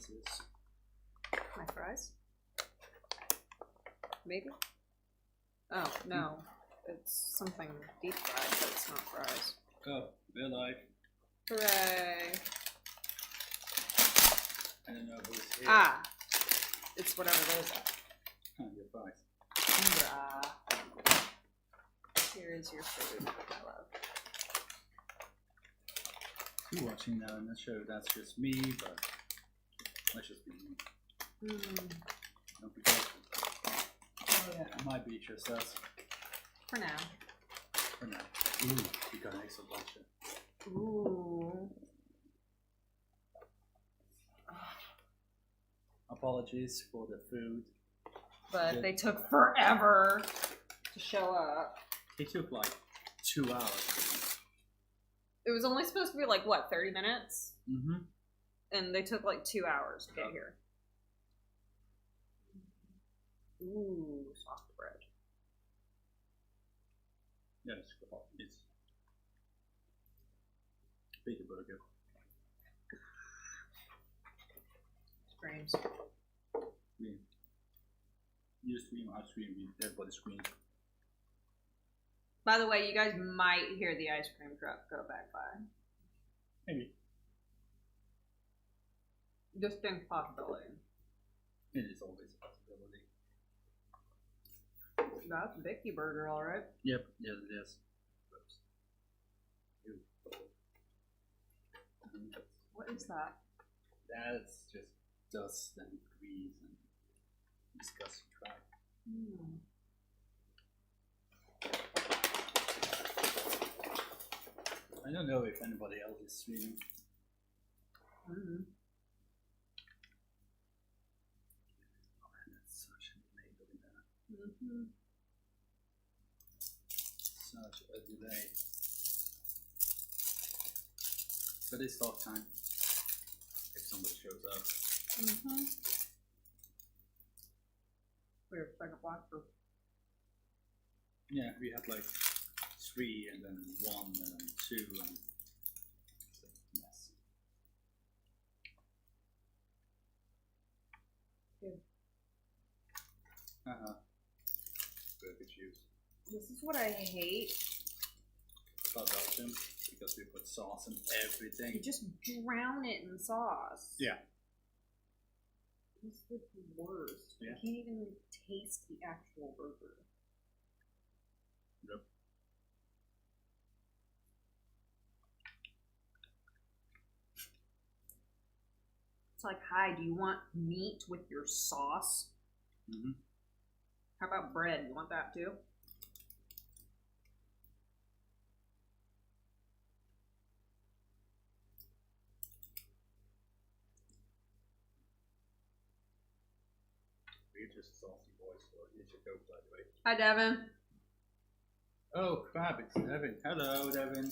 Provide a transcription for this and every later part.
pieces. My fries? Maybe? Oh, no. It's something deep fried, but it's not fries. Oh, they're alive. Hooray! I don't know who's here. Ah! It's whatever those are. Oh, your fries. Here is your food, my love. You're watching now, I'm not sure if that's just me, but let's just be me. Don't be careful. Oh yeah, it might be just us. For now. For now. Ooh, we got an extra bunch of. Ooh. Apologies for the food. But they took forever to show up. They took like 2 hours. It was only supposed to be like, what, 30 minutes? Mm-hmm. And they took like 2 hours to get here. Ooh, soft bread. Yeah, it's good. It's bigger burger. Screams. Scream. You scream, I scream, everybody screams. By the way, you guys might hear the ice cream truck go back by. Maybe. Distinct possibility. It is always a possibility. That's a Vicky burger, alright. Yep, yes it is. What is that? That's just dust and grease and disgusting crap. I don't know if anybody else is streaming. Oh man, that's such a delay in that. Such a delay. But it's talk time. If somebody shows up. Weird, second block for. Yeah, we had like 3 and then 1 and then 2 and it's a mess. Burger juice. This is what I hate. About Belgium because we put sauce in everything. You just drown it in sauce. Yeah. It's the worst. Yeah. You can't even taste the actual burger. Yep. It's like, hi, do you want meat with your sauce? How about bread? You want that too? We're just saucy boys, so here's your coke, by the way. Hi, Devin. Oh crap, it's Devin. Hello, Devin.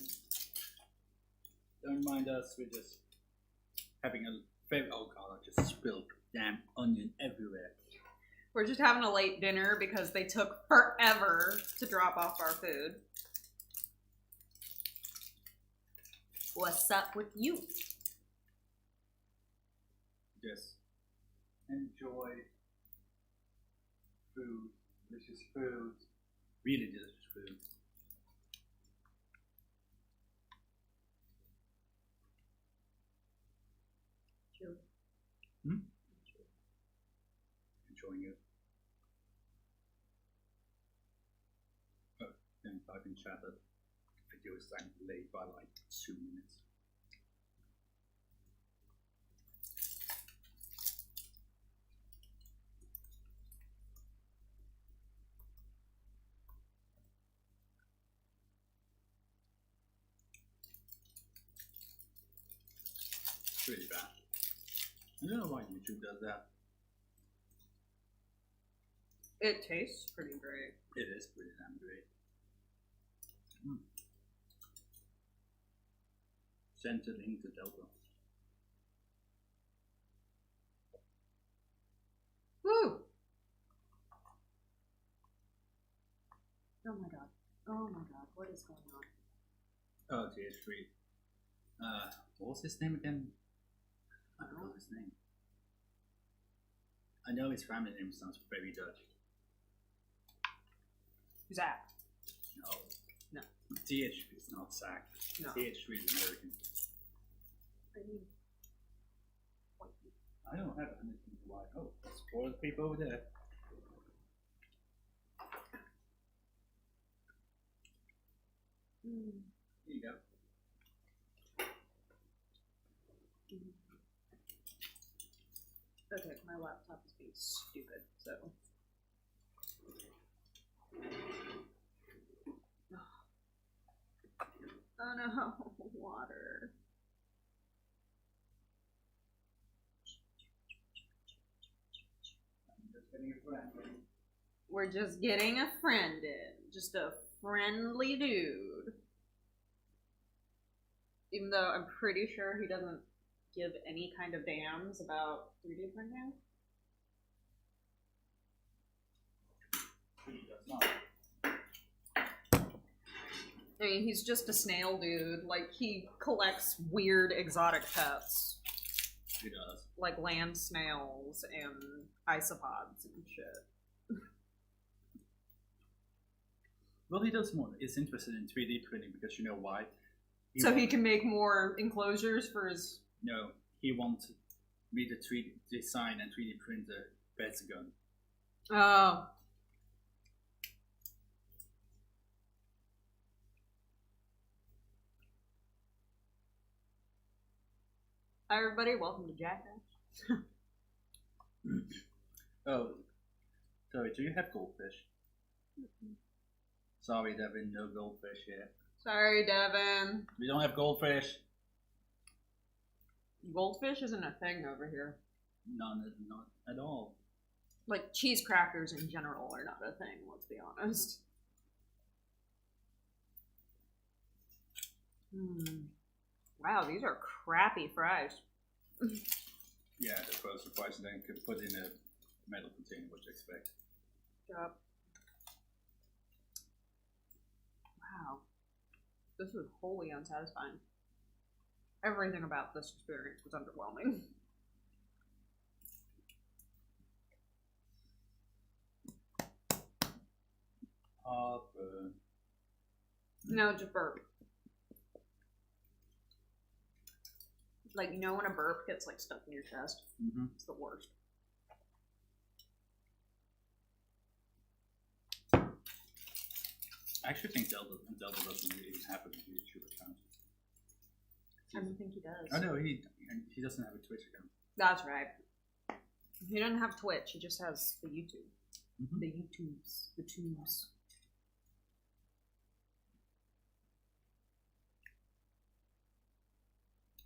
Don't mind us, we're just having a very. Oh god, I just spilled damn onion everywhere. We're just having a late dinner because they took forever to drop off our food. What's up with you? Just enjoy food, delicious food, really delicious food. True. Enjoying it. Oh, and I've been chat that video is like delayed by like 2 minutes. It's really bad. I don't know why YouTube does that. It tastes pretty great. It is pretty damn great. Send the link to Delta. Woo! Oh my god. Oh my god. What is going on? Oh, TH3. What was his name again? I don't know his name. I know his family name sounds very Dutch. Zach. No. No. TH is not Zach. No. TH is American. I mean, white people. I don't have anything to lie. Oh, there's 4 people over there. Mm. Here you go. Okay, my laptop is being stupid, so. Oh no, water. I'm just getting a friend. We're just getting a friend in. Just a friendly dude. Even though I'm pretty sure he doesn't give any kind of damns about 3D printing. He does not. I mean, he's just a snail dude. Like, he collects weird exotic pets. He does. Like land snails and isopods and shit. Well, he does more. He's interested in 3D printing because you know why? So he can make more enclosures for his... No, he wants me to 3D design and 3D print a Pentagon. Oh. Hi everybody, welcome to Jackass. Oh, sorry, do you have goldfish? Sorry, Devin, no goldfish here. Sorry, Devin. We don't have goldfish. Goldfish isn't a thing over here. None, not at all. Like, cheese crackers in general are not a thing, let's be honest. Wow, these are crappy fries. Yeah, the frozen fries, and then could put in a metal container, what you expect. Yep. Wow. This was wholly unsatisfying. Everything about this experience was underwhelming. No, just burp. Like, you know when a burp gets like stuck in your chest? Mm-hmm. It's the worst. I actually think Delta doesn't really have a YouTube account. I don't think he does. Oh no, he doesn't have a Twitch account. That's right. He doesn't have Twitch, he just has the YouTube. Mm-hmm. The YouTubes. The tubes.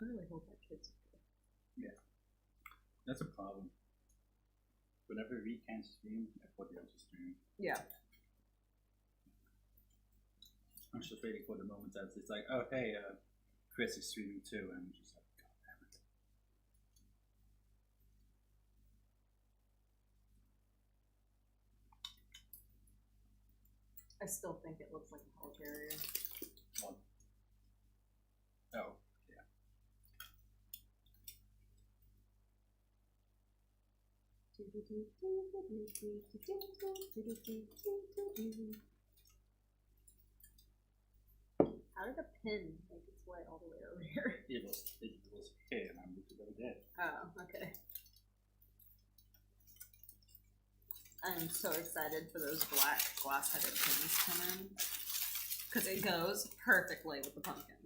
I really hope that kid's okay. Yeah. That's a problem. Whenever we can't stream, everybody else is streaming. Yeah. I'm just waiting for the moment that it's like, oh hey, Chris is streaming too, and I'm just like, god damn it. I still think it looks like a helicarrier. What? Oh, yeah. How did a pin make its way all the way over here? It was here, and I moved it over there. Oh, okay. I'm so excited for those black glass-headed pins to come in. Because it goes perfectly with the pumpkin.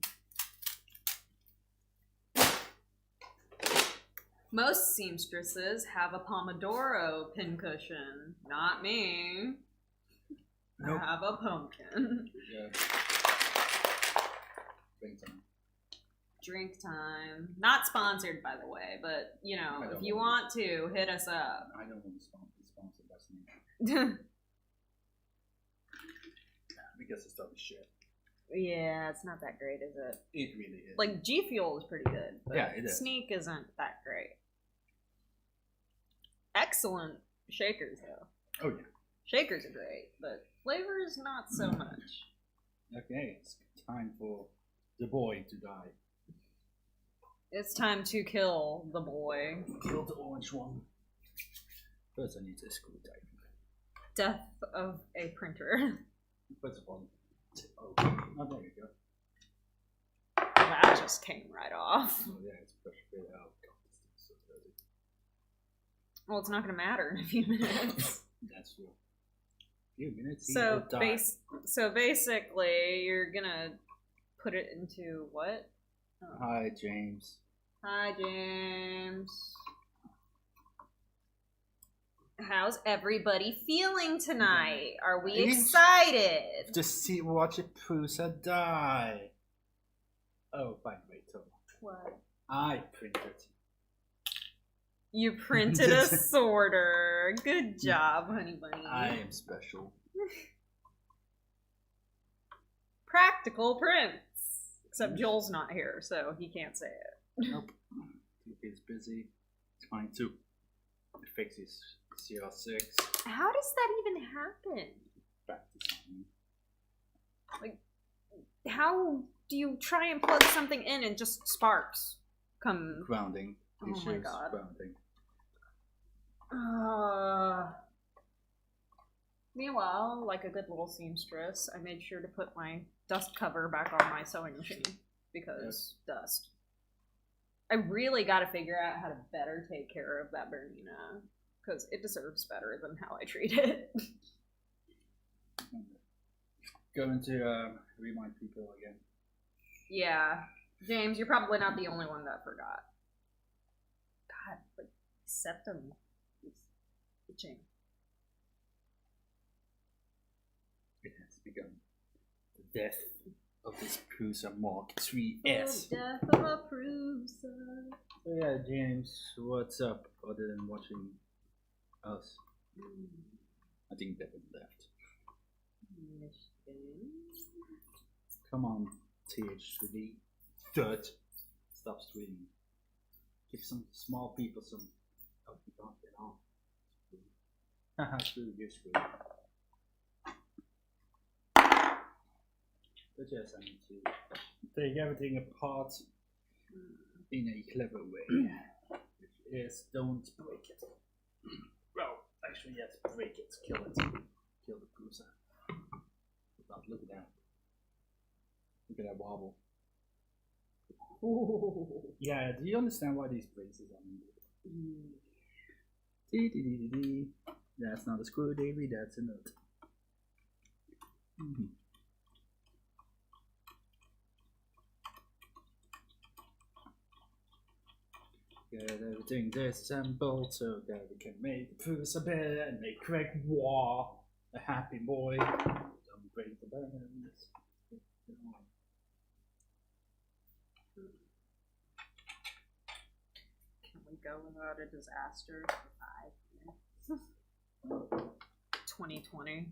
Most seamstresses have a Pomodoro pincushion. Not me. Nope. I have a pumpkin. Yeah. Drink time. Drink time. Not sponsored, by the way, but, you know, if you want to, hit us up. I don't want to be sponsored by Sneak. Because the stuff is shit. Yeah, it's not that great, is it? It really is. Like, G Fuel is pretty good. But yeah, it is. Sneak isn't that great. Excellent shakers, though. Oh, yeah. Shakers are great, but flavors, not so much. Okay, it's time for the boy to die. It's time to kill the boy. Kill the orange one. First, I need a screwdriver. Death of a printer. First of all, okay. Oh, there you go. That just came right off. Oh, yeah, it's pushed a bit out. God, this thing's so dirty. Well, it's not going to matter in a few minutes. That's true. A few minutes. So basically, you're going to put it into what? Oh. Hi, James. Hi, James. How's everybody feeling tonight? Are we excited? Just watch a Prusa die. Oh, by the way, Tom. What? I printed. You printed a sorter. Good job, honey bunny. I am special. Practical prints. Except Joel's not here, so he can't say it. Nope. He's busy. It's fine too. It fixes CR6. How does that even happen? Practice. Like, how do you try and plug something in and just sparks come? Grounding. Oh my god. Grounding. Meanwhile, like a good little seamstress, I made sure to put my dust cover back on my sewing machine because dust. I really got to figure out how to better take care of that Bernina because it deserves better than how I treat it. Going to remind people again. Yeah. James, you're probably not the only one that forgot. God, like, septum is itching. It has begun. The death of this Prusa Mark 3S. The death of a Prusa. So yeah, James, what's up other than watching us? I think Devin left. Come on, TH3. Third. Stop streaming. Give some small people some. Oh, you can't get on. Haha, screw you, screw. But yes, I need to take everything apart in a clever way. Which is, don't break it. Well, actually, yes, break it. Kill it. Kill the Prusa. Look at that. Look at that wobble. Ooh. Yeah, do you understand why these braces are needed? That's not a screw, Davey, that's a nut. Get everything disassembled so that we can make the Prusa better and make Craig War a happy boy. Don't break the bones. Can we go without a disaster for 5 minutes? 2020.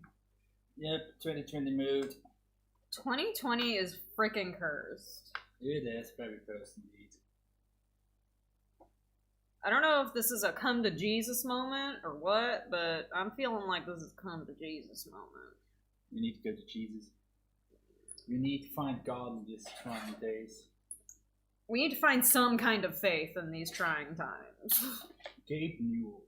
Yep, 2020 mood. 2020 is freaking cursed. It is very cursed indeed. I don't know if this is a come to Jesus moment or what, but I'm feeling like this is come to Jesus moment. We need to go to Jesus. We need to find God in these trying days. We need to find some kind of faith in these trying times. Gabe Newell.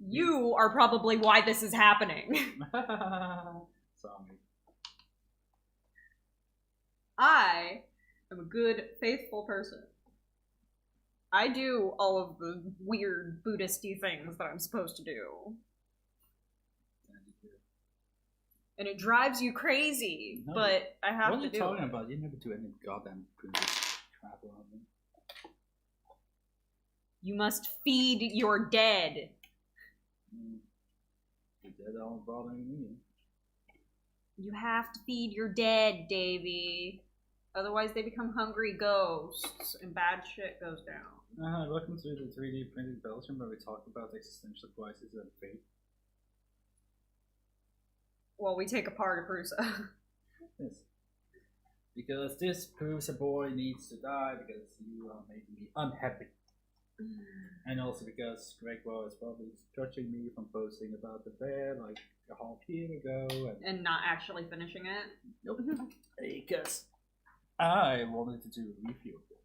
You are probably why this is happening. Sorry. I am a good, faithful person. I do all of the weird Buddhist-y things that I'm supposed to do. And it drives you crazy, no, but I have to do it. What are you talking about? You never do any goddamn princess travel on me. You must feed your dead. The dead aren't bothering me. You have to feed your dead, Davey. Otherwise they become hungry ghosts and bad shit goes down. Welcome to the 3D printed Belgium where we talk about existential crisis and fate. Well, we take apart a Prusa. Yes. Because this Prusa boy needs to die because you are making me unhappy. And also because Greg was probably judging me from posting about the bear like a half year ago. And not actually finishing it? Nope. Because I wanted to do a review of it.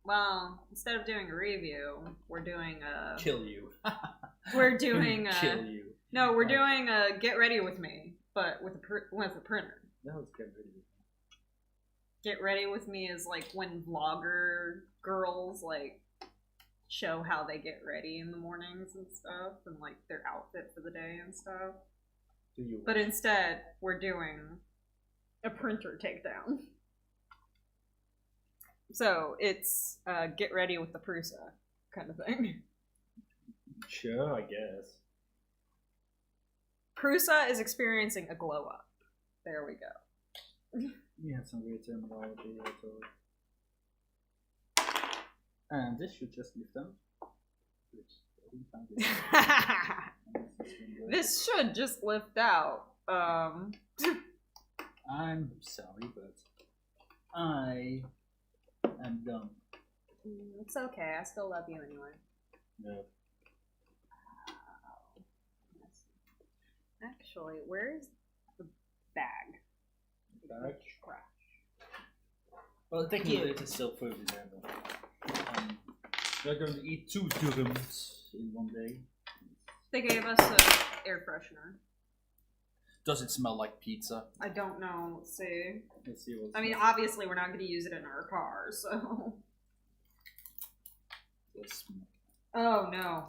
Well, instead of doing a review, we're doing a. Kill you. We're doing a. Kill you. No, we're doing a get ready with me, but with a printer. That was get ready. Get ready with me is like when vlogger girls like show how they get ready in the mornings and stuff, and like their outfit for the day and stuff. But instead, we're doing a printer takedown. So it's get ready with the Prusa kind of thing. Sure, I guess. Prusa is experiencing a glow up. There we go. You have some weird terminology there, too. And this should just lift up. This should just lift out. I'm sorry, but I am dumb. It's okay. I still love you anyway. No. Actually, where's the bag? Bag? Well, technically it's still food in there, but we're going to eat 2 durums in one day. They gave us an air freshener. Does it smell like pizza? I don't know. Let's see. Let's see what. I mean, obviously we're not going to use it in our car, so. Oh no.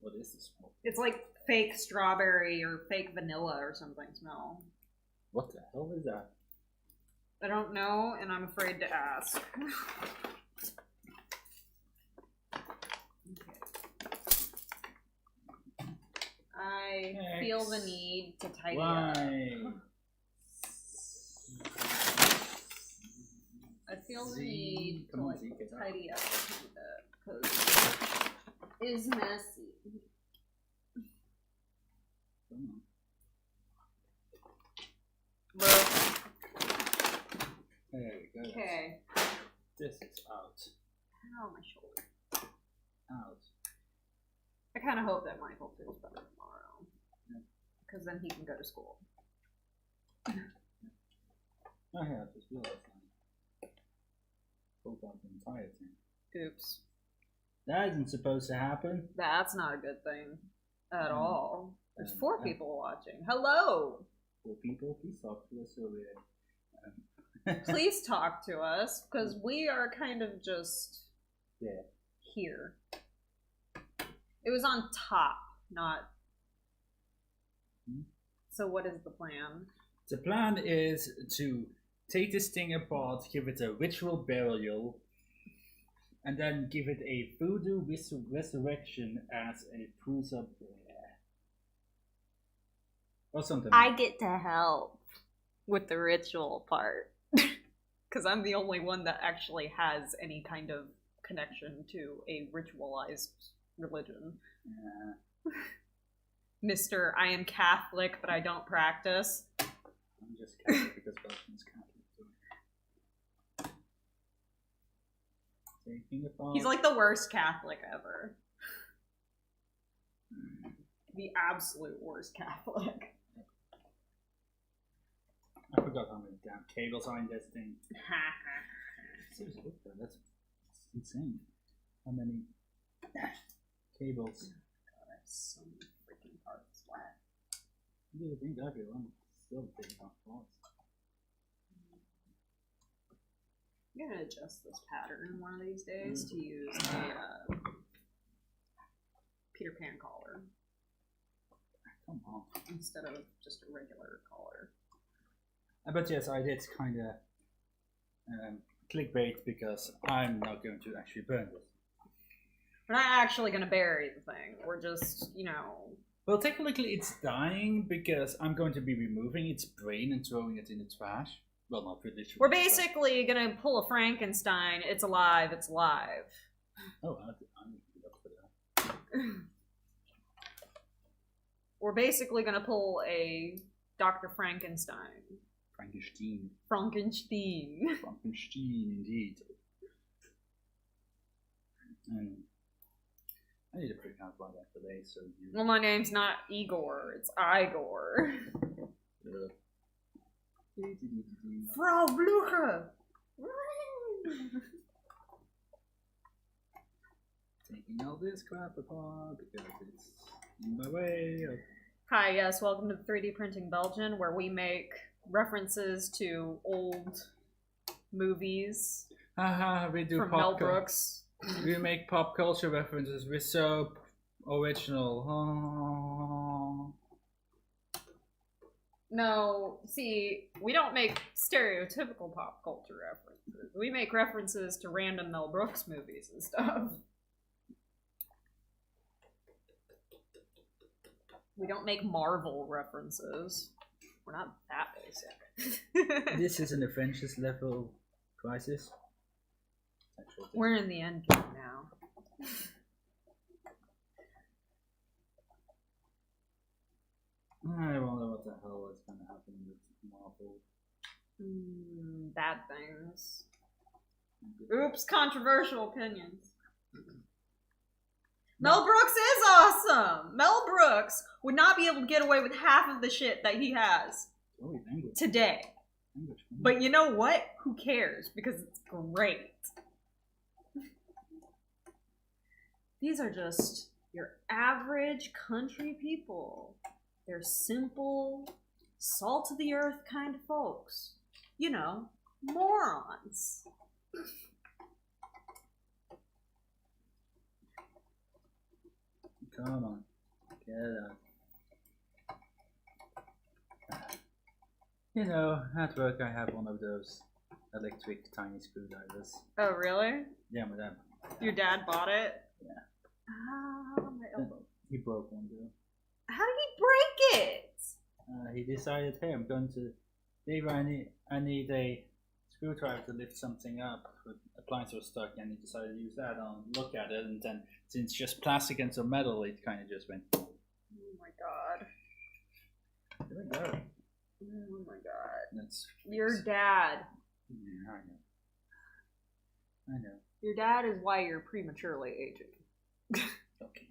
What is this smell? It's like fake strawberry or fake vanilla or something smell. What the hell is that? I don't know, and I'm afraid to ask. I feel the need to tidy up. I feel the need to like, tidy up a bit because it's messy. There we go. Okay. This is out. Ow, my shoulder. Out. I kind of hope that Michael feels better tomorrow. Because then he can go to school. Oh yeah, I just realized that. Pulled out the entire thing. Oops. That isn't supposed to happen. That's not a good thing at all. There's 4 people watching. Hello! 4 people? Please talk to us over there. Please talk to us, because we are kind of just here. It was on top, not... So what is the plan? The plan is to take this thing apart, give it a ritual burial, and then give it a voodoo resurrection as a Prusa or something. I get to help with the ritual part. Because I'm the only one that actually has any kind of connection to a ritualized religion. Yeah. Mr. I am Catholic, but I don't practice. I'm just Catholic because Belgium's Catholic too. Taking apart. He's like the worst Catholic ever. The absolute worst Catholic. I forgot how many damn cables are in this thing. Seriously, look at that. That's insane. How many cables? God, I have so many freaking parts. What? You think that'd be one? Still taking off parts. I'm gonna adjust this pattern one of these days to use a Peter Pan collar. Come on. Instead of just a regular collar. But yes, I did kind of clickbait because I'm not going to actually burn this. We're not actually going to bury the thing. We're just, you know... Well, technically it's dying because I'm going to be removing its brain and throwing it in the trash. Well, not literally. We're basically going to pull a Frankenstein. It's alive. It's live. Oh, I'm up for that. We're basically going to pull a Dr. Frankenstein. Frankenstein. Frankenstein, indeed. I need to figure out why that today, so you... Well, my name's not Igor, it's Igor. Frau Blücher! Taking all this crap apart because it's in my way of... Hi, yes, welcome to 3D Printing Belgian, where we make references to old movies Haha, we do from pop Mel cul- Brooks. We make pop culture references. We're so original. Oh. No, see, we don't make stereotypical pop culture references. We make references to random Mel Brooks movies and stuff. We don't make Marvel references. We're not that basic. This is an Avengers level crisis. We're in the end game now. I wonder what the hell is going to happen with Marvel. Bad things. Oops, controversial opinions. Mel Brooks is awesome! Mel Brooks would not be able to get away with half of the shit that he has today. But you know what? Who cares? Because it's great. These are just your average country people. They're simple, salt of the earth kind of folks. You know, morons. Come on, get out. You know, at work I have one of those electric tiny screwdrivers. Oh, really? Yeah, my dad. Your dad bought it? Yeah. Ah, my elbow. He broke one though. How did he break it? He decided, hey, I'm going to, Dave, I need a screwdriver to lift something up. The appliance was stuck, and he decided to use that and look at it, and then since it's just plastic and some metal, it kind of just went. Oh my god. There we go. Oh my god. That's Your dad. Yeah, I know. Your dad is why you're prematurely aging. Okay.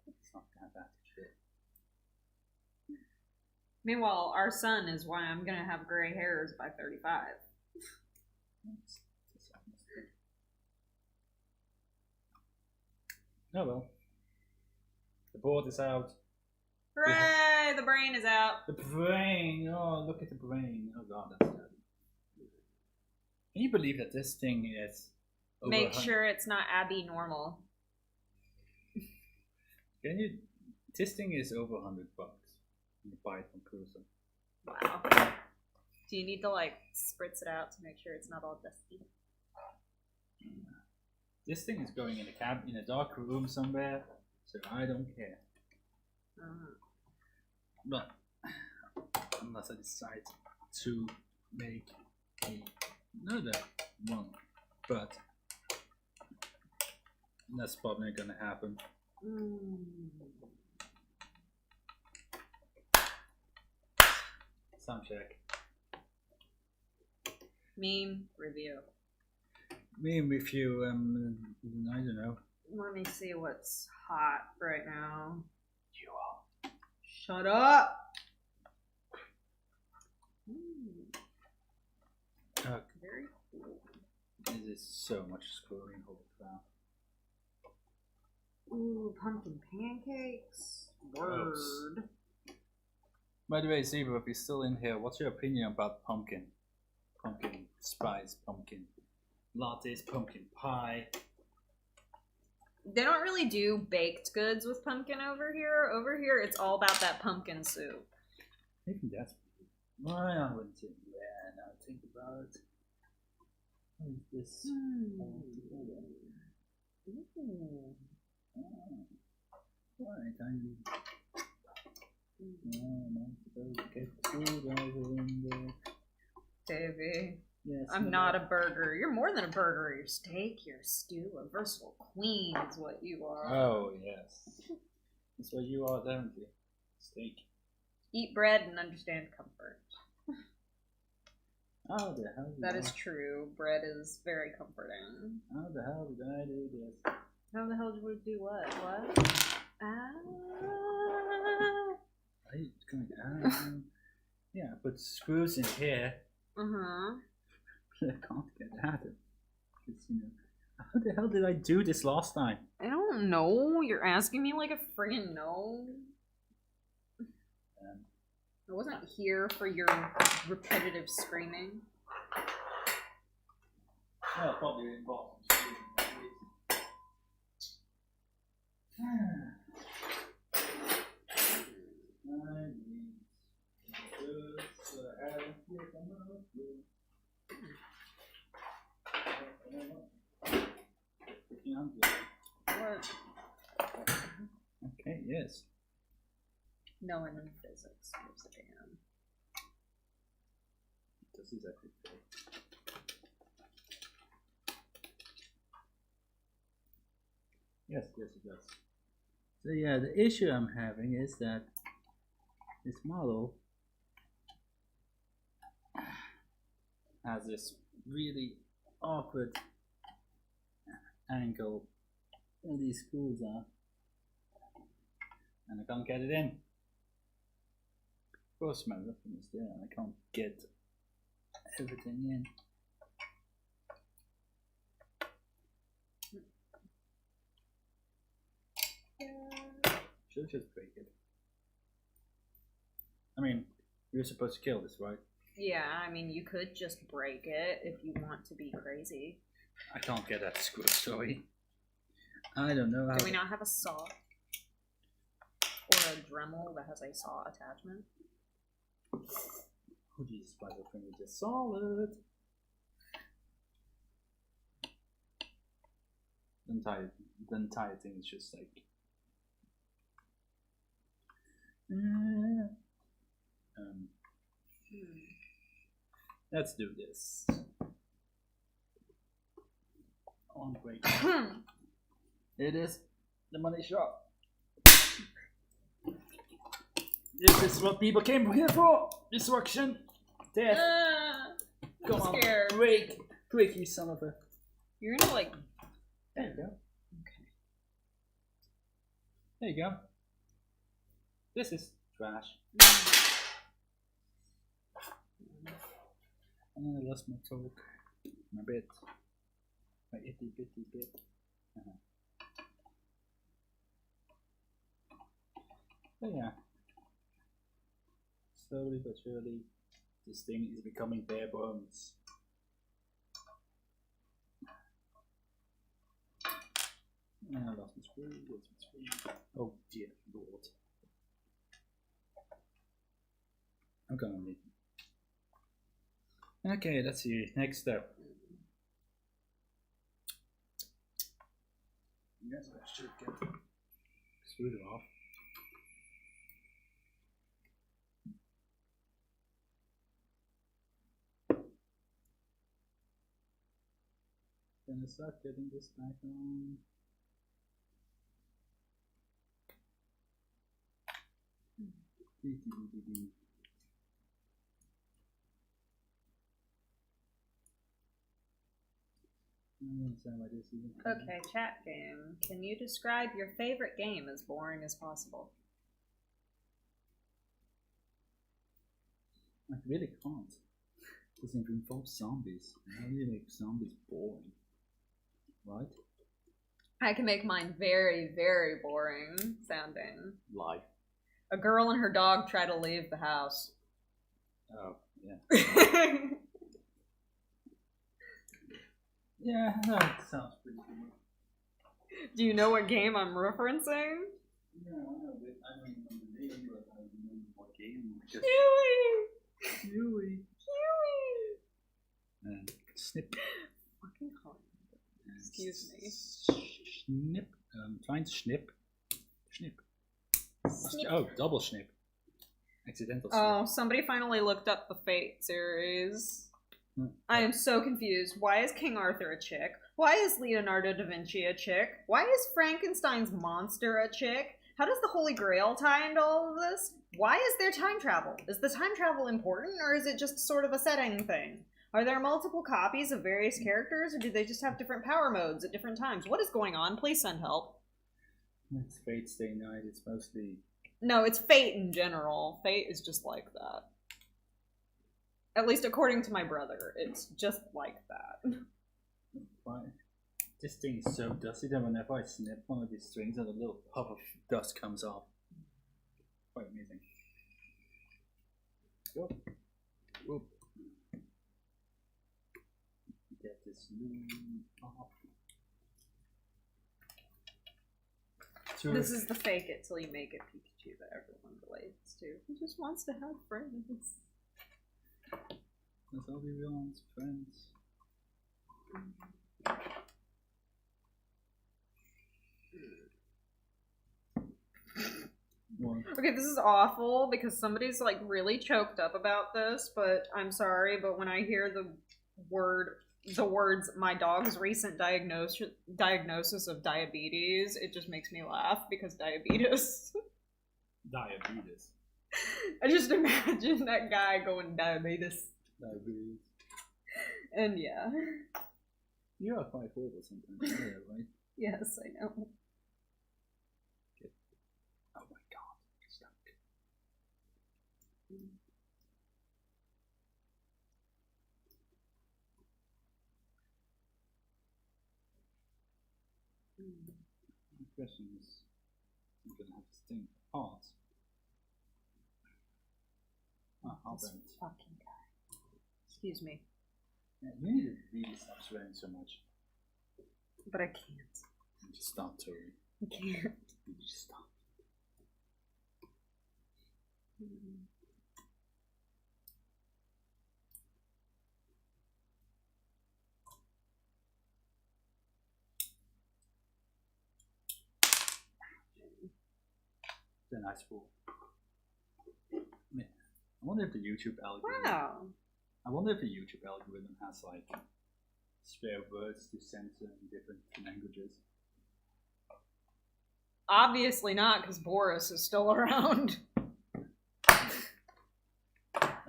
It's not that bad shit. Meanwhile, our son is why I'm gonna have gray hairs by 35. Oh well. The board is out. Hooray! The brain is out. The brain! Oh, look at the brain. Oh god, that's dirty. Can you believe that this thing is over Make 100? sure it's not Abby normal. Can you... This thing is over $100. You buy it from Prusa. Wow. Do you need to like spritz it out to make sure it's not all dusty? This thing is going in a in a dark room somewhere, so I don't care. But unless I decide to make another one, but that's probably not gonna happen. Sound check. Meme review. Me with you, I don't know. Let me see what's hot right now. You are. Shut up! Very cool. This is so much scrolling, holy crap. Ooh, pumpkin pancakes. Word. Gross. By the way, Zebra, if you're still in here, what's your opinion about pumpkin? Pumpkin spice, pumpkin lattes, pumpkin pie. They don't really do baked goods with pumpkin over here. Over here, it's all about that pumpkin soup. I think that's why I wouldn't say yeah. Now think about it. How is this all together? Right, I need. No, I'm supposed to get food over in there. Davey, Yes, I'm not a burger. You're more than a burger. You're steak, you're stew, a versatile queen is what you are. Oh yes, that's what you are, definitely. Steak. Eat bread and understand comfort. How the hell? That is true. Bread is very comforting. How the hell did I do this? How the hell did we do what? What? Ah. Are you going down? Yeah, put screws in here. Uh-huh. I can't get at it. It's, how the hell did I do this last time? I don't know. You're asking me like a friggin' no. I wasn't here for your repetitive screaming. Well, probably involved. What? Okay, yes. No one in physics gives a damn. This is actually fair. Yes, it does. So yeah, the issue I'm having is that this model has this really awkward angle where these screws are, and I can't get it in. Of course, my weapon is there, and I can't get everything in. Should just break it. I mean, you're supposed to kill this, right? Yeah, I mean, you could just break it if you want to be crazy. I can't get that screw, sorry. I don't know how. Do we not have a saw? Or a Dremel that has a saw attachment? Oh Jesus, my finger just solid. The entire thing is just like. Let's do this. On break. It is the money shot. This is what people came here for. Destruction, death. Come on, scared. break, quick, you son of a. You're gonna like. There you go. Okay. There you go. This is trash. I lost my talk. My bit. My itty bitty bit. But yeah. Slowly but surely, this thing is becoming bare bones. I lost my screw. Oh dear lord. I'm gonna leave. Okay, let's see. Next step. Yes, I should get screwed off. Gonna start getting this back on. Okay, chat game. Can you describe your favorite game as boring as possible? I really can't. It doesn't involve zombies. How do you make zombies boring? Right? I can make mine very, very boring sounding. Life. A girl and her dog try to leave the house. Oh, yeah. Yeah, that sounds pretty cool. Do you know what game I'm referencing? Yeah, I know it. I don't remember the name, but I remember what game. Huey! Huey. Huey! And snip. Fucking hard. Excuse me. Snip. Trying to snip. Snip. Snip. Oh, double snip. Accidental snip. Oh, somebody finally looked up the Fate series. I am so confused. Why is King Arthur a chick? Why is Leonardo da Vinci a chick? Why is Frankenstein's monster a chick? How does the Holy Grail tie into all of this? Why is there time travel? Is the time travel important, or is it just sort of a setting thing? Are there multiple copies of various characters, or do they just have different power modes at different times? What is going on? Please send help. It's Fate Stay Night. It's mostly... No, it's Fate in general. Fate is just like that. At least according to my brother, it's just like that. Why? This thing is so dusty that whenever I snip one of these strings and a little puff of dust comes off. Quite amazing. Go. Whoop. Get this loom off. This is the fake it till you make it Pikachu that everyone relates to. He just wants to have friends. That's all we want, friends. Okay, this is awful because somebody's like really choked up about this, but I'm sorry, but when I hear the words "my dog's recent diagnosis of diabetes," it just makes me laugh because diabetes. Diabetes. I just imagine that guy going diabetes. Diabetes. And yeah. You are quite horrible sometimes, yeah, right? Yes, I know. Okay. Oh my god, it's stuck. The question is, I'm gonna have to think apart. I'll This bend. fucking guy. Excuse me. Yeah, you need to really stop swearing so much. But I can't. You just stop, Tori. I can't. You just stop. It's a nice pool. Man, I wonder if the YouTube algorithm. Wow. I wonder if the YouTube algorithm has like spare words to censor in different languages. Obviously not, because Boris is still around.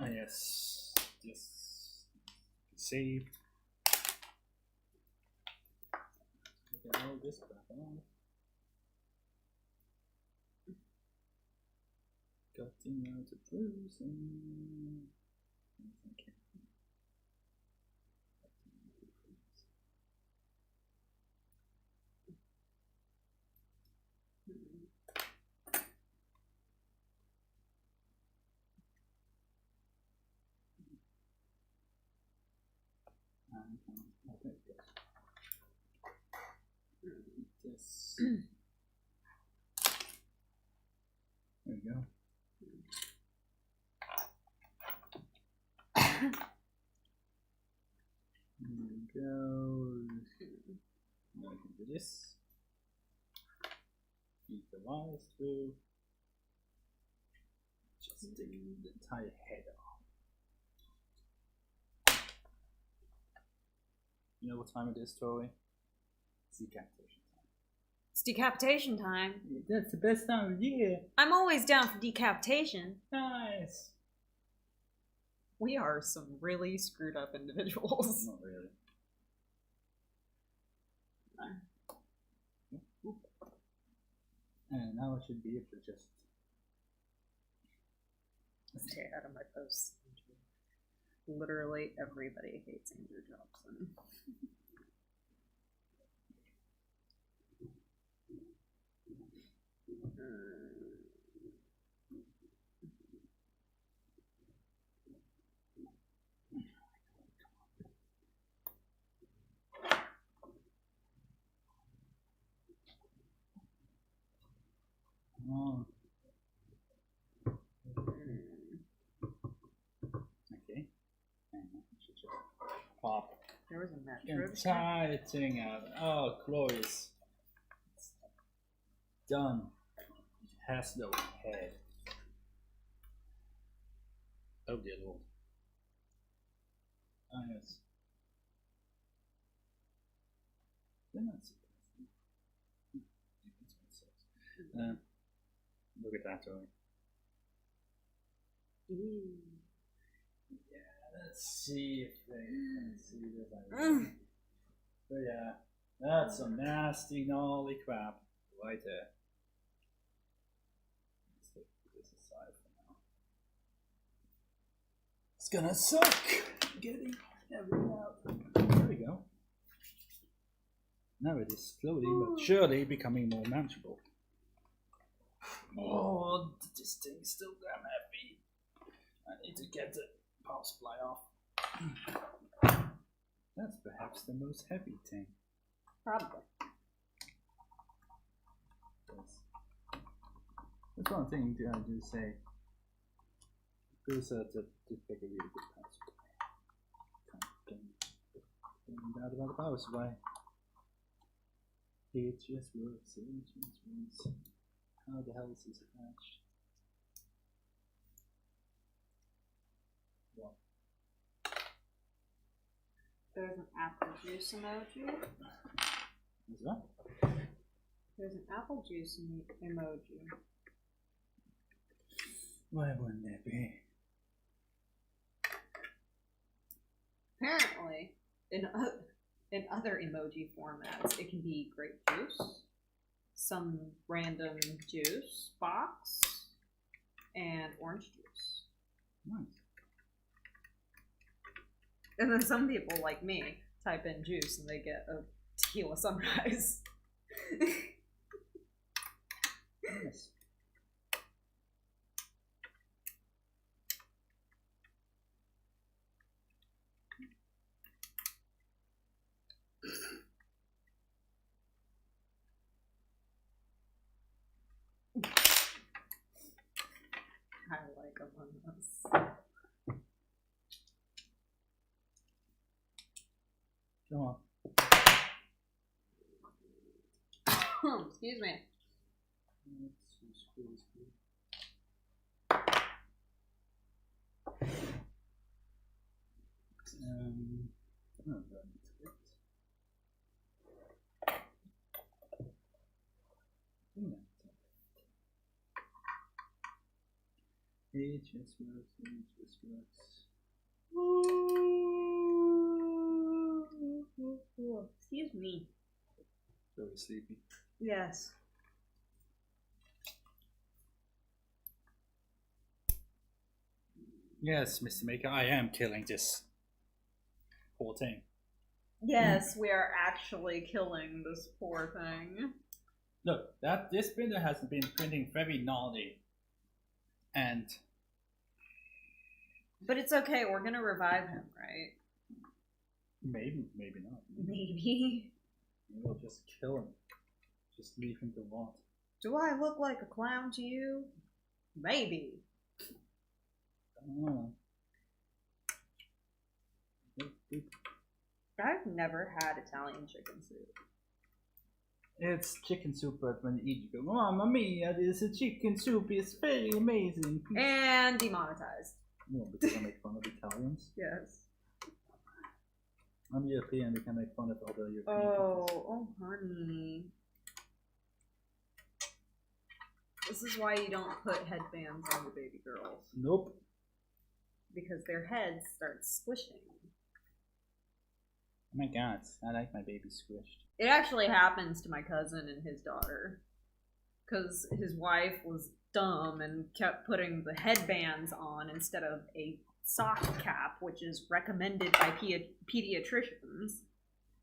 Yes. Just save. Get all this crap on. Cutting out the Prusa. Okay. Okay, this. There we go. There we go. Now I can do this. Feed the wires through. Just take the entire head off. You know what time it is, Tori? It's decapitation time. It's decapitation time. That's the best time of year. I'm always down for decapitation. Nice. We are some really screwed up individuals. Not really. And now I should be able to just Stay out of my posts. Literally everybody hates Andrew Jobson. Oh. Okay. And I should just pop There was a the mattress. entire thing out. Oh, glorious. It's done. It has no head. Oh dear lord. Ah, yes. They're not surprising. Look at that, Tony. Yeah, let's see if they can see this. So yeah, that's some nasty, gnarly crap right there. Let's take this aside for now. It's gonna suck getting everything out. There we go. Now it is slowly but surely becoming more manageable. Oh, this thing is still damn heavy. I need to get the power supply off. That's perhaps the most heavy thing. Probably. That's one thing I do say. Prusa to pick a really good power supply. Can't doubt about the power supply. It just works. It just works. How the hell is this attached? What? There's an apple juice emoji. Is that? There's an apple juice emoji. Why wouldn't there be? Apparently, in other emoji formats, it can be grape juice, some random juice box, and orange juice. Nice. And then some people, like me, type in juice and they get a tequila sunrise. Nice. I like Among Us. Come on. Excuse me. Oh, it just works, it just works. Excuse me. Very sleepy. Yes. Yes, Mr. Maker, I am killing this poor thing. Yes, we are actually killing this poor thing. Look, this printer has been printing very gnarly. And but it's okay, we're gonna revive him, right? maybe not. Maybe. We'll just kill him. Just leave him to rot. Do I look like a clown to you? Maybe. I don't know. I've never had Italian chicken soup. It's chicken soup, but when you eat, you go, "Mamma mia, this is chicken soup. It's very amazing." And demonetized. No, because I make fun of Italians. Yes. I'm European. We can make fun of other European. Oh, honey. This is why you don't put headbands on your baby girls. Nope. Because their heads start squishing. Oh my god, I like my baby squished. It actually happens to my cousin and his daughter. Because his wife was dumb and kept putting the headbands on instead of a sock cap, which is recommended by pediatricians.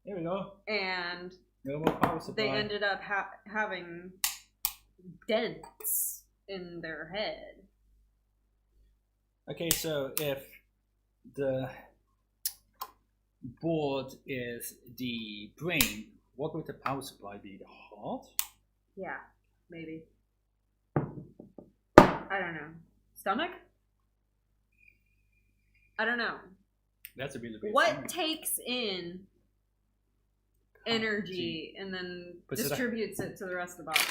Here we go. And No more power supply. they ended up having dents in their head. Okay, so if the board is the brain, what would the power supply be? The heart? Yeah, maybe. I don't know. Stomach? I don't know. That's a really great What thing. takes in energy and then distributes it to the rest of the body?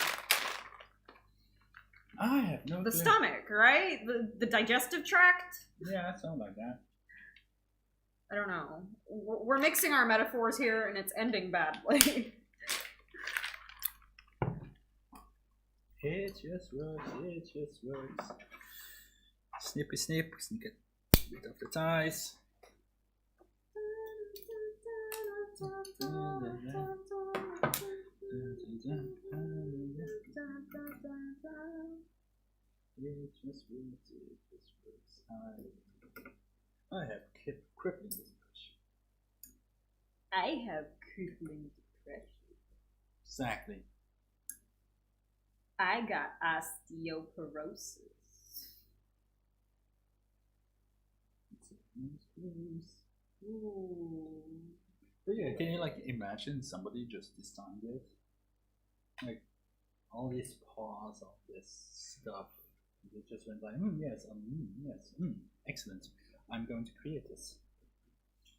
I have no The clue. stomach, right? The digestive tract? Yeah, something like that. I don't know. We're mixing our metaphors here and it's ending badly. It just works, it just works. Snippy snip, sneak it bit of the ties. It just works, it just works. I have crippling depression. I have crippling depression. Exactly. I got osteoporosis. Ooh. But yeah, can you like imagine somebody just designed it? Like all these parts of this stuff. They just went like, yes, yes, excellent. I'm going to create this.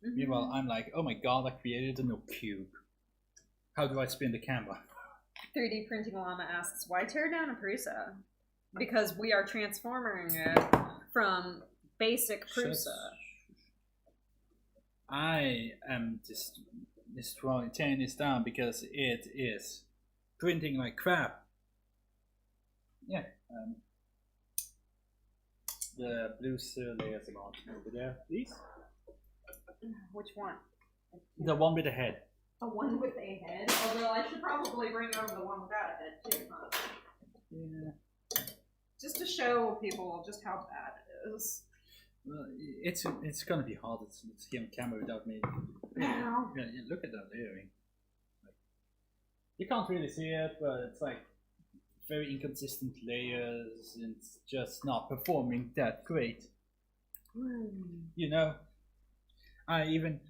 Mm-hmm. Meanwhile, I'm like, oh my god, I created a new cube. How do I spin the camera? 3D Printing Llama asks, why tear down a Prusa? Because we are transforming it from basic Prusa. I am tearing this down because it is printing like crap. Yeah. The blue layers are over there, please. Which one? The one with the head. The one with a head? Although I should probably bring over the one without a head too, huh? Yeah. Just to show people just how bad it is. Well, it's gonna be hard to see on camera without me. No. Yeah, look at that layering. Like, you can't really see it, but it's like very inconsistent layers, and it's just not performing that great. You know, I even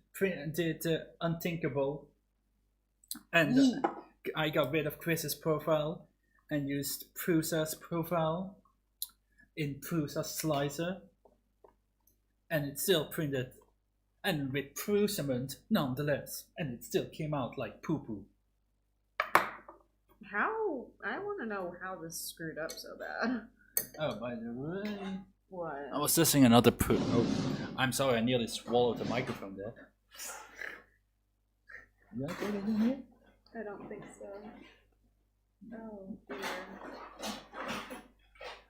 did Unthinkable, and I got rid of Chris's profile and used Prusa's profile in Prusa's slicer, and it still printed, and with Prusament nonetheless, and it still came out like poo-poo. How? I want to know how this screwed up so bad. Oh, by the way, What? I was testing another Oh, I'm sorry, I nearly swallowed the microphone there. You okay with it in here? I don't think so. Oh, dear.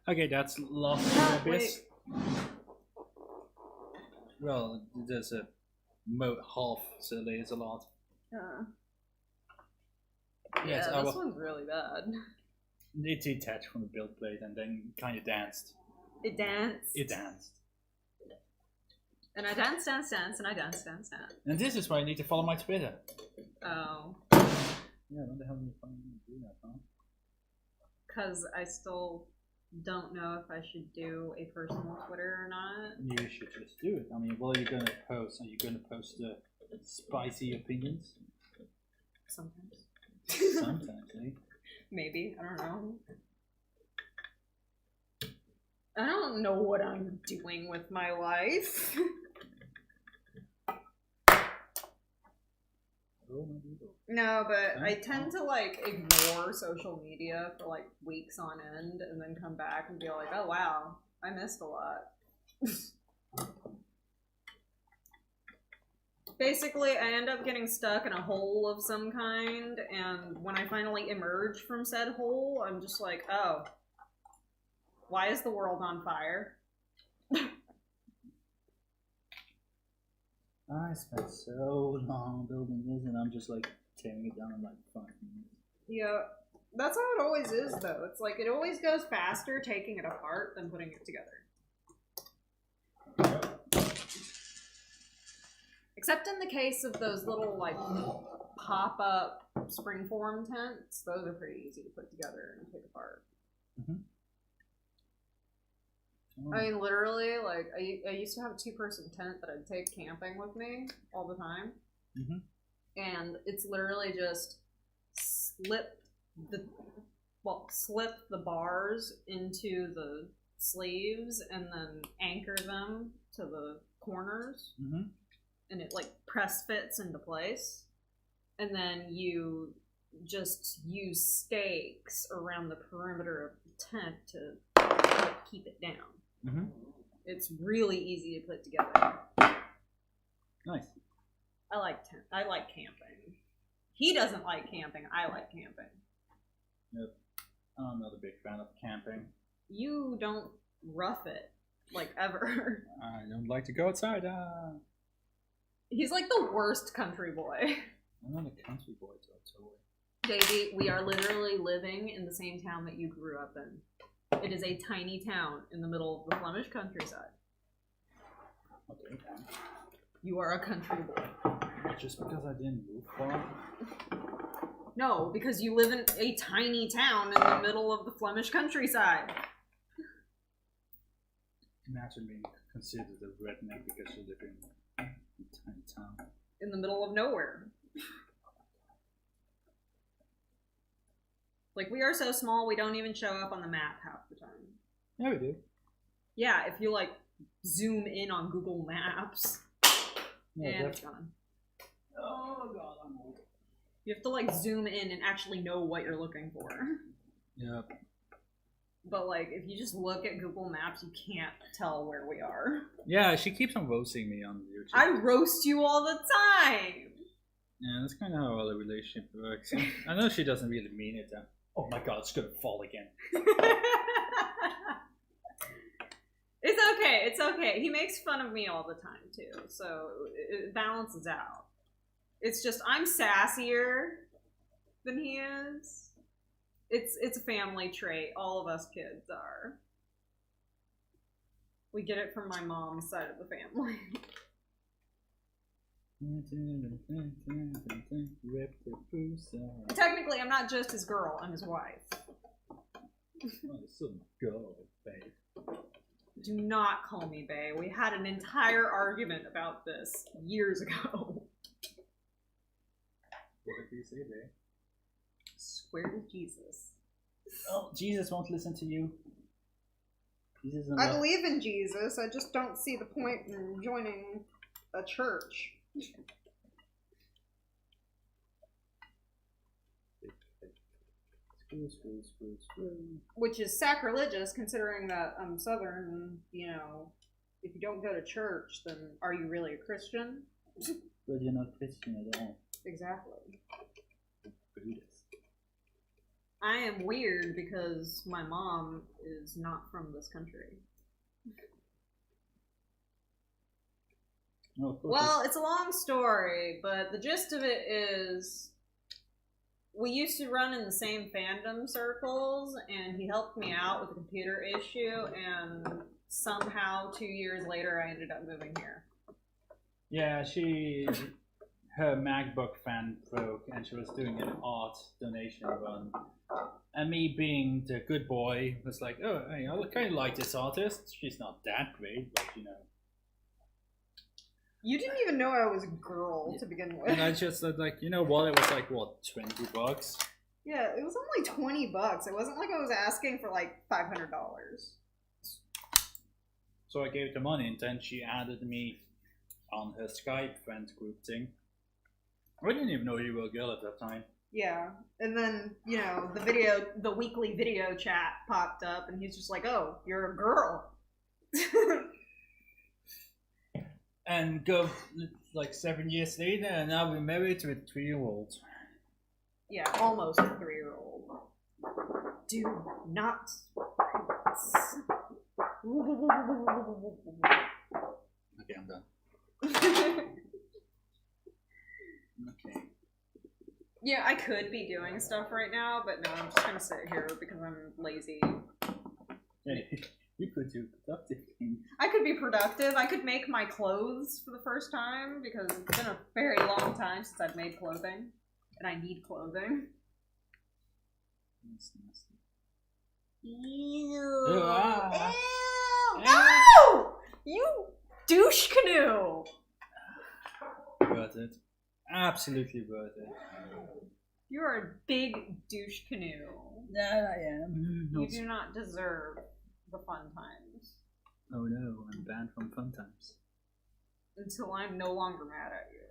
Okay, that's lost in the abyss. Well, there's a half, so there's a lot. Yes, yeah, this one's really bad. It detached from the build plate and then kind of danced. It danced. It danced. And I dance, and I dance. And this is why I need to follow my Twitter. Oh. Yeah, when the hell do you find me do that, huh? Because I still don't know if I should do a personal Twitter or not. You should just do it. I mean, what are you going to post? Are you going to post the spicy opinions? Sometimes. Sometimes, eh? Maybe. I don't know. I don't know what I'm doing with my life. No, but I tend to like ignore social media for like weeks on end and then come back and be like, oh wow, I missed a lot. Basically, I end up getting stuck in a hole of some kind, and when I finally emerge from said hole, I'm just like, oh, why is the world on fire? I spent so long building this, and I'm just like tearing it down in like 5 minutes. Yeah, that's how it always is, though. It's like it always goes faster taking it apart than putting it together. Except in the case of those little like pop-up springform tents, those are pretty easy to put together and take apart. Mm-hmm. I mean, literally, like, I used to have a 2-person tent that I'd take camping with me all the time. Mm-hmm. And it's literally just slip the bars into the sleeves and then anchor them to the corners. Mm-hmm. And it, like, press fits into place. And then you just use stakes around the perimeter of the tent to keep it down. Mm-hmm. It's really easy to put together. Nice. I like camping. He doesn't like camping. I like camping. Yep. I'm not a big fan of camping. You don't rough it, like, ever. I don't like to go outside. He's like the worst country boy. I'm not a country boy, so. Davey, we are literally living in the same town that you grew up in. It is a tiny town in the middle of the Flemish countryside. Okay. You are a country boy. Just because I didn't move far. No, because you live in a tiny town in the middle of the Flemish countryside. Imagine being considered a redneck because you live in a tiny town. In the middle of nowhere. Like, we are so small, we don't even show up on the map half the time. Yeah, we do. Yeah, if you, like, zoom in on Google Maps, Yeah, and it's gone. Oh god, I'm old. You have to, like, zoom in and actually know what you're looking for. Yep. But, like, if you just look at Google Maps, you can't tell where we are. Yeah, she keeps on roasting me on YouTube. I roast you all the time! Yeah, that's kind of how all the relationship works. I know she doesn't really mean it. Oh my god, it's gonna fall again. It's okay. He makes fun of me all the time, too, so it balances out. It's just, I'm sassier than he is. It's a family trait. All of us kids are. We get it from my mom's side of the family. Technically, I'm not just his girl, I'm his wife. Oh, some girl, babe. Do not call me bae. We had an entire argument about this years ago. What did you say, babe? Swear to Jesus. Oh, Jesus won't listen to you. Jesus I believe in Jesus, I just don't see the point in joining a church. Which is sacrilegious, considering that I'm Southern, and, you know, if you don't go to church, then are you really a Christian? But you're not Christian at all. Exactly. Buddhist. I am weird because my mom is not from this country. No, Well, it's a long story, but the gist of it is we used to run in the same fandom circles, and he helped me out with a computer issue, and somehow 2 years later I ended up moving here. Yeah, her MacBook fan broke, and she was doing an art donation run. And me being the good boy was like, oh, hey, I kind of like this artist. She's not that great, but you know. You didn't even know I was a girl to begin with. And I just said, like, you know what? It was like, what, $20? Yeah, it was only $20. It wasn't like I was asking for like $500. So I gave the money, and then she added me on her Skype friend group thing. I didn't even know you were a girl at that time. Yeah, and then, you know, the weekly video chat popped up, and he's just like, oh, you're a girl. And go like 7 years later, and now we're married to a 3-year-old. Yeah, almost a 3-year-old. Do not. Okay, I'm done. Okay. Yeah, I could be doing stuff right now, but no, I'm just gonna sit here because I'm lazy. Yeah, you could do productive things. I could be productive. I could make my clothes for the first time because it's been a very long time since I've made clothing, and I need clothing. That's nasty. Ew. Ah. Ew. No! You douche canoe! Worth it. Absolutely worth it. You're a big douche canoe. Yeah, I am. You do not deserve the fun times. Oh no, I'm banned from fun times. Until I'm no longer mad at you.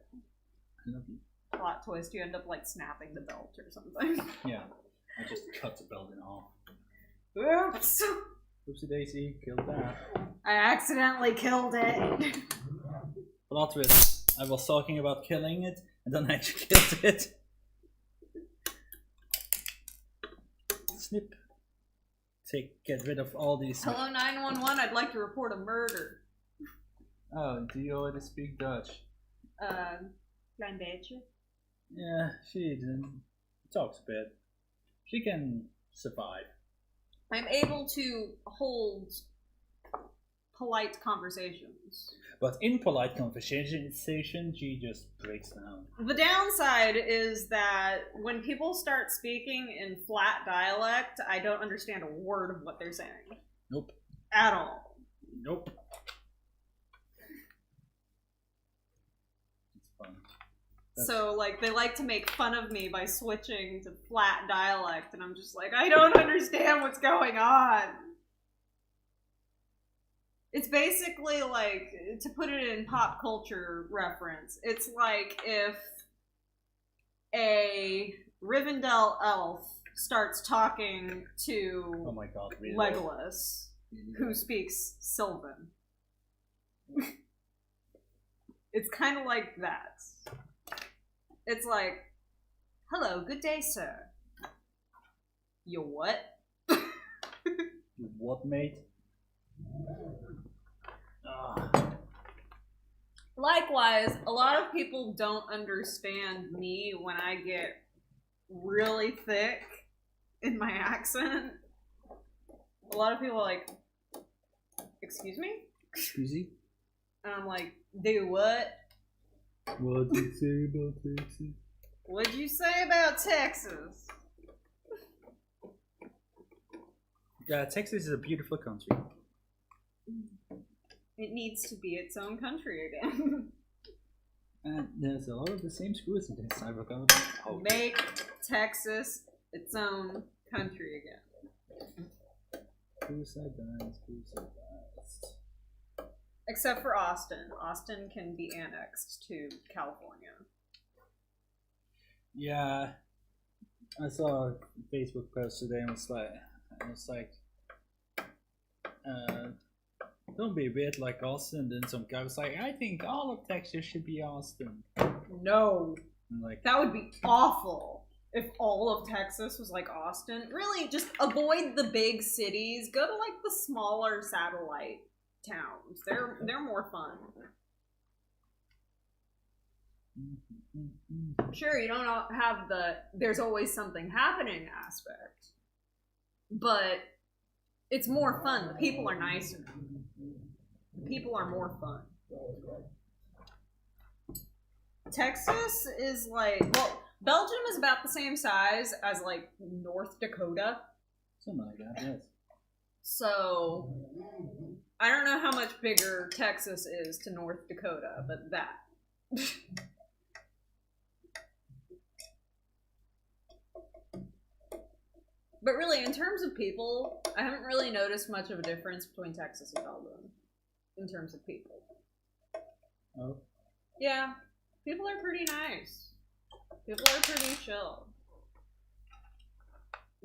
I love you. Plot twist, you end up like snapping the belt or something. Yeah, I just cut the belt in half. Oops! Oopsie daisy, killed that. I accidentally killed it. Plot twist. I was talking about killing it, and then I actually killed it. Snip. Get rid of all these. Hello 911, I'd like to report a murder. Oh, do you already speak Dutch? Klein beetje. Yeah, she talks a bit. She can survive. I'm able to hold polite conversations. But in polite conversation, she just breaks down. The downside is that when people start speaking in flat dialect, I don't understand a word of what they're saying. Nope. At all. Nope. It's fun. So, like, they like to make fun of me by switching to flat dialect, and I'm just like, I don't understand what's going on. It's basically like, to put it in pop culture reference, it's like if a Rivendell elf starts talking to Oh my god, really? Legolas, who speaks Sylvan. It's kind of like that. It's like, hello, good day, sir. You what? You what, mate? Likewise, a lot of people don't understand me when I get really thick in my accent. A lot of people are like, excuse me? Excuse me? And I'm like, do what? What did you say about Texas? What'd you say about Texas? Yeah, Texas is a beautiful country. It needs to be its own country again. And there's a lot of the same schools in this. I forgot about. Oh. Make Texas its own country again. Prusa Passes. Except for Austin. Austin can be annexed to California. Yeah, I saw a Facebook post today and was like, don't be weird like Austin. Then some guy was like, I think all of Texas should be Austin. No. And like, that would be awful if all of Texas was like Austin. Really, just avoid the big cities. Go to like the smaller satellite towns. They're more fun. Sure, you don't have the there's always something happening aspect, but it's more fun. The people are nicer. The people are more fun. Texas is like, well, Belgium is about the same size as like North Dakota. something like that, yes. So I don't know how much bigger Texas is to North Dakota, but that. But really, in terms of people, I haven't really noticed much of a difference between Texas and Belgium in terms of people. Oh. Yeah, people are pretty nice. People are pretty chill.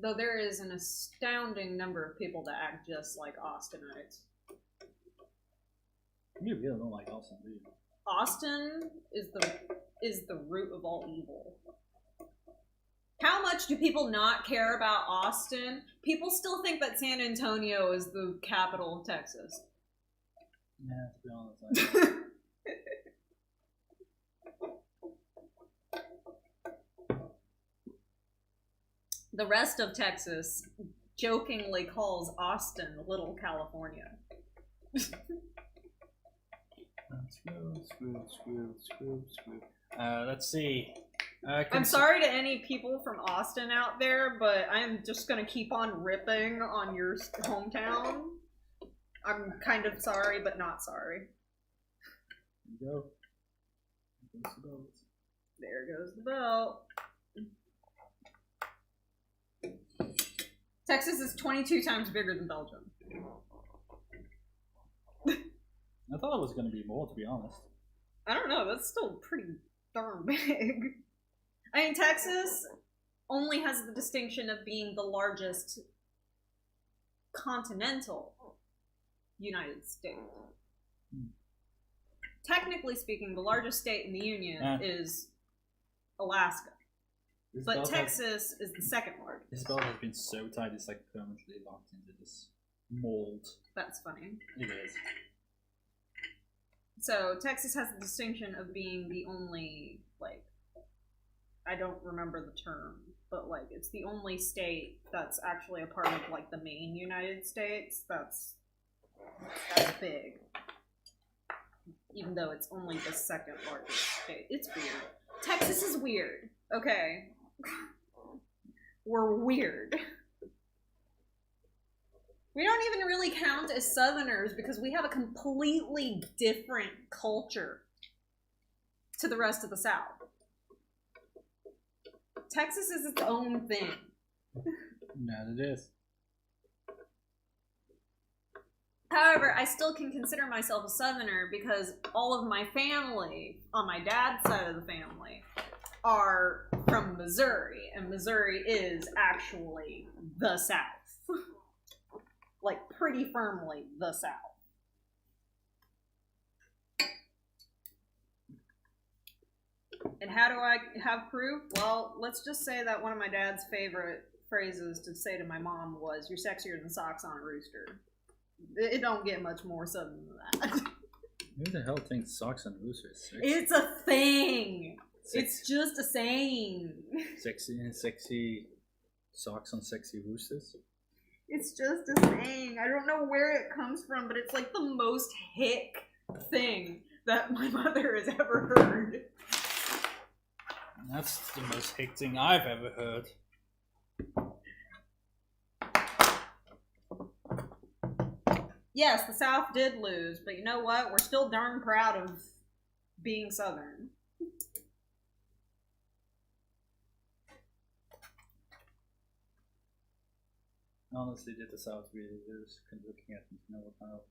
Though there is an astounding number of people that act just like Austinites. You really don't like Austin, do you? Austin is the root of all evil. How much do people not care about Austin? People still think that San Antonio is the capital of Texas. Yeah, to be honest. The rest of Texas jokingly calls Austin Little California. Let's see. I'm sorry to any people from Austin out there, but I'm just gonna keep on ripping on your hometown. I'm kind of sorry, but not sorry. Go. There goes the bell. Texas is 22 times bigger than Belgium. I thought it was going to be more, to be honest. I don't know, that's still pretty darn big. I mean, Texas only has the distinction of being the largest continental United States. Technically speaking, the largest state in the Union is Alaska. But Texas is the second largest. This belt has been so tight, it's like permanently locked into this mold. That's funny. It is. So, Texas has the distinction of being the only, like, I don't remember the term, but, like, it's the only state that's actually a part of, like, the main United States that's That's big. Even though it's only the second largest state. It's weird. Texas is weird. Okay. We're weird. We don't even really count as Southerners because we have a completely different culture to the rest of the South. Texas is its own thing. That it is. However, I still can consider myself a Southerner because all of my family, on my dad's side of the family, are from Missouri, and Missouri is actually the South. Like, pretty firmly the South. And how do I have proof? Well, let's just say that one of my dad's favorite phrases to say to my mom was, "You're sexier than socks on a rooster." It don't get much more southern than that. Who the hell thinks socks on roosters? It's a thing. It's just a saying. Sexy socks on sexy roosters? It's just a saying. I don't know where it comes from, but it's like the most hick thing that my mother has ever heard. That's the most hick thing I've ever heard. Yes, the South did lose, but you know what? We're still darn proud of being Southern. Honestly, did the South really lose? Looking at Noah Powell.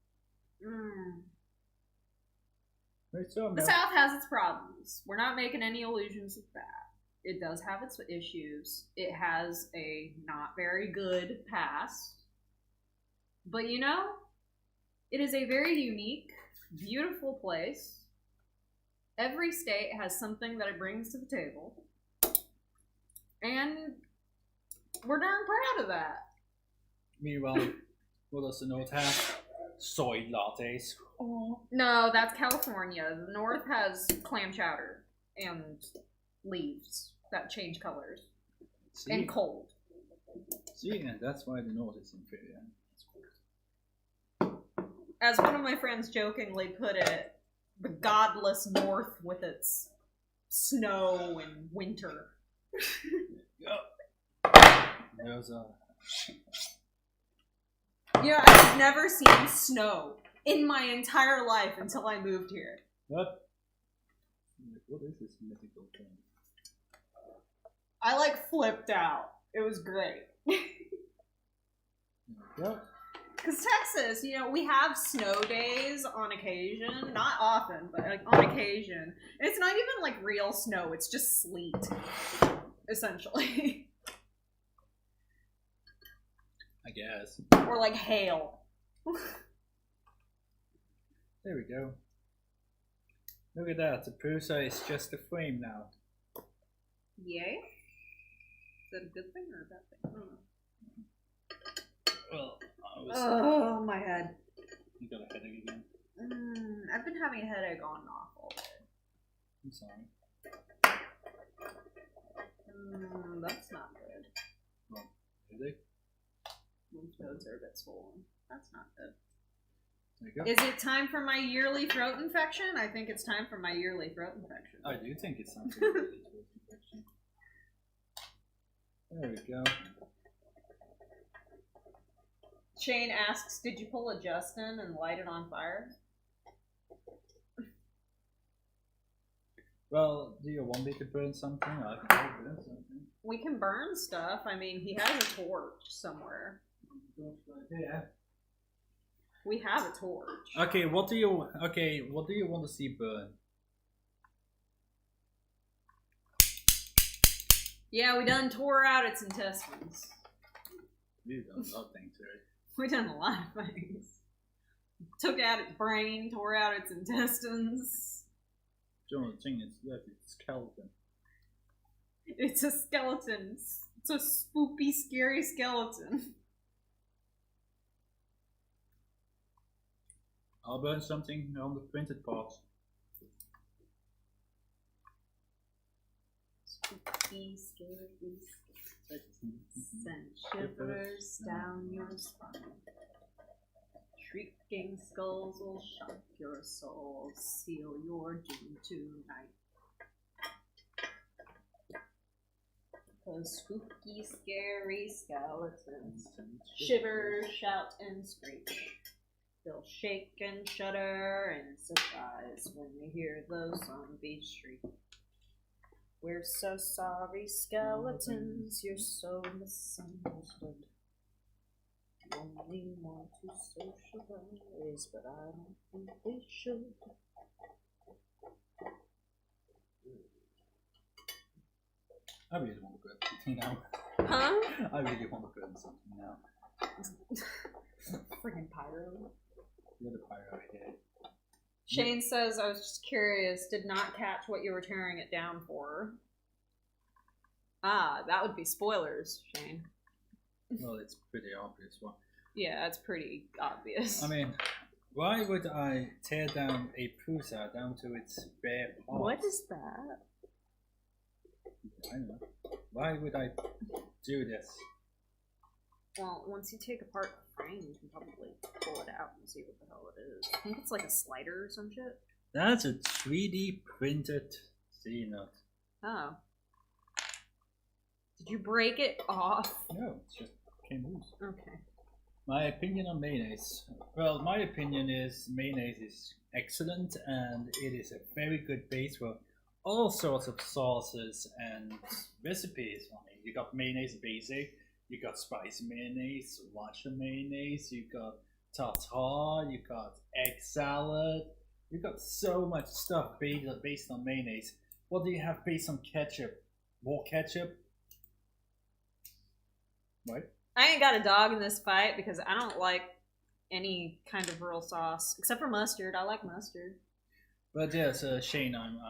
The South has its problems. We're not making any illusions of that. It does have its issues. It has a not very good past. But you know, it is a very unique, beautiful place. Every state has something that it brings to the table. And we're darn proud of that. Meanwhile, what does the North have? Soy lattes. Oh. No, that's California. The North has clam chowder and leaves that change colors. See? And cold. See, and that's why the North is inferior. As one of my friends jokingly put it, the godless North with its snow and winter. There's a... You know, I've never seen snow in my entire life until I moved here. What is this mythical thing? I like flipped out. It was great. What? Because Texas, you know, we have snow days on occasion. Not often, but like on occasion. And it's not even like real snow, it's just sleet. Essentially. I guess. Or like hail. There we go. Look at that, the Prusa is just a frame now. Yay? Is that a good thing or a bad thing? I don't know. Well, Oh, my head. You got a headache again? I've been having a headache on and off all day. I'm sorry. That's not good. Well, headache? Lymph nodes are a bit swollen. That's not good. There you go. Is it time for my yearly throat infection? I think it's time for my yearly throat infection. I do think it's something related to infection. There we go. Shane asks, did you pull a Justin and light it on fire? Well, do you want me to burn something? I can burn something. We can burn stuff. I mean, he has a torch somewhere. Yeah. We have a torch. Okay, what do you want to see burn? Yeah, we done tore out its intestines. We've done a lot of things, right? We done a lot of things. Took out its brain, tore out its intestines. The only thing is left is skeleton. It's a skeleton. It's a spoopy, scary skeleton. I'll burn something on the printed parts. Spooky, scary, send shivers down your spine. Shrieking skulls will shock your soul, seal your doom tonight. Those spooky, scary skeletons shiver, shout, and screech. They'll shake and shudder in surprise when they hear those zombies shriek. We're so sorry, skeletons, you're so misunderstood. You only want to socialize, but I don't think they should. I really want to grab something now. Huh? I really want to grab something now. Friggin' pyro. You're the pyro here. Shane says, I was just curious, did not catch what you were tearing it down for. Ah, that would be spoilers, Shane. Well, it's pretty obvious one. Yeah, it's pretty obvious. I mean, why would I tear down a Prusa down to its bare parts? What is that? I don't know. Why would I do this? Well, once you take apart the frame, you can probably pull it out and see what the hell it is. I think it's like a slider or some shit. That's a 3D printed C-nut. Oh. Did you break it off? No, it's just came loose. Okay. My opinion on mayonnaise. Well, my opinion is mayonnaise is excellent and it is a very good base for all sorts of sauces and recipes. I mean, you got mayonnaise basic, you got spicy mayonnaise, sriracha mayonnaise, you got tartar, you got egg salad, you got so much stuff based on mayonnaise. What do you have based on ketchup? More ketchup? What? I ain't got a dog in this fight because I don't like any kind of real sauce except for mustard. I like mustard. But yes, Shane, I'm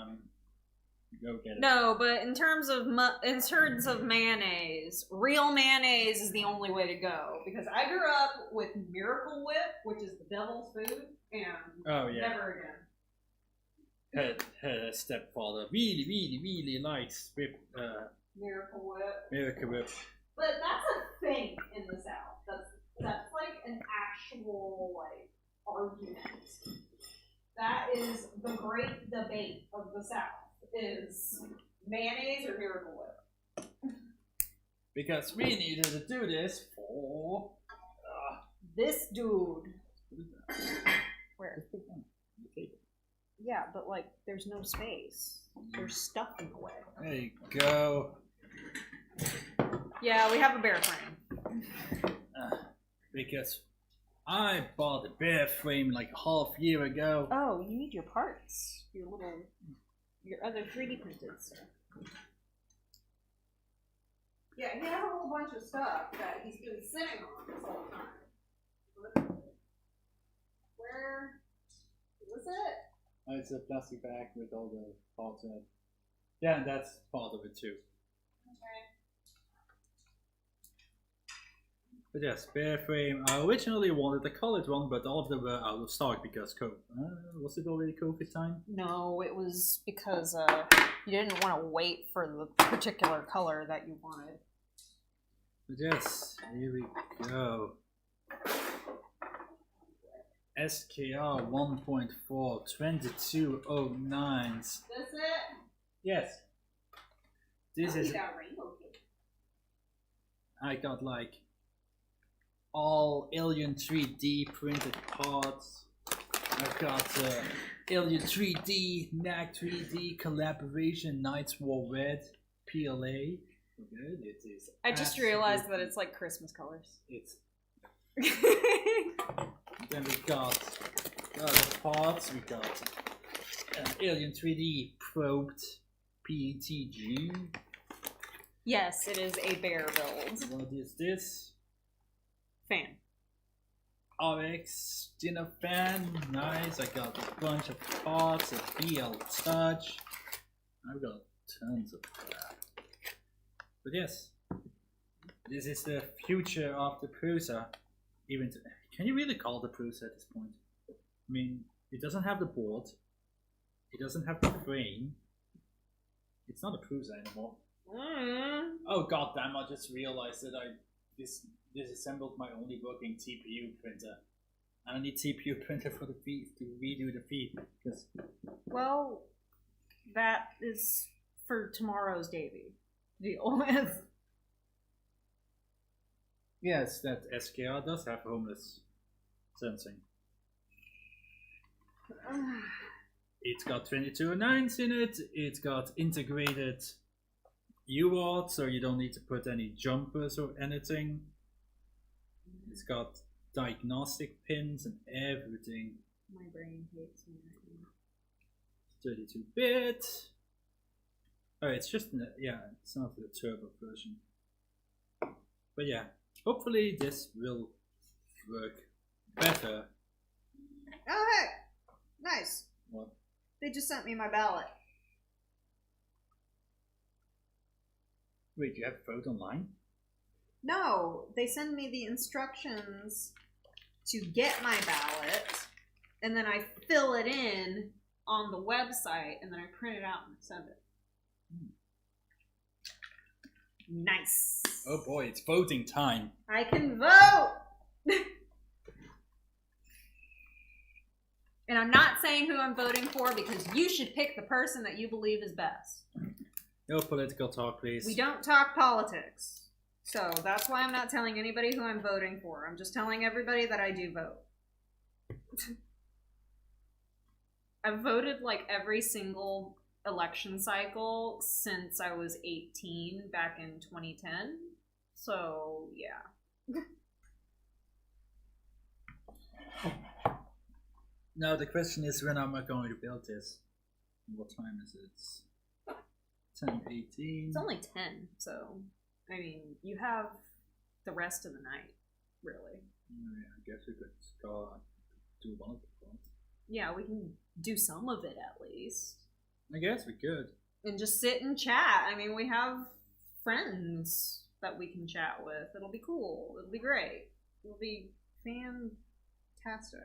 go get it. No, but in terms of mayonnaise, real mayonnaise is the only way to go because I grew up with Miracle Whip, which is the devil's food, and never again. Her stepfather really likes Miracle Whip. Miracle Whip. But that's a thing in the South. That's like an actual like argument. That is the great debate of the South. Is mayonnaise or Miracle Whip? Because we needed to do this for this dude. Where? Table. Yeah, but like, there's no space. There's stuff in the way. There you go. Yeah, we have a bear frame. Because I bought a bear frame like half year ago. Oh, you need your parts. Your other 3D printed stuff. Yeah, he has a whole bunch of stuff that he's been sitting on this whole time. Where was it? It's a plastic bag with all the parts in it. Yeah, and that's part of it too. Okay. But yes, bear frame. I originally wanted the colored one, but all of them were out of stock because was it already COVID time? No, it was because you didn't want to wait for the particular color that you wanted. But yes, here we go. SKR 1.4 2209s. This it? Yes. This is. Got rainbow cake. I got like all Alien 3D printed parts. I've got Alien 3D, NAC 3D collaboration, Knights War Red, PLA. Okay, it is. I just realized that it's like Christmas colors. It's. Then we got the parts. We got Alien 3D probed PETG. Yes, it is a bear build. What is this? Fan. RX dinner fan. Nice. I got a bunch of parts. A BL Touch. I've got tons of crap. But yes, this is the future of the Prusa. Even can you really call it a Prusa at this point? I mean, it doesn't have the board. It doesn't have the frame. It's not a Prusa anymore. Oh goddamn! I just realized that I disassembled my only working TPU printer. I don't need CPU printer for the feed to redo the feed because Well, that is for tomorrow's Davy to deal with. yes, that SKR does have homeless sensing. It's got 2209s in it. It's got integrated UART, so you don't need to put any jumpers or anything. It's got diagnostic pins and everything. My brain hates me right now. 32-bit. Oh, it's just it's not the turbo version. But yeah, hopefully this will work better. Oh, hey! Nice. What? They just sent me my ballot. Wait, you have vote online? No, they send me the instructions to get my ballot, and then I fill it in on the website, and then I print it out and send it. Nice. Oh boy, it's voting time. I can vote! And I'm not saying who I'm voting for because you should pick the person that you believe is best. No political talk, please. We don't talk politics. So that's why I'm not telling anybody who I'm voting for. I'm just telling everybody that I do vote. I've voted like every single election cycle since I was 18 back in 2010. So, yeah. Now the question is, when am I going to build this? What time is it? 10:18. It's only 10, so, I mean, you have the rest of the night, really. Yeah, I guess we could do one of the parts. Yeah, we can do some of it at least. I guess we could. And just sit and chat. I mean, we have friends that we can chat with. It'll be cool. It'll be great. It'll be fantastic.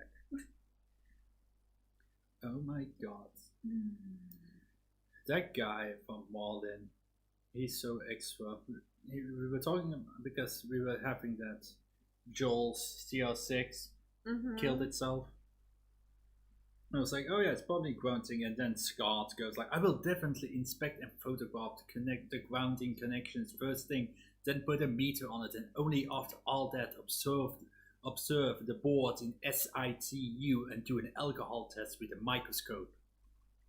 Oh my god. That guy from Walden, he's so extra. We were talking because we were having that Joel's CR6 killed itself. I was like, oh yeah, it's probably grounding, and then Scott goes like, I will definitely inspect and photograph to connect the grounding connections first thing, then put a meter on it, and only after all that observe the board in situ and do an alcohol test with a microscope.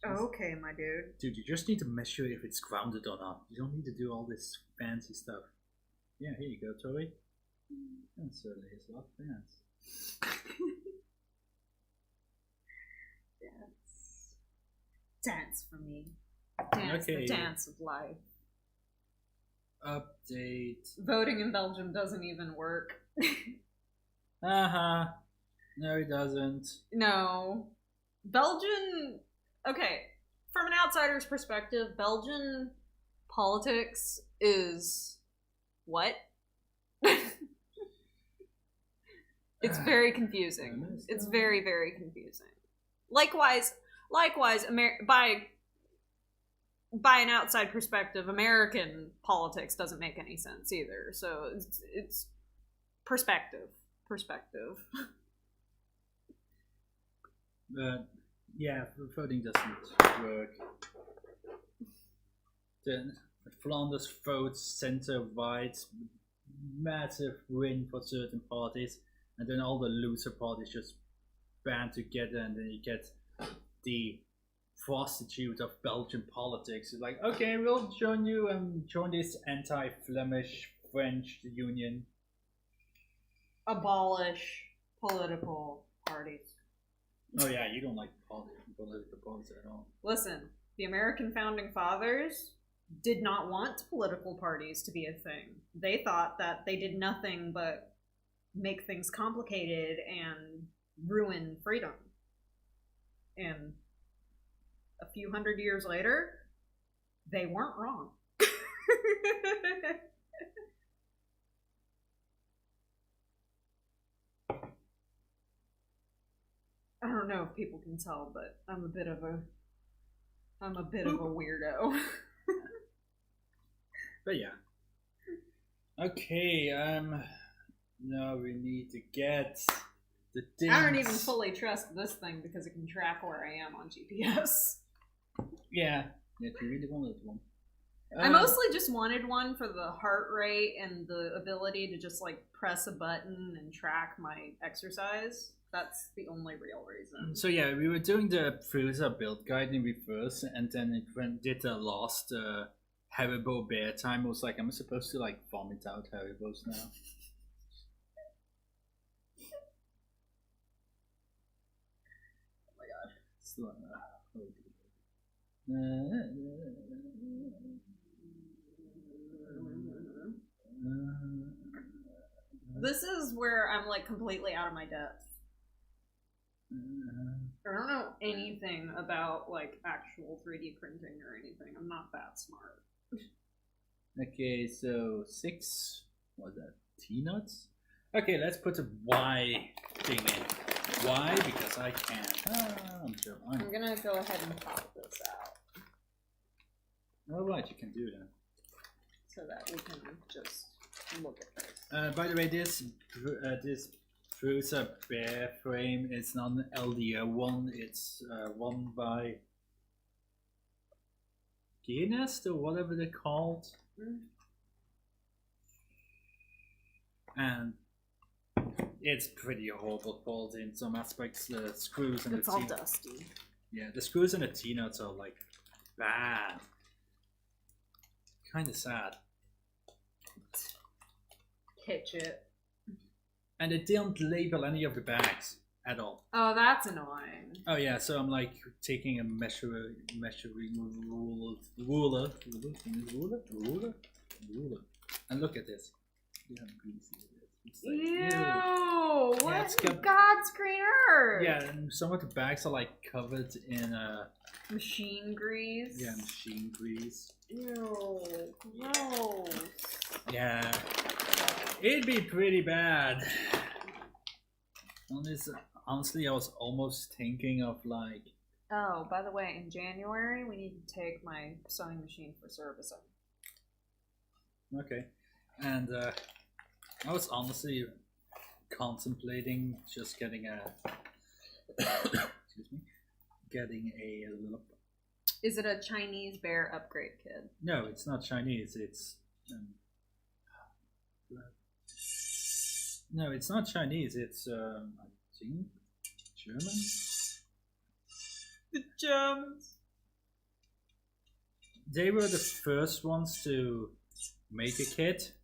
Okay, my dude. Dude, you just need to measure if it's grounded or not. You don't need to do all this fancy stuff. Yeah, here you go, Tori. That certainly is a lot of fans. Dance for me. Dance, Okay. the dance of life. Update. Voting in Belgium doesn't even work. Uh-huh. No, it doesn't. No. Belgian... Okay, from an outsider's perspective, Belgian politics is... what? It's very confusing. It's very, very confusing. Likewise, by an outside perspective, American politics doesn't make any sense either. So it's perspective. But yeah, voting doesn't work. Then Flanders votes center-right, massive win for certain parties, and then all the loser parties just band together, and then you get the prostitute of Belgian politics. It's like, okay, we'll join you and join this anti-Flemish French union. Abolish political parties. Oh yeah, you don't like political parties at all. Listen, the American founding fathers did not want political parties to be a thing. They thought that they did nothing but make things complicated and ruin freedom. And a few hundred years later, they weren't wrong. I don't know if people can tell, but I'm a bit of a weirdo. But yeah. Okay, now we need to get the things. I don't even fully trust this thing because it can track where I am on GPS. Yeah, you really wanted one. I mostly just wanted one for the heart rate and the ability to just like press a button and track my exercise. That's the only real reason. So yeah, we were doing the Prusa build guide in reverse, and then it did the last Haribo bear time. I was like, am I supposed to like vomit out Haribos now? Oh my god. So, This is where I'm like completely out of my depth. I don't know anything about like actual 3D printing or anything. I'm not that smart. Okay, so 6, what's that, T-nuts? Okay, let's put a Y thing in. Why? Because I can. I'm sure I'm gonna go ahead and pop this out. Alright, you can do that. So that we can just look at this. By the way, this Prusa bear frame is not an LDO one, it's one by Guinness or whatever they're called. And it's pretty horrible quality in some aspects. The screws and it's all dusty. Yeah, the screws and the T-nuts are like bad. Kind of sad. Hitch it. And they didn't label any of the bags at all. Oh, that's annoying. Oh yeah, so I'm like taking a measuring ruler, and look at this. Yeah, it's like, ew! What yeah, in God's green earth? Yeah, and some of the bags are like covered in machine grease. Yeah, machine grease. Ew, gross. Yeah, it'd be pretty bad. Honestly, I was almost thinking of like. Oh, by the way, in January we need to take my sewing machine for servicing. Okay, and I was honestly contemplating just getting a. Excuse me, getting a little. Is it a Chinese bear upgrade kit? No, it's not Chinese. It's. No, it's not Chinese. It's I think German. The Germans. They were the first ones to make a kit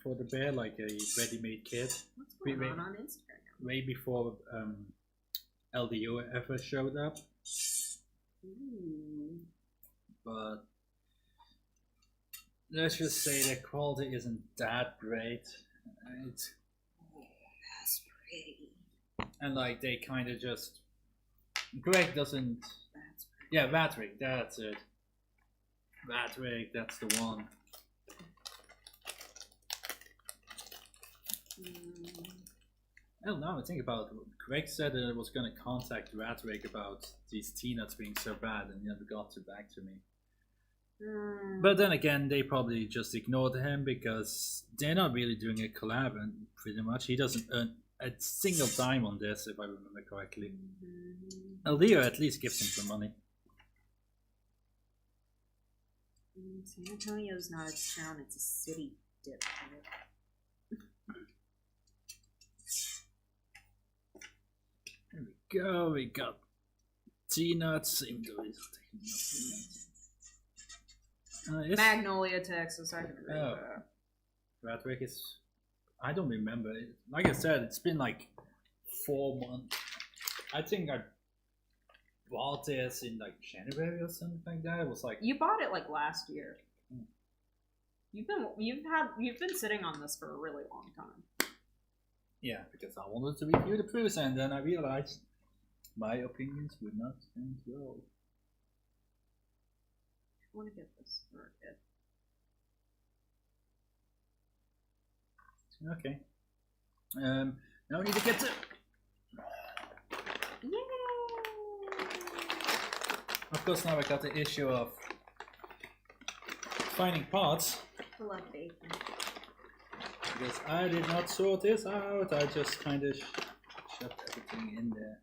for the bear, like a ready-made kit. What's going on Instagram? Way before LDO ever showed up. Ooh. But let's just say the quality isn't that great. It's that's pretty. And like they kind of just Greg doesn't. That's pretty. Yeah, Vatrick, that's it. Vatrick, that's the one. I don't know. I think about it. Greg said that I was going to contact Vatrick about these T-nuts being so bad, and he never got back to me. But then again, they probably just ignored him because they're not really doing a collab, and pretty much he doesn't earn a single dime on this, if I remember correctly. Leo at least gives him some money. San Antonio's not a town, it's a city, dip. There we go, we got T-nuts. Magnolia, Texas, I can agree with that. Radwick is... I don't remember. Like I said, it's been like 4 months. I think I bought this in like January or something like that. It was like... You bought it like last year. You've been sitting on this for a really long time. Yeah, because I wanted to review the Prusa, and then I realized my opinions would not stand well. I want to get this for a kid. Okay. Now we need to get to... Yay! Of course, now I got the issue of finding parts. I love bacon. Because I did not sort this out, I just kind of shoved everything in there.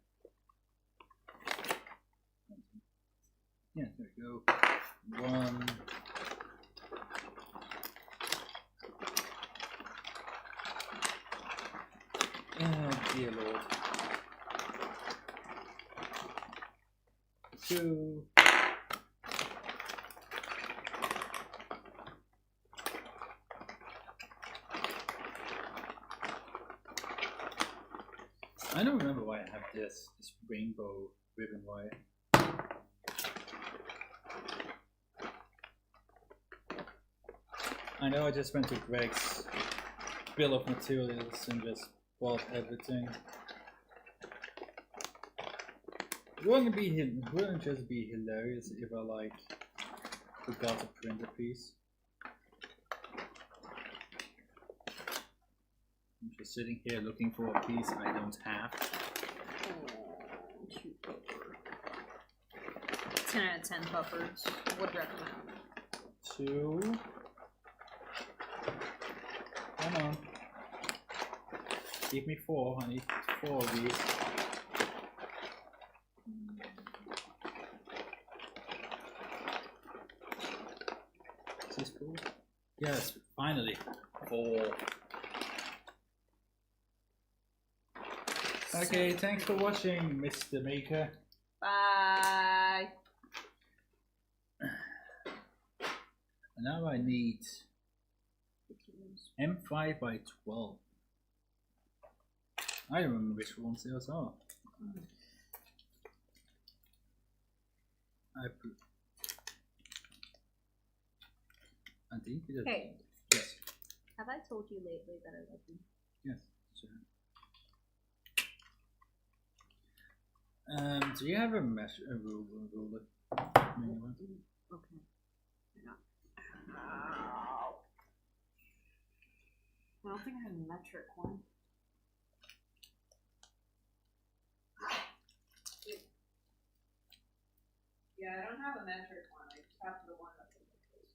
Yeah, there we go. One. Oh dear lord. Two. I don't remember why I have this rainbow ribbon wire. I know I just went to Greg's bill of materials and just bought everything. Wouldn't it just be hilarious if I like forgot to print a piece? I'm just sitting here looking for a piece I don't have. 10 out of 10 puffers. Would recommend. 2. Come on. Give me 4. I need 4 of these. Is this cool? Yes, finally. 4. Okay, thanks for watching, Mr. Maker. Bye. And now I need M5 by 12. I don't remember which ones those are. I think it is. Hey. Yes. Have I told you lately that I love you? Yes, sure. Do you have a ruler? Okay. Yeah. I don't think I have a metric one. Yeah, I don't have a metric one. I just have the one that's in the case.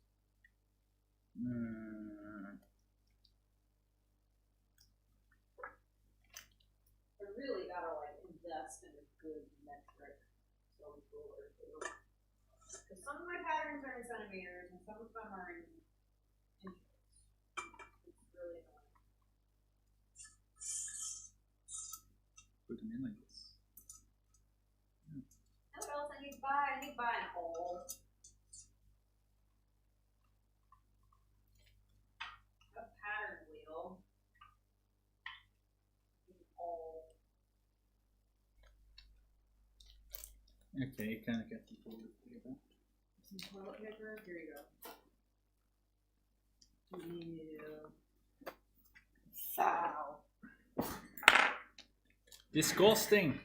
I really gotta like invest in a good metric ruler too. Because some of my patterns are in centimeters and some of them are in inches. It's really annoying. Put them in like this. What else I need to buy? I need to buy an awl. A pattern wheel. An awl. Okay, kind of get the toilet paper. Some toilet paper? Here you go. Yeah. Foul. Disgusting!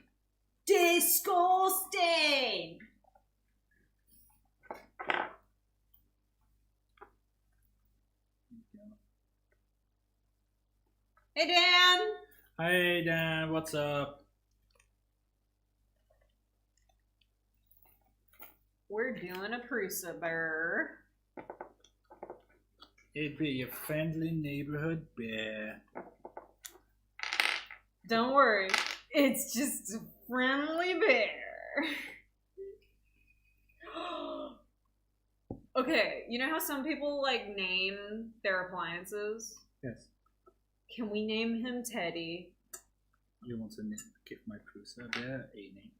Disgusting! Hey Dan! Hey Dan, what's up? We're doing a Prusa bear. It'd be a friendly neighborhood bear. Don't worry, it's just a friendly bear. Okay, you know how some people like name their appliances? Yes. Can we name him Teddy? You want to give my Prusa bear a name?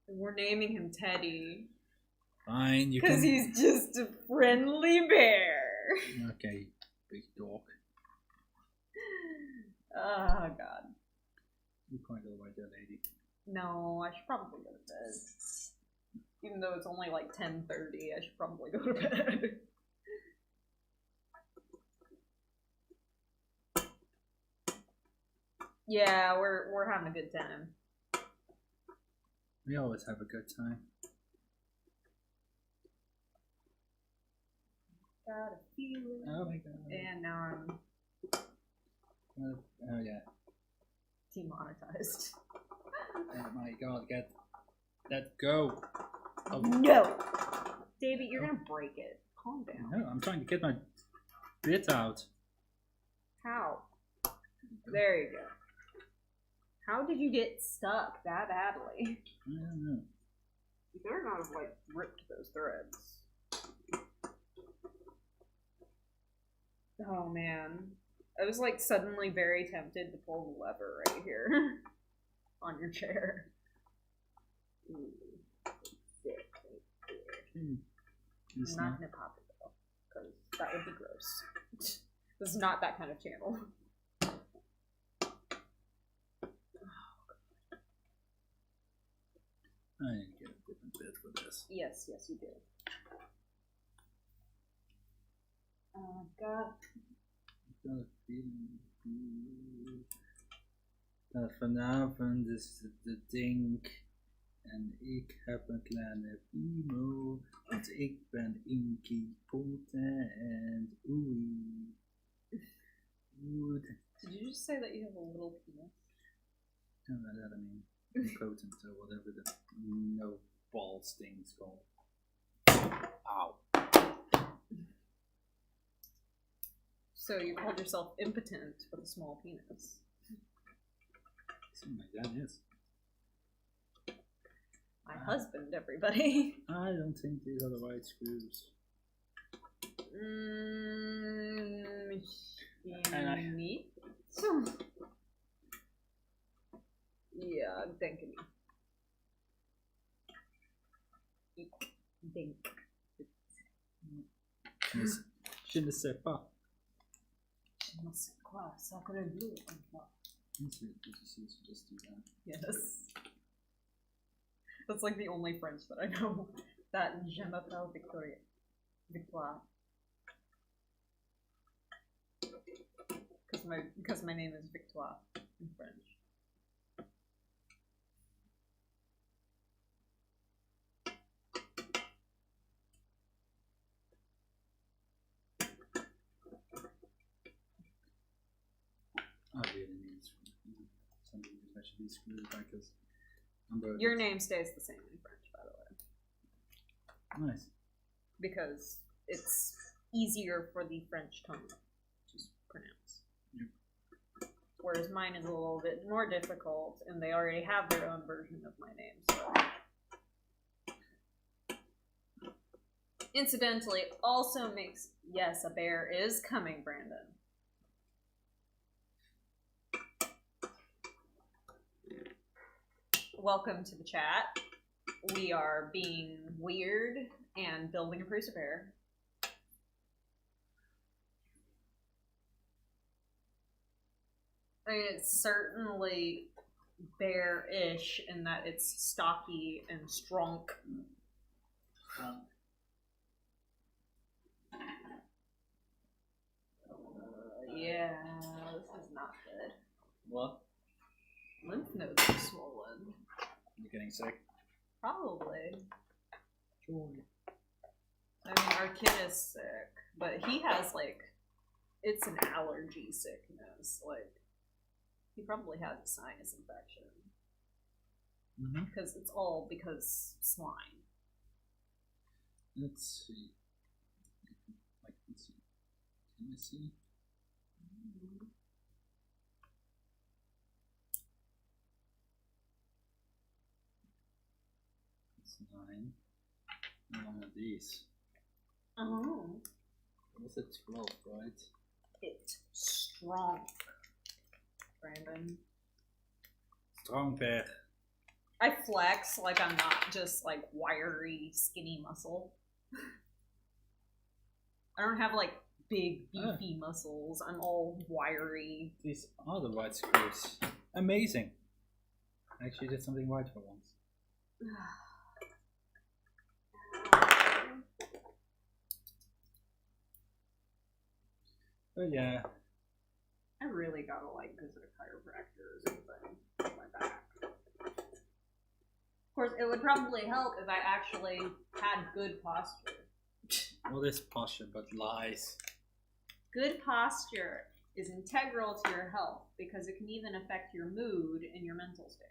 We're naming him Teddy. Fine, you can. Because he's just a friendly bear. Okay, big dog. Oh, God. You can't go right there, lady. No, I should probably go to bed. Even though it's only like 10:30, I should probably go to bed. Yeah, we're having a good time. We always have a good time. Got a feeling. Oh my god. And now I'm oh yeah. demonetized. Oh my god, let go. Oh. No! David, you're gonna break it. Calm down. No, I'm trying to get my bit out. How? There you go. How did you get stuck that badly? I don't know. You better not have, like, ripped those threads. Oh, man. I was, like, suddenly very tempted to pull the lever right here. On your chair. Ooh. Sick. I'm not gonna pop it, though. Because that would be gross. This is not that kind of channel. I need to get a different bit for this. Yes, you do. God. Got a feeling. Vanavond is de ding en ik heb een kleine piemel, want ik ben inky potent. Oei. Oei. Did you just say that you have a little penis? No, that I mean impotent or whatever the no balls thing's called. Ow. So you called yourself impotent with a small penis. Something like that, yes. My husband, everybody. I don't think these are the right screws. Neat. Yeah, I'm thinking. Eek. Dink. Je ne sais pas. Je ne sais quoi, sacre bleu. Did you see? So just do that. Yes. That's like the only French that I know. That je m'appelle Victoire. Because my name is Victoire in French. I really need something that should be screwed because your name stays the same in French, by the way. Nice. Because it's easier for the French tongue to pronounce. Yep. Whereas mine is a little bit more difficult, and they already have their own version of my name, so. Incidentally, also makes... Yes, a bear is coming, Brandon. Welcome to the chat. We are being weird and building a Prusa bear. I mean, it's certainly bear-ish in that it's stocky and strong. Yeah, this is not good. What? Lymph nodes are swollen. You're getting sick? Probably. Sure. I mean, our kid is sick, but he has, like, it's an allergy sickness. Like, he probably has a sinus infection. Because it's all because slime. Let's see. Let's see. Can I see? It's 9. One of these. Oh. What was it? 12, right? It's strong, Brandon. Strong bear. I flex like I'm not just like wiry, skinny muscle. I don't have like big, beefy muscles. I'm all wiry. These are the right screws. Amazing. I actually did something right for once. But yeah. I really gotta like visit a chiropractor or something for my back. Of course, it would probably help if I actually had good posture. Well, this posture, but lies. Good posture is integral to your health because it can even affect your mood and your mental state.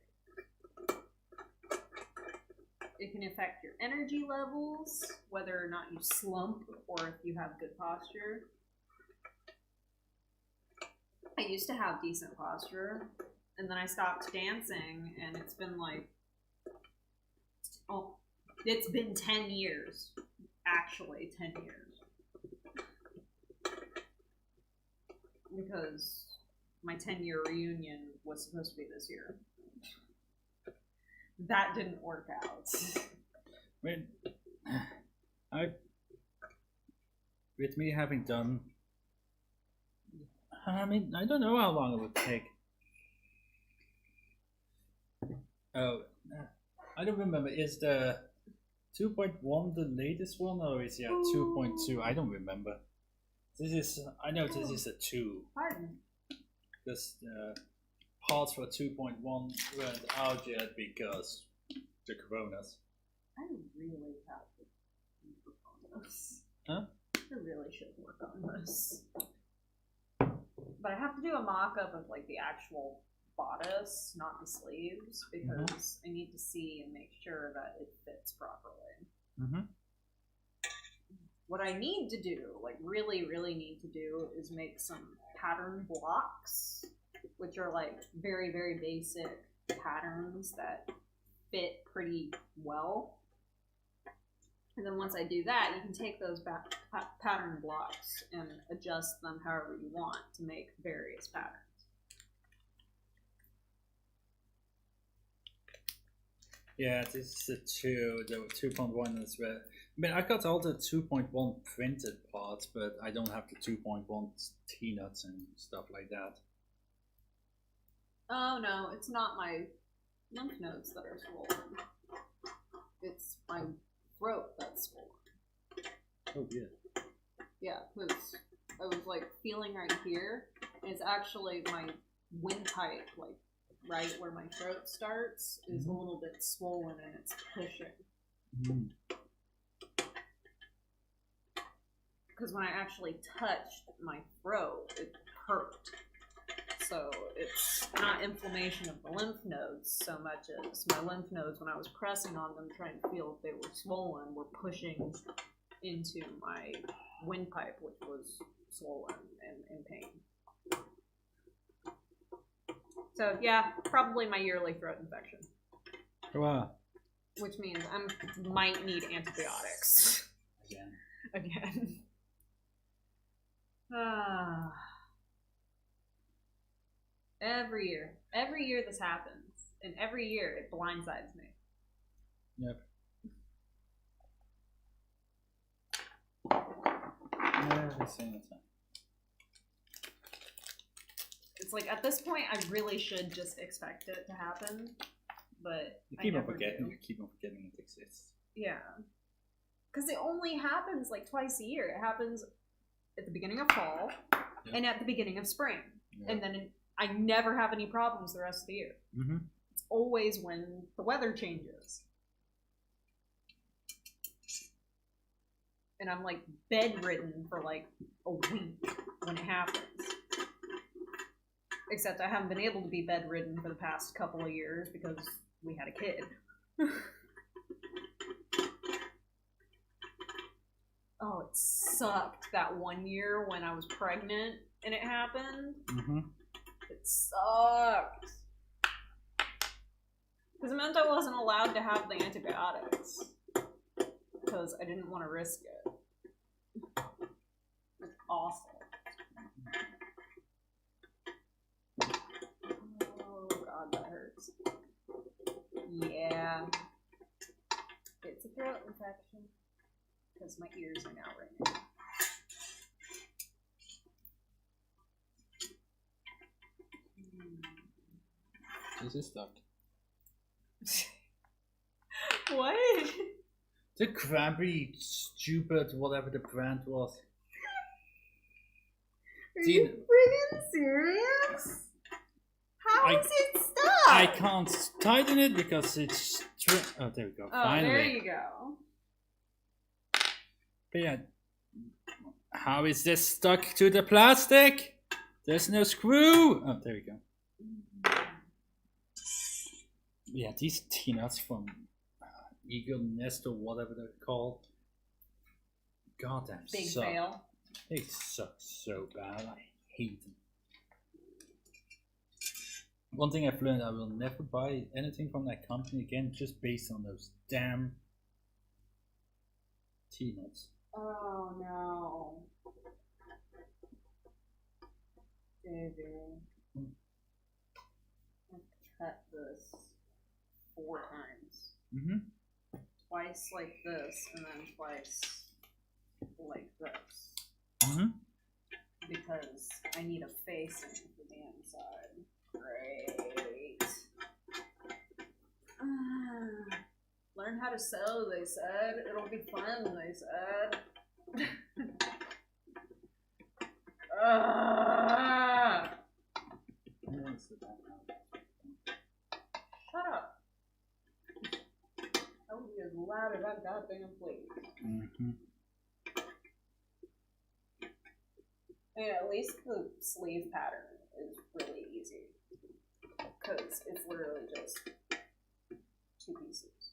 It can affect your energy levels, whether or not you slump or if you have good posture. I used to have decent posture, and then I stopped dancing, and it's been like, it's been 10 years. Actually, 10 years. Because my 10-year reunion was supposed to be this year. That didn't work out. With me having done, I mean, I don't know how long it would take. Oh, I don't remember. Is the 2.1 the latest one, or is it 2.2? I don't remember. I know this is a 2. Pardon? Because parts for 2.1 weren't out yet because the coronas. I really have to work on this. Huh? I really should work on this. But I have to do a mock-up of like the actual bodice, not the sleeves, because I need to see and make sure that it fits properly. What I need to do, like really need to do, is make some pattern blocks, which are like very, very basic patterns that fit pretty well. And then once I do that, you can take those pattern blocks and adjust them however you want to make various patterns. Yeah, this is a 2, the 2.1 as well. I mean, I got all the 2.1 printed parts, but I don't have the 2.1 T-nuts and stuff like that. Oh no, it's not my lymph nodes that are swollen. It's my throat that's swollen. Oh, yeah. Yeah, because I was like feeling right here, and it's actually my windpipe, like right where my throat starts, is a little bit swollen and it's pushing. Because when I actually touched my throat, it hurt. So it's not inflammation of the lymph nodes so much as my lymph nodes, when I was pressing on them trying to feel if they were swollen, were pushing into my windpipe, which was swollen and in pain. So yeah, probably my yearly throat infection. Wow. Which means I might need antibiotics. Again. Every year this happens, and every year it blindsides me. Yep. Every single time. It's like at this point I really should just expect it to happen, but You keep I on never forgetting. do. You keep on forgetting it exists. Yeah, because it only happens like twice a year. It happens at the beginning of fall and at the beginning of spring, and then I never have any problems the rest of the year. It's always when the weather changes. And I'm like bedridden for like a week when it happens. Except I haven't been able to be bedridden for the past couple of years because we had a kid. Oh, it sucked that one year when I was pregnant and it happened. It sucked. Because it meant I wasn't allowed to have the antibiotics. Because I didn't want to risk it. It's awful. Oh god, that hurts. Yeah. It's a throat infection. Because my ears are now ringing. This is stuck. What? The cranberry, stupid, whatever the brand was. Are you friggin' serious? How is it stuck? I can't tighten it because it's... Oh, there we go. Oh, finally. there you go. But yeah, how is this stuck to the plastic? There's no screw. Oh, there we go. Yeah, these T-nuts from Eagle Nest or whatever they're called. Goddamn Big suck. fail. They suck so bad. I hate them. One thing I've learned, I will never buy anything from that company again just based on those damn tea nuts. Oh no. Baby. I cut this 4 times. Mm-hmm. Twice like this, and then twice like this. Mm-hmm. Because I need a facing for the inside. Great. Learn how to sew, they said. It'll be fun, they said. Shut up. I will be as loud as that goddamn please. Mm-hmm. And at least the sleeve pattern is really easy. Because it's literally just 2 pieces.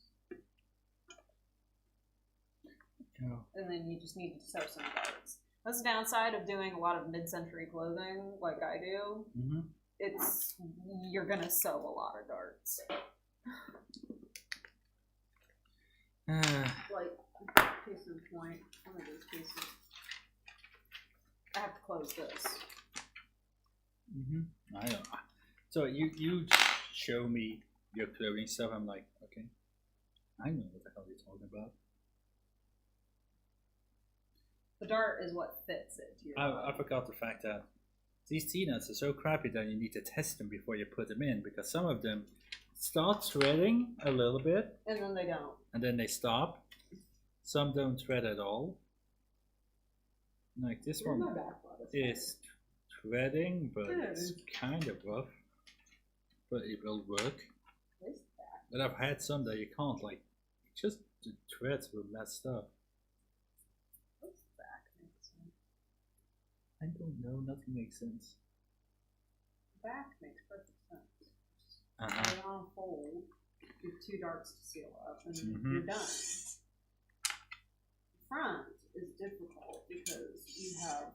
Oh. And then you just need to sew some darts. That's the downside of doing a lot of mid-century clothing like I do. Mm-hmm. It's, you're gonna sew a lot of darts. Like, case in point, one of those pieces. I have to close this. Mm-hmm. I know. So you show me your clothing stuff. I'm like, okay, I know what the hell you're talking about. The dart is what fits it to your I forgot the fact that these tea nuts are so crappy that you need to test them before you put them in, because some of them start threading a little bit and then they don't. and then they stop. Some don't thread at all. Like this one is threading, but it's kind of rough. But it will work. But I've had some that you can't, like, just the threads were messed up. What's the back make sense? I don't know, nothing makes sense. The back makes perfect sense. Uh-huh. Lay on a fold, do 2 darts to seal up, and you're done. The front is difficult because you have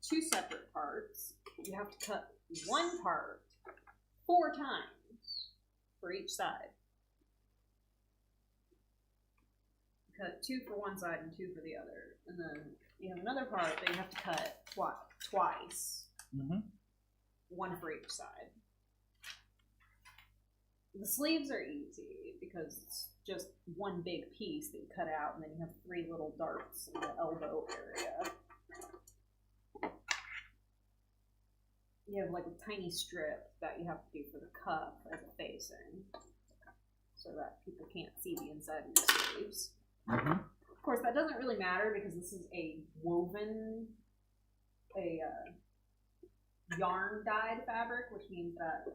2 separate parts. You have to cut one part 4 times for each side. Cut 2 for one side and 2 for the other, and then you have another part that you have to cut twice. Mm-hmm. 1 for each side. The sleeves are easy because it's just one big piece that you cut out, and then you have 3 little darts in the elbow area. You have like a tiny strip that you have to do for the cuff as a facing, so that people can't see the inside of your sleeves. Mm-hmm. Of course, that doesn't really matter because this is a woven, yarn dyed fabric, which means that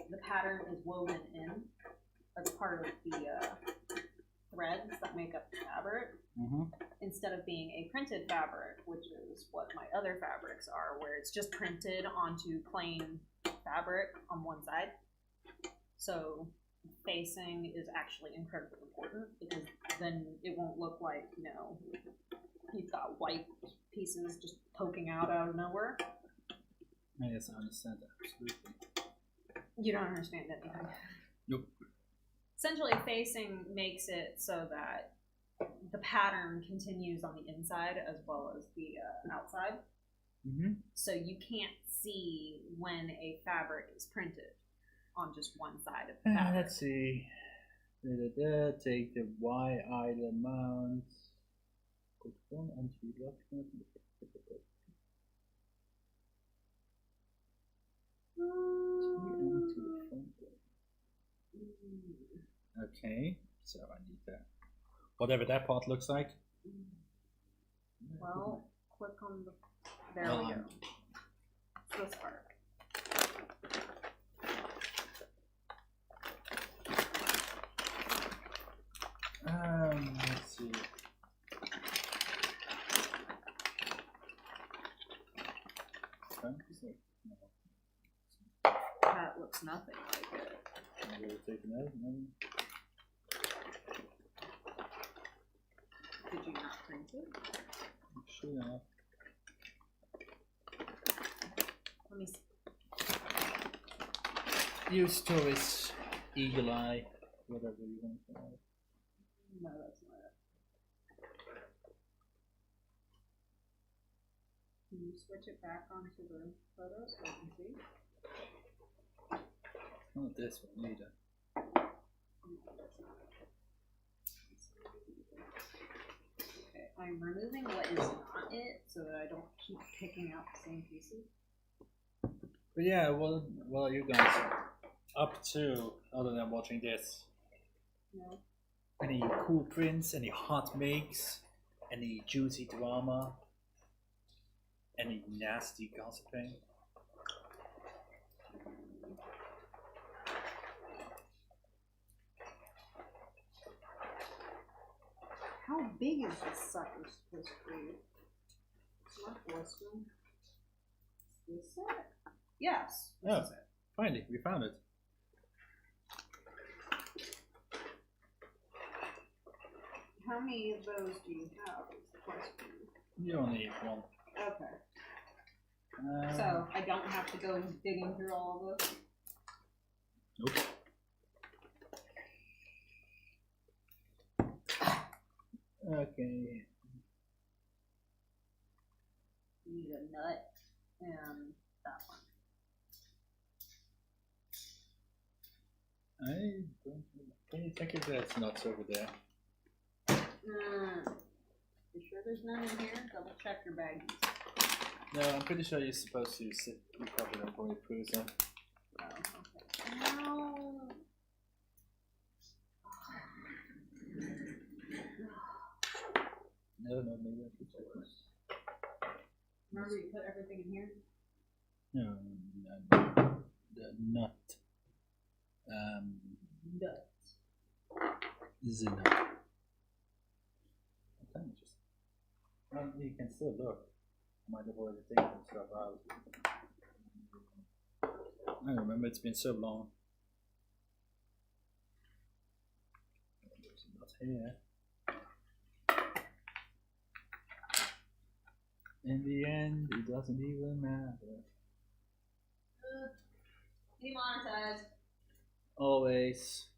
the pattern is woven in as part of the threads that make up the fabric, instead of being a printed fabric, which is what my other fabrics are, where it's just printed onto plain fabric on one side. So facing is actually incredibly important, because then it won't look like, you know, you've got white pieces just poking out of nowhere. Yes, I understand that, absolutely. You don't understand anything. Nope. Essentially, facing makes it so that the pattern continues on the inside as well as the outside. Mm-hmm. So you can't see when a fabric is printed on just one side of the fabric. Let's see. Take the Y island mount. Put one and 2 left. Okay, so I need that. Whatever that part looks like. Well, click on the. There we go. This part. Let's see. That looks nothing like it. Take it out. Did you not print it? Should have. Let me see. use tourist eagle eye, whatever you want to call it. No, that's not it. Can you switch it back onto the photo so I can see? Not this one either. No, that's not it. Okay, I'm removing what is not it so that I don't keep picking out the same pieces. But yeah, what are you guys up to other than watching this? No. Any cool prints? Any hot makes? Any juicy drama? Any nasty gossiping? How big is this sucker supposed to be? It's not Western. Is this it? Yes. This is it. Finally, we found it. How many of those do you have? Is the question. You only need one. Okay. So I don't have to go digging through all of this. Nope. Okay. You need a nut and that one. I don't. Can you check if that's nuts over there? You sure there's none in here? Double check your baggies. No, I'm pretty sure you're supposed to sit. You probably don't want to Prusa. Oh, okay. No. No, maybe I should check this. Remember you put everything in here? No, the nut. Nuts. The nut. Okay, just. Well, you can still look. I might avoid taking stuff out. I remember it's been so long. There's a nut here. In the end, it doesn't even matter. Demonetized. Always.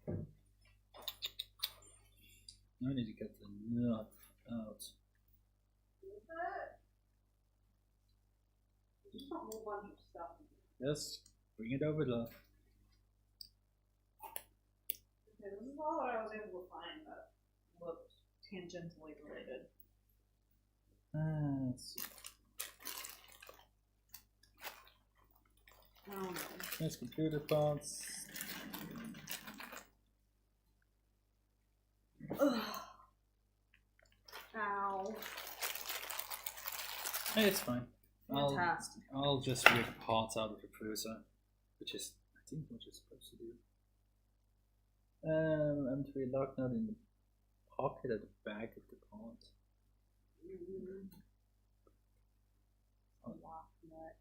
I need to get the nut out. There's a whole bunch of stuff. Yes, bring it over, love. Okay, this is all that I was able to find that looked tangentially related. Let's see. Oh no. There's computer parts. Ugh. Ow. Hey, it's fine. Fantastic. I'll just rip parts out of the Prusa, which is, I think, what you're supposed to do. M3 lock nut in the pocket at the back of the part. Lock nut.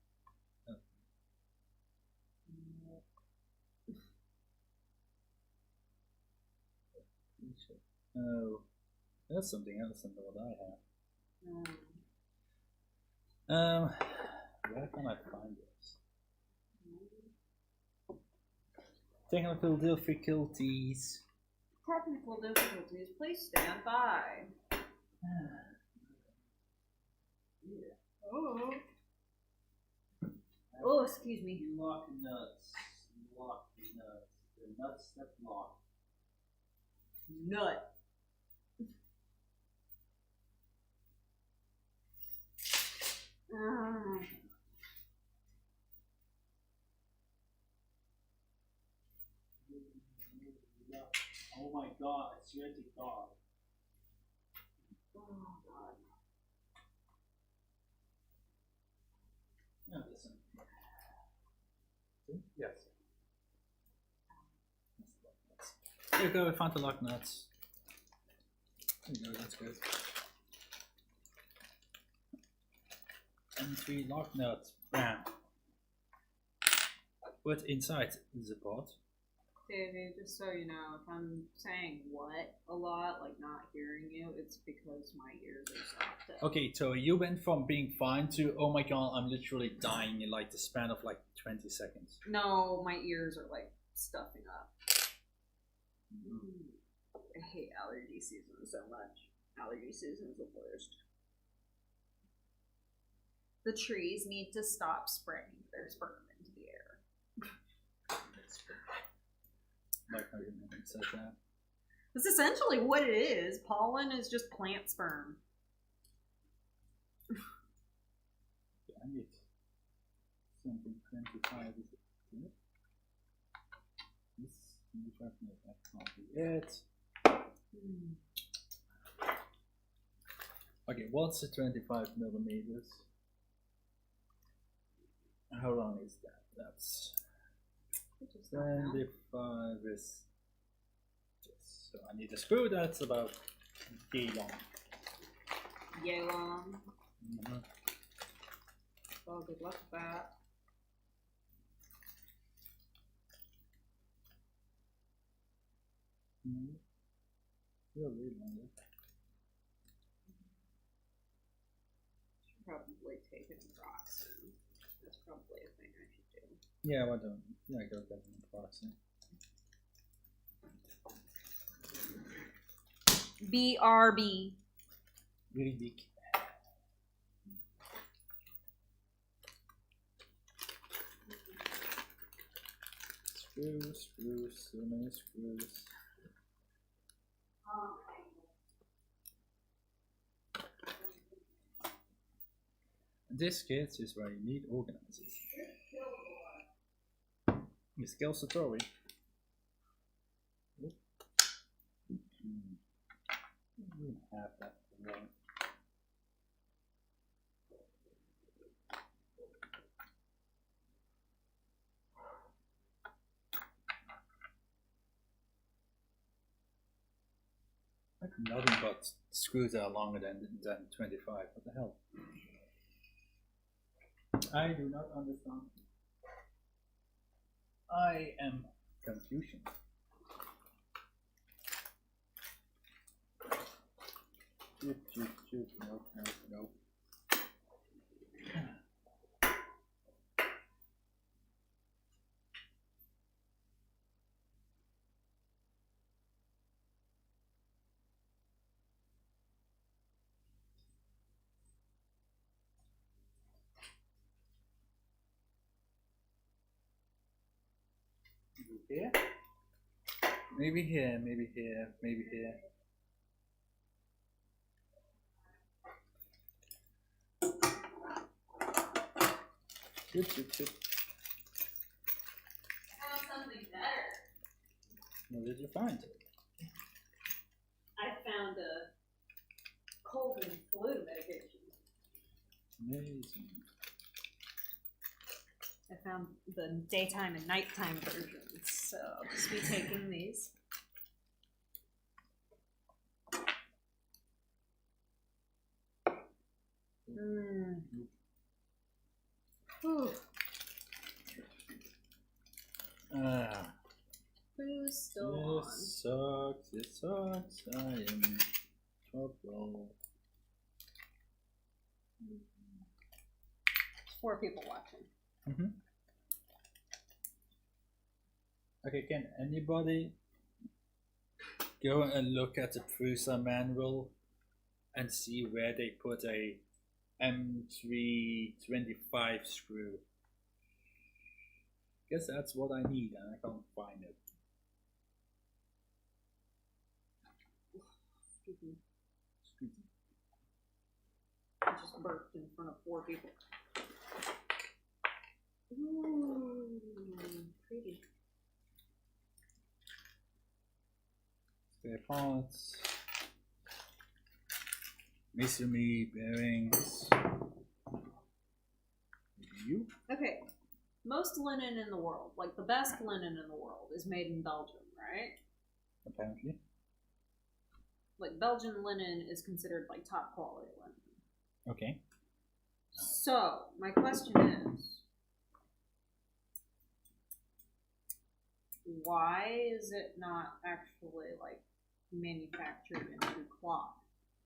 Oh, that's something else than what I have. Where can I find this? Technical difficulties. Technical difficulties. Please stand by. Yeah. Oh. Oh, excuse me. Lock nuts. Lock nuts. The nuts that lock. Nut. Oh my god, I swear to God. Oh god. No, listen. See? Yes. There you go, I found the lock nuts. There you go, that's good. M3 lock nuts. Bam. Put inside the pot. Davey, just so you know, if I'm saying what a lot, like not hearing you, it's because my ears are stopped up. Okay, so you went from being fine to, oh my god, I'm literally dying in like the span of like 20 seconds. No, my ears are like stuffing up. I hate allergy season so much. Allergy season is the worst. The trees need to stop spraying their sperm into the air. Like how you haven't said that. That's essentially what it is. Pollen is just plant sperm. Damn it. Something 25 is it? This 25 minutes, that can't be it. Okay, what's the 25 millimeters? How long is that? That's 25 is just, so I need a screw that's about D long. Yay long. Mm-hmm. Well, good luck with that. Mm-hmm. Really long. Should probably take it in rocks. That's probably a thing I should do. Yeah, why don't? Yeah, go get an proxy. BRB. Really big. Screws, so many screws. This kit is where you need organizers. You skill story. Have that wrong. Like nothing but screws that are longer than 25. What the hell? I do not understand. I am confusion. Shoot. No. Here? Maybe here. Shoot. I found something better. What did you find? I found a cold and flu medication. Amazing. I found the daytime and nighttime versions, so I'll just be taking these. Whew. Who's still on? It sucks. I am in trouble. 4 people watching. Mm-hmm. Okay, can anybody go and look at the Prusa manual and see where they put a M325 screw? Guess that's what I need and I can't find it. Excuse me. I just burped in front of 4 people. Ooh, pretty. Spare parts. Masonry, bearings. You? Okay, most linen in the world, like the best linen in the world, is made in Belgium, right? Apparently. Like Belgian linen is considered like top quality linen. Okay. So, my question is, why is it not actually like manufactured into cloth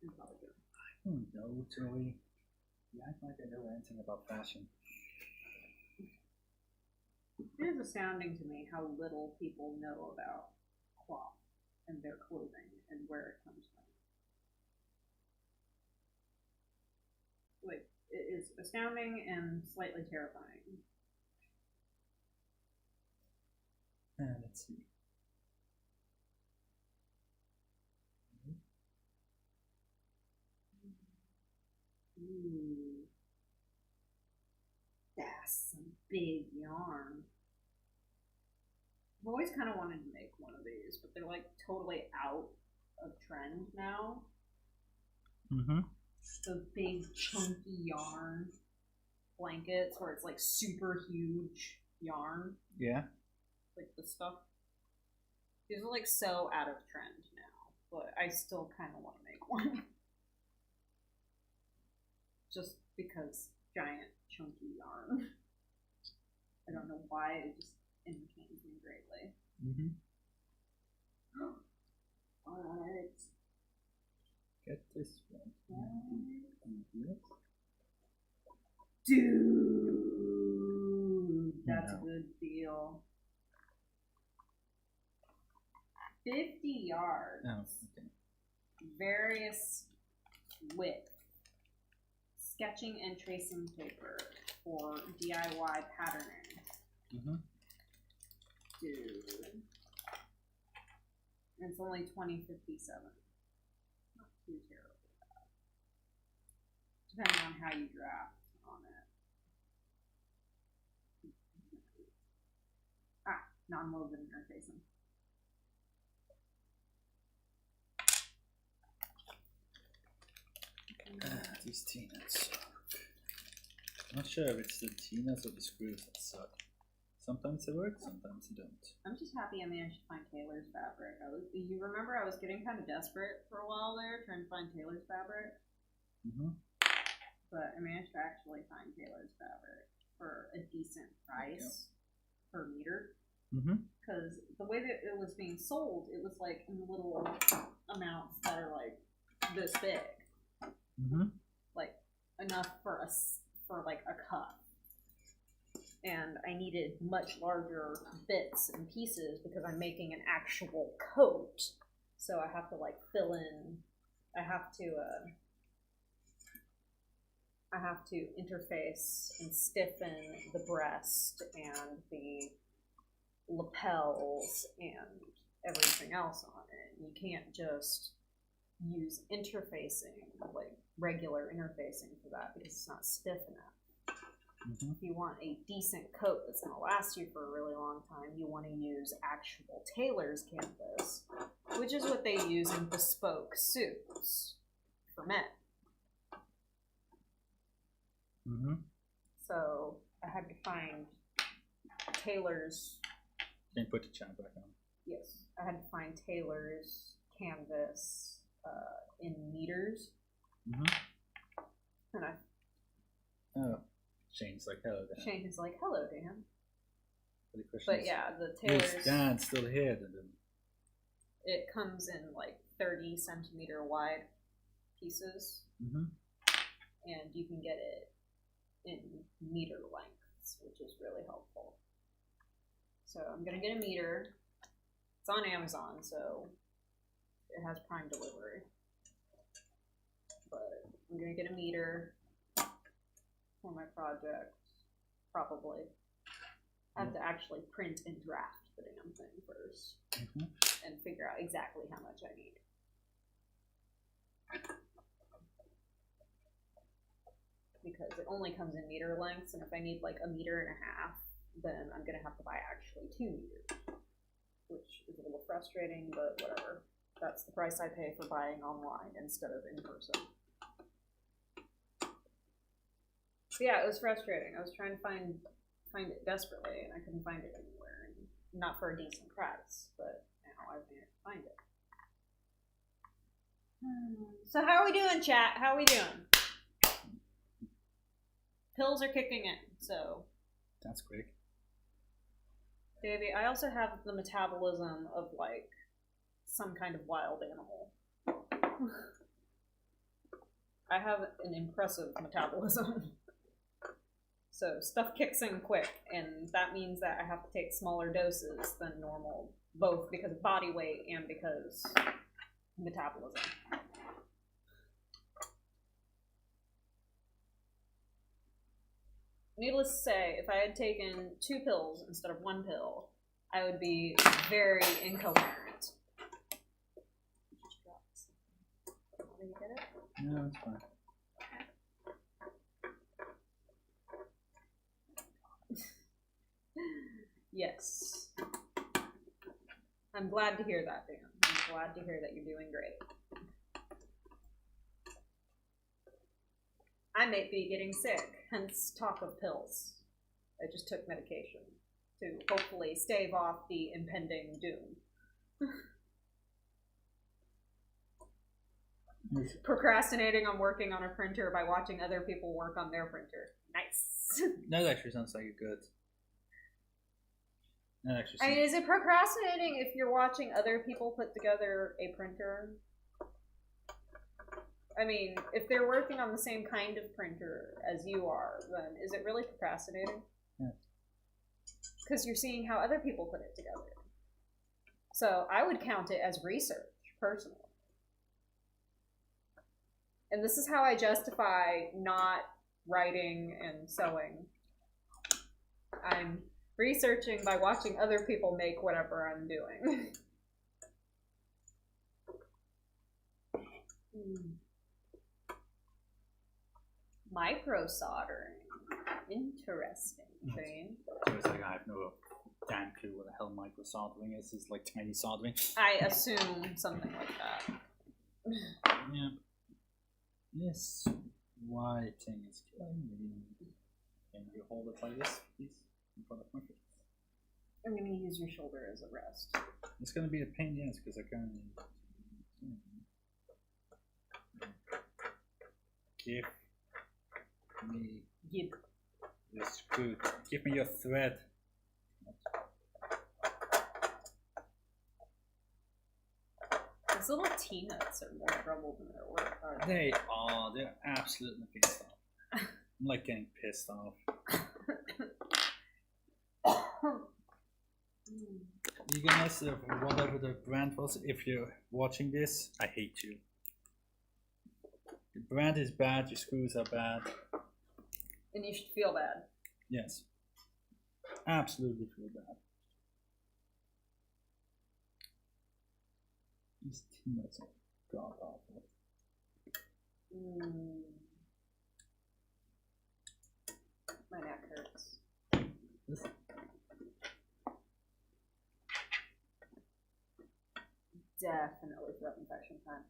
in Belgium? I don't know, Joey. You act like I know anything about fashion. It is astounding to me how little people know about cloth and their clothing and where it comes from. Like, it is astounding and slightly terrifying. Let's see. Ooh. That's some big yarn. I've always kind of wanted to make one of these, but they're like totally out of trend now. Mm-hmm. Those big chunky yarn blankets where it's like super huge yarn. Yeah. Like the stuff. These are like so out of trend now, but I still kind of want to make one. Just because giant chunky yarn. I don't know why, it just entertains me greatly. Mm-hmm. Alright. Get this one. Dude, that's No. a good deal. 50 yards. Oh, okay. Various width. Sketching and tracing paper for DIY patterning. Mm-hmm. Dude. And it's only $20.57. Not too terribly bad. Depending on how you draft on it. Ah, non-woven interfacing. These T-nuts. I'm not sure if it's the T-nuts or the screws that suck. Sometimes they work, sometimes they don't. I'm just happy I managed to find Taylor's fabric. You remember I was getting kind of desperate for a while there, trying to find Taylor's fabric? Mm-hmm. But I managed to actually find Taylor's fabric for a decent price per meter. Mm-hmm. Because the way that it was being sold, it was like in little amounts that are like this big. Mm-hmm. Like enough for like a cup. And I needed much larger bits and pieces because I'm making an actual coat. So I have to like fill in, I have to interface and stiffen the breast and the lapels and everything else on it. You can't just use interfacing, like regular interfacing for that because it's not stiff enough. Mm-hmm. If you want a decent coat that's going to last you for a really long time, you want to use actual tailor's canvas, which is what they use in bespoke suits for men. Mm-hmm. So I had to find tailor's. Can you put the chat back on? Yes, I had to find tailor's canvas in meters. Mm-hmm. And Oh, Shane's like, hello, Dan. Shane is like, hello, Dan. But, the question But is, yeah, the tailor's. is Dan still here? Then? It comes in like 30 centimeter wide pieces, Mm-hmm. and you can get it in meter lengths, which is really helpful. So I'm gonna get a meter. It's on Amazon, so it has Prime delivery. But I'm gonna get a meter for my project, probably. I have to actually print and draft the damn thing first, Mm-hmm. and figure out exactly how much I need. Because it only comes in meter lengths, and if I need like 1.5 meters, then I'm gonna have to buy actually 2 meters, which is a little frustrating, but whatever. That's the price I pay for buying online instead of in person. So yeah, it was frustrating. I was trying to find it desperately, and I couldn't find it anywhere, and not for a decent price, but now I've managed to find it. So how are we doing, chat? How are we doing? Pills are kicking in, so That's quick. Baby, I also have the metabolism of like some kind of wild animal. I have an impressive metabolism. So stuff kicks in quick, and that means that I have to take smaller doses than normal, both because of body weight and because metabolism. Needless to say, if I had taken 2 pills instead of 1 pill, I would be very incoherent. Did you get it? No, it's fine. Yes. I'm glad to hear that, Dan. I'm glad to hear that you're doing great. I may be getting sick, hence talk of pills. I just took medication to hopefully stave off the impending doom. Procrastinating on working on a printer by watching other people work on their printer. Nice. That actually sounds like a good. That actually. I mean, is it procrastinating if you're watching other people put together a printer? I mean, if they're working on the same kind of printer as you are, then is it really procrastinating? Yeah. Because you're seeing how other people put it together. So I would count it as research, personally. And this is how I justify not writing and sewing. I'm researching by watching other people make whatever I'm doing. Micro soldering. Interesting, Shane. So it's like I have no damn clue what the hell micro soldering is. It's like tiny soldering. I assume something like that. Yeah. This white thing is killing me. Can you hold it like this, please? In front of my face. I'm going to use your shoulder as a rest. It's going to be a pain in the ass because I can't. Give me the screw. Give me your thread. These little tea nuts are more trouble than they're worth, aren't They are. They're absolutely pissed off. I'm like getting pissed off. You guys, whatever the brand was, if you're watching this, I hate you. The brand is bad, your screws are bad. And you should feel bad. Yes. Absolutely feel bad. These tea nuts are god awful. My neck hurts. This? Definitely throat infection time.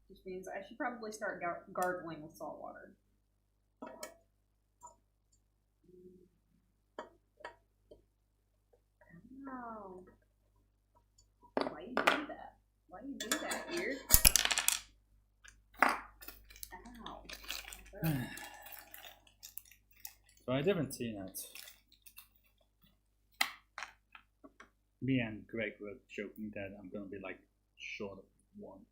Which means I should probably start gargling with salt water. Ow. Why you do that? Why you do that, ear? Ow. So I didn't see that. Me and Greg were joking that I'm gonna be like short of 1.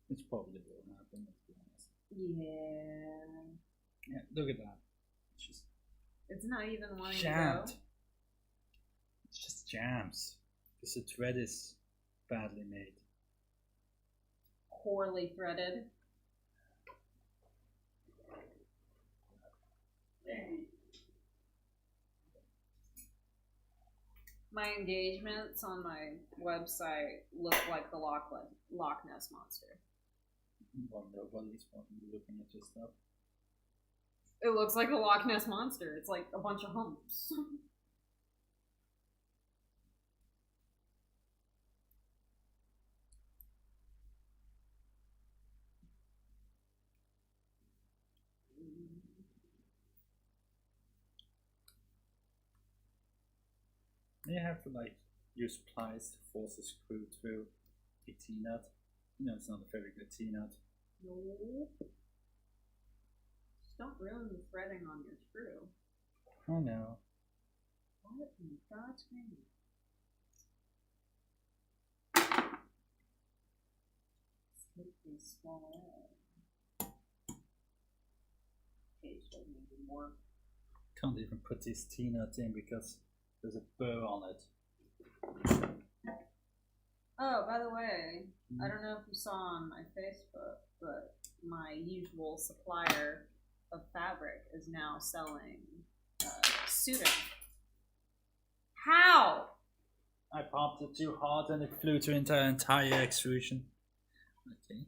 It's probably will happen, let's be honest. Yeah. Yeah, look at that. It's just It's not even wanting jammed. to go. It's just jams. Because the thread is badly made. Poorly threaded. My engagements on my website look like the Loch Ness Monster. Well, nobody's fucking looking at your stuff. It looks like a Loch Ness Monster. It's like a bunch of humps. You have to like use pliers to force a screw through a T-nut. You know, it's not a very good T-nut. No. Just don't ruin the threading on your screw. I know. What in God's name? Take these small eggs. Cage doesn't even work. Can't even put these tea nuts in because there's a burr on it. Oh, by the way, I don't know if you saw on my Facebook, but my usual supplier of fabric is now selling suiting. How? I pumped it too hard and it flew to into an entire extrusion. Okay.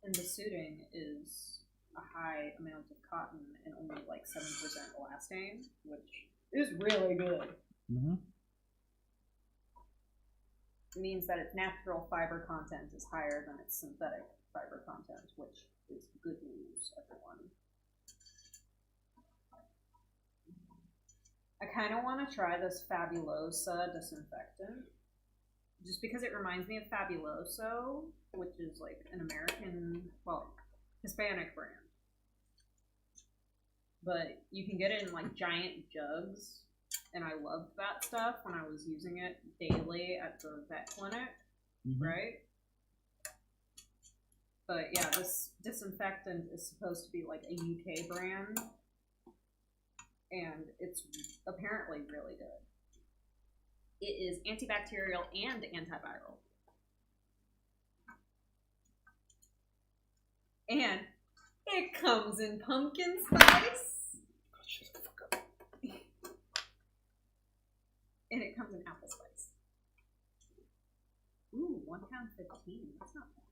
And the suiting is a high amount of cotton and only like 7% elastane, which is really good. Mm-hmm. It means that its natural fiber content is higher than its synthetic fiber content, which is good news, everyone. I kind of want to try this Fabulosa disinfectant, just because it reminds me of Fabuloso, which is like an American, well, Hispanic brand. But you can get it in like giant jugs, and I loved that stuff when I was using it daily at the vet clinic, right? But yeah, this disinfectant is supposed to be like a UK brand, and it's apparently really good. It is antibacterial and antiviral. And it comes in pumpkin spice. Shut the fuck up. And it comes in apple spice. Ooh, £1.15. That's not bad.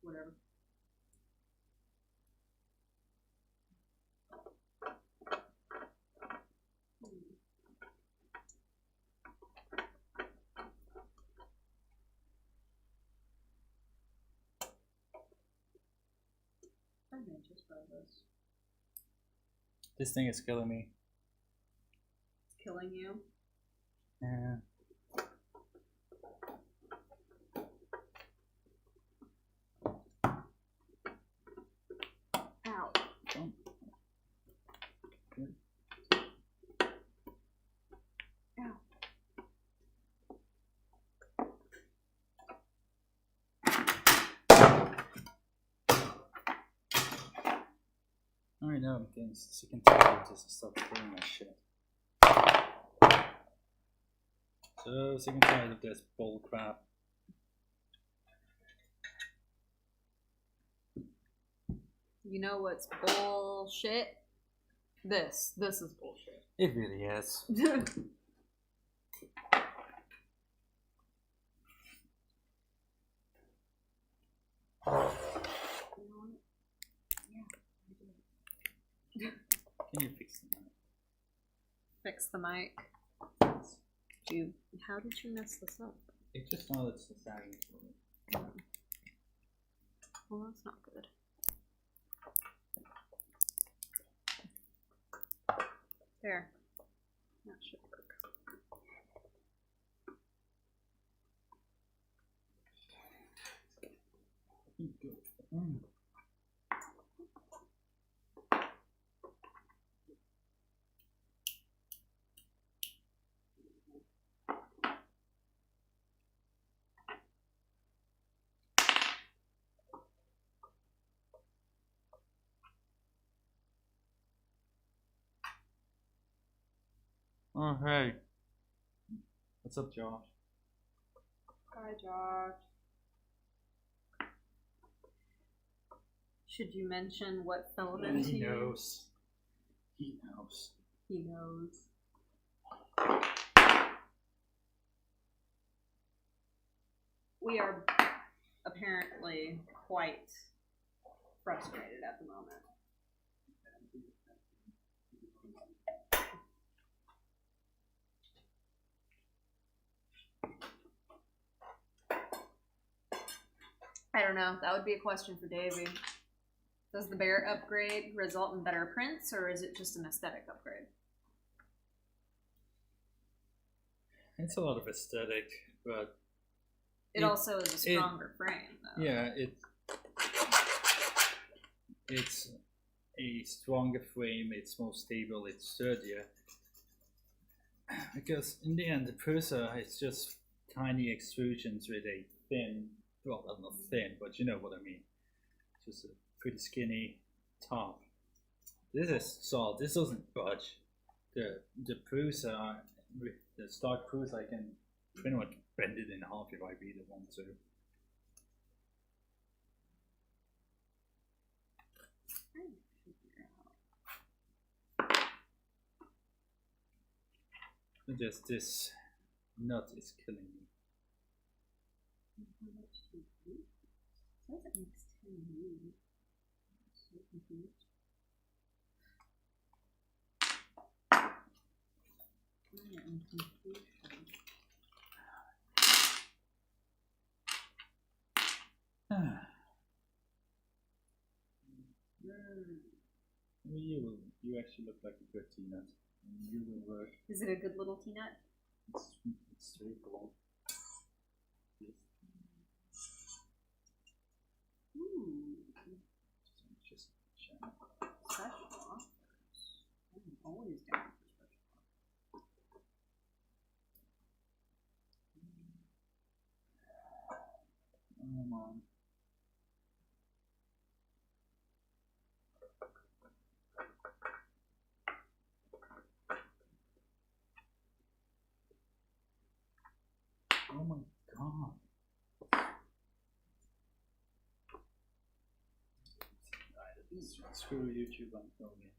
Whatever. I may just try this. This thing is killing me. It's killing you. Yeah. Ow. Oh. Good. Ow. I know I'm getting sick and tired of this and stop doing that shit. So sick and tired of this bull crap. You know what's bullshit? This is bullshit. It really is. Can you fix the mic? Fix the mic. How did you mess this up? It just now it's the sagging for me. Well, that's not good. There. That should work. Oh, hey. What's up, Josh? Hi, Josh. Should you mention what filament He you knows. He knows. He knows. We are apparently quite frustrated at the moment. I don't know. That would be a question for Davey. Does the bear upgrade result in better prints, or is it just an aesthetic upgrade? It's a lot of aesthetic, but It also is a stronger frame, though. yeah, it's a stronger frame. It's more stable. It's sturdier. Because in the end, the Prusa is just tiny extrusions with a thin, well, not thin, but you know what I mean. Just a pretty skinny top. This is solid. This doesn't budge. The Prusa, the stock Prusa, I can pretty much bend it in half if I really want to. Just this nut is killing me. You actually look like a good tea-nut. You will work. Is it a good little tea-nut? It's very cool. Yes. Ooh. Just check. Special offers. I'm always down for special offers. Come on. Oh my god. Screw YouTube, I'm filming.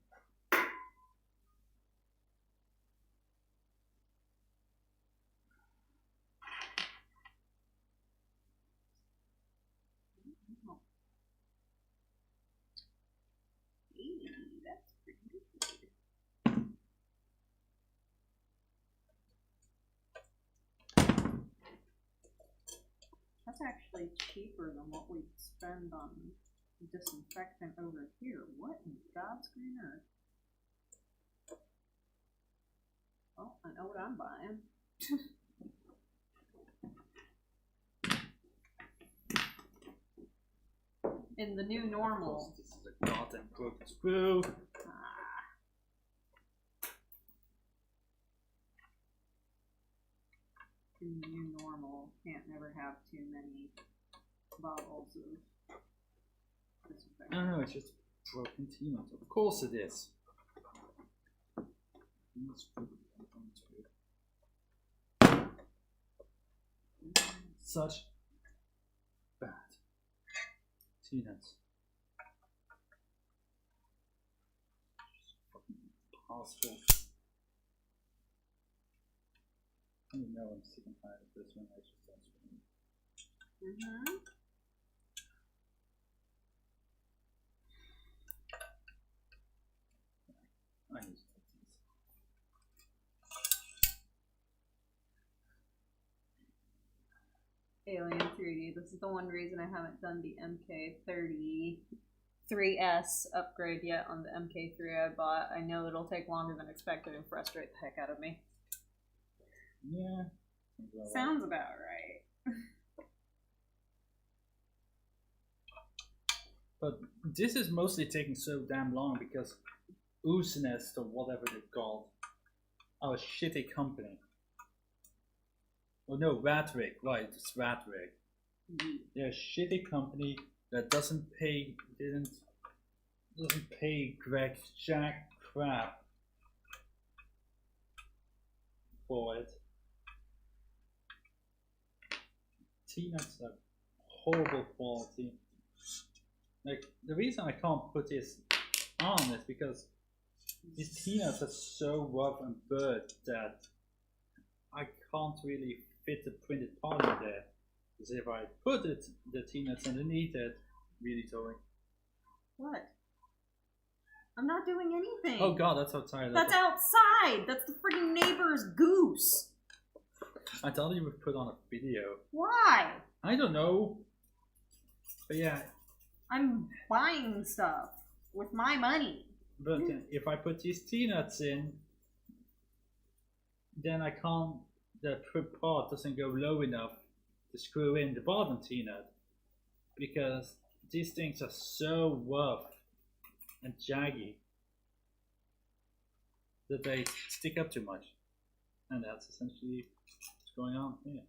That's pretty good. That's actually cheaper than what we spend on disinfectant over here. What in God's green earth? Well, I know what I'm buying. In the new normal. This is a goddamn broken screw. In the new normal, can't never have too many bottles of disinfectant. No, it's just broken tea-nut. Of course it is. Such bad tea-nuts. Just fucking impossible. I know I'm sick and tired of this one. I just don't scream. I need to take these. Alien 3D. This is the one reason I haven't done the MK33S upgrade yet on the MK3 I bought. I know it'll take longer than expected and frustrate the heck out of me. Yeah. Sounds about right. But this is mostly taking so damn long because Oosenest or whatever they're called are a shitty company. Oh no, Radwig, right, it's Radwig. They're a shitty company that doesn't pay Greg jack crap for it. Tea-nuts are horrible quality. Like, the reason I can't put this on is because these tea-nuts are so rough and burnt that I can't really fit the printed part in there. Because if I put the tea-nuts underneath it, really toy. What? I'm not doing anything. Oh god, that's outside. That's outside! That's the freaking neighbor's goose! I thought you would put on a video. Why? I don't know. But yeah. I'm buying stuff with my money. But if I put these tea nuts in, then I can't the part doesn't go low enough to screw in the bottom T-nut, because these things are so rough and jaggy that they stick up too much, and that's essentially what's going on here.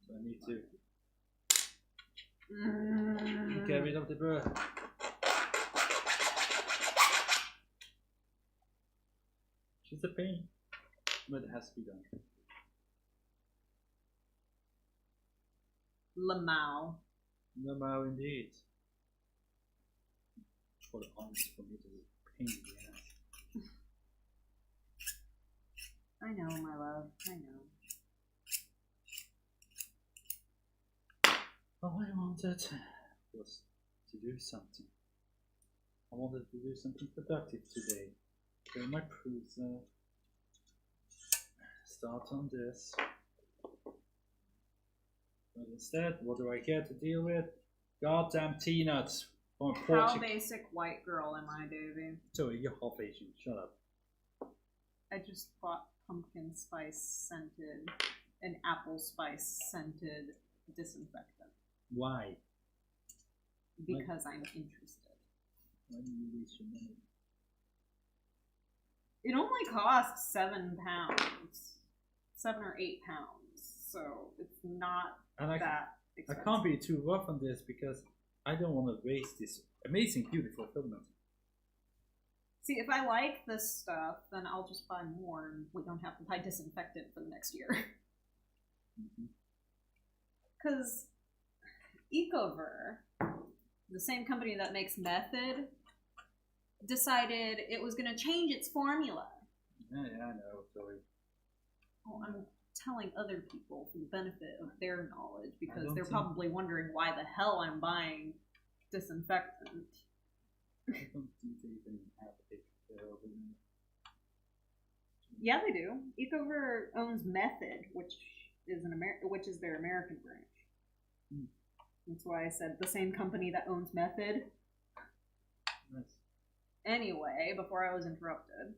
So I need to get rid of the burr. It's a pain, but it has to be done. Lamau. No, indeed. For the honest for me to pain in the ass. I know, my love. I know. All I wanted was to do something. I wanted to do something productive today. So my Prusa. Start on this. But instead, what do I get to deal with? Goddamn T-nuts from Portugal. How basic white girl am I, Davey? Sorry, you're half Asian. Shut up. I just bought pumpkin spice scented and apple spice scented disinfectant. Why? Because I'm interested. Why do you waste your money? It only costs £7. 7 or 8 pounds. So it's not that expensive. I can't be too rough on this because I don't want to waste this amazing, beautiful filament. See, if I like this stuff, then I'll just buy more and we don't have to buy disinfectant for the next year. Because Ecover, the same company that makes Method, decided it was going to change its formula. Yeah, I know, sorry. Well, I'm telling other people for the benefit of their knowledge because they're probably wondering why the hell I'm buying disinfectant. I don't think they even have a Yeah, they do. Ecover owns Method, which is their American branch. That's why I said the same company that owns Method. Nice. Anyway, before I was interrupted,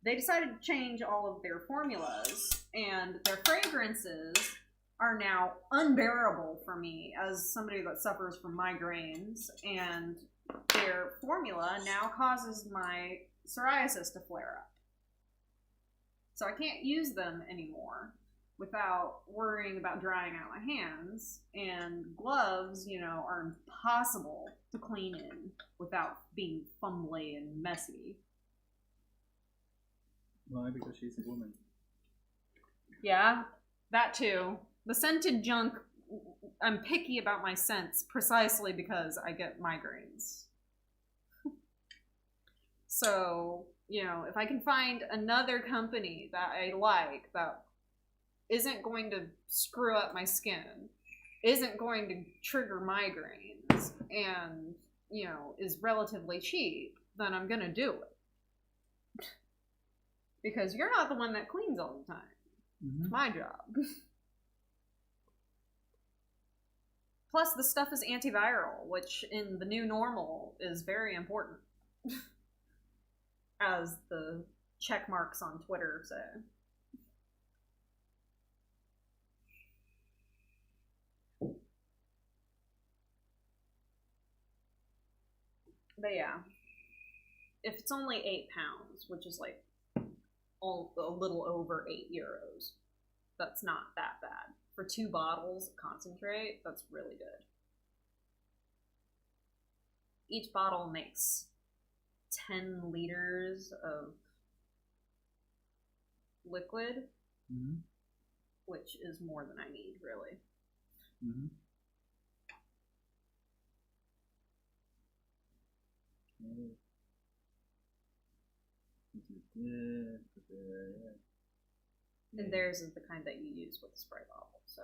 they decided to change all of their formulas, and their fragrances are now unbearable for me as somebody that suffers from migraines, and their formula now causes my psoriasis to flare up. So I can't use them anymore without worrying about drying out my hands, and gloves, are impossible to clean in without being fumbly and messy. Why? Because she's a woman. Yeah, that too. The scented junk, I'm picky about my scents precisely because I get migraines. So, if I can find another company that I like that isn't going to screw up my skin, isn't going to trigger migraines, and, is relatively cheap, then I'm going to do it. Because you're not the one that cleans all the time. It's my job. Plus, the stuff is antiviral, which in the new normal is very important. As the check marks on Twitter say. But yeah, if it's only 8 pounds, which is like a little over €8, that's not that bad. For 2 bottles of concentrate, that's really good. Each bottle makes 10 liters of liquid, which is more than I need, really. And theirs is the kind that you use with the spray bottle, so.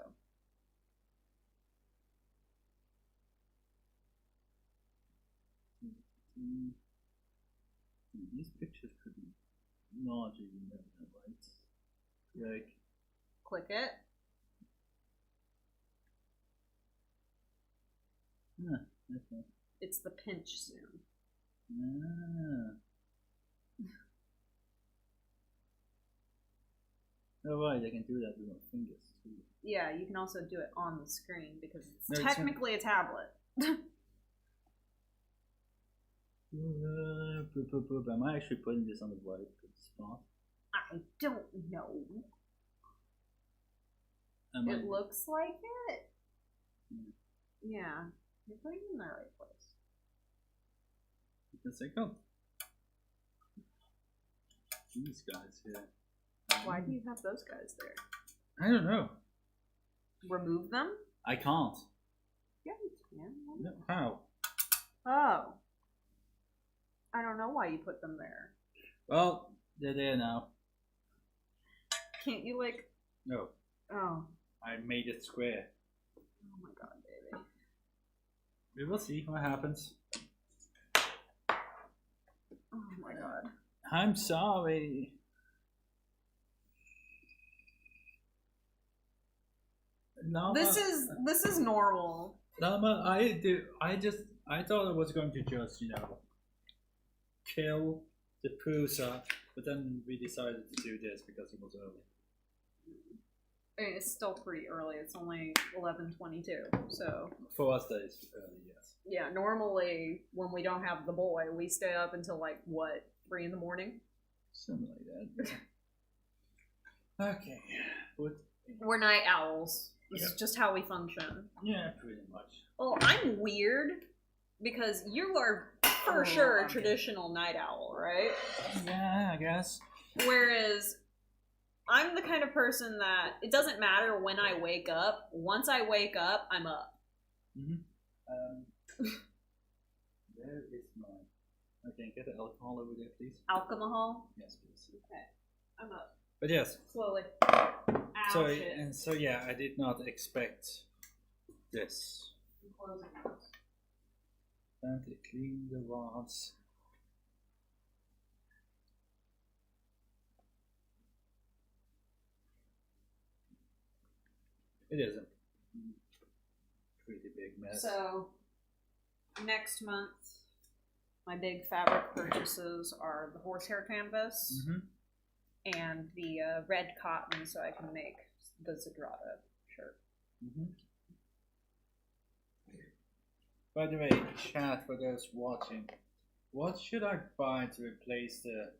These pictures could be larger than that, right? Like, click it. Okay. It's the pinch soon. Oh, right, I can do that with my fingers too. Yeah, you can also do it on the screen because it's No, technically a tablet. Am I actually putting this on the right spot? I don't know. It looks like it. Yeah, you're putting it in the right place. Just like, oh, these guys here. Why do you have those guys there? I don't know. Remove them? I can't. Yeah, you can. No, how? Oh. I don't know why you put them there. Well, they're there now. Can't you, like... No. Oh. I made it square. Oh my god, baby. We will see what happens. Oh my god. I'm sorry. Llama, This is normal. Llama, I thought I was going to just, kill the Prusa, but then we decided to do this because it was early. I mean, it's still pretty early. It's only 11:22, so... For us, that is early, yes. Yeah, normally, when we don't have the boy, we stay up until, like, what, 3 in the morning? Something like that. Okay. We're night owls. This is Yep. just how we function. Yeah, pretty much. Well, I'm weird, because you are for sure a traditional night owl, right? Yeah, I guess. Whereas... I'm the kind of person that it doesn't matter when I wake up. Once I wake up, I'm up. Mm-hmm. Where is my... Okay, get the alcohol over there, please. Alcohol? Yes, please. Okay. I'm up. But yes. Slowly. So, Ow, shit. and so yeah, I did not expect this. I'm closing this. Time to clean the rods. It is a pretty big mess. So, next month, my big fabric purchases are the horsehair canvas and the red cotton, so I can make the Zadrata shirt. By the way, chat, for those watching, what should I buy to replace the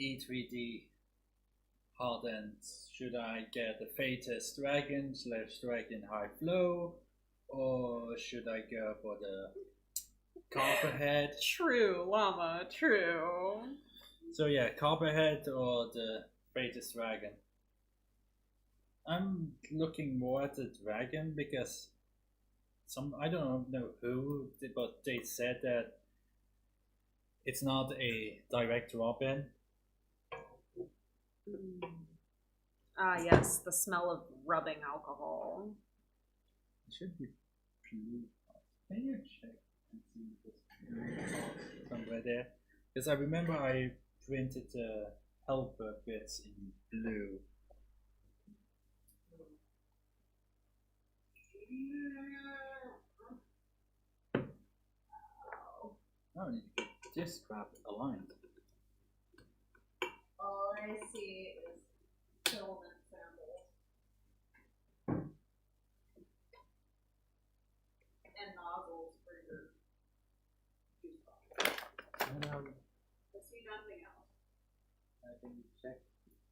E3D Hardens? Should I get the Fatus Dragon / Dragon High Flow, or should I go for the Copperhead? True, llama, true. So yeah, Copperhead or the Fatus Dragon. I'm looking more at the dragon because I don't know who, but they said that it's not a direct drop-in. Ah, yes, the smell of rubbing alcohol. It should be blue. Can you check and see if it's somewhere there? Because I remember I printed the helper bits in blue. Oh, you get this crap aligned. All I see is filament samples. And nozzles for your juice box. I see nothing else. I think you check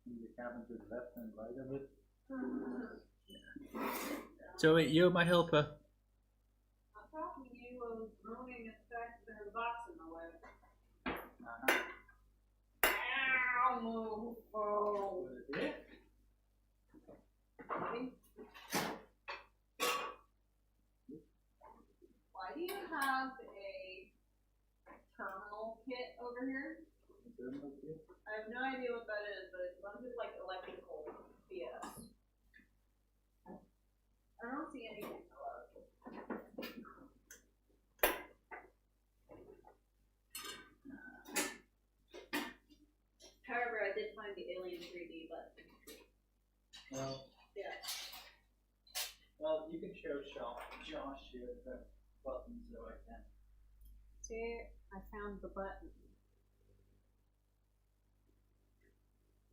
in the cabin to the left and right of it. So wait, you're my helper. I'm talking to you of groaning at the fact that there's a box in the way. Ow, move. Oh. Why do you have a terminal kit over here? I have no idea what that is, but it's a bunch of like electrical BS. I don't see anything though. However, I did find the Alien 3D button. Well, Yeah. well, you can show Josh here the button so I can. See, I found the button.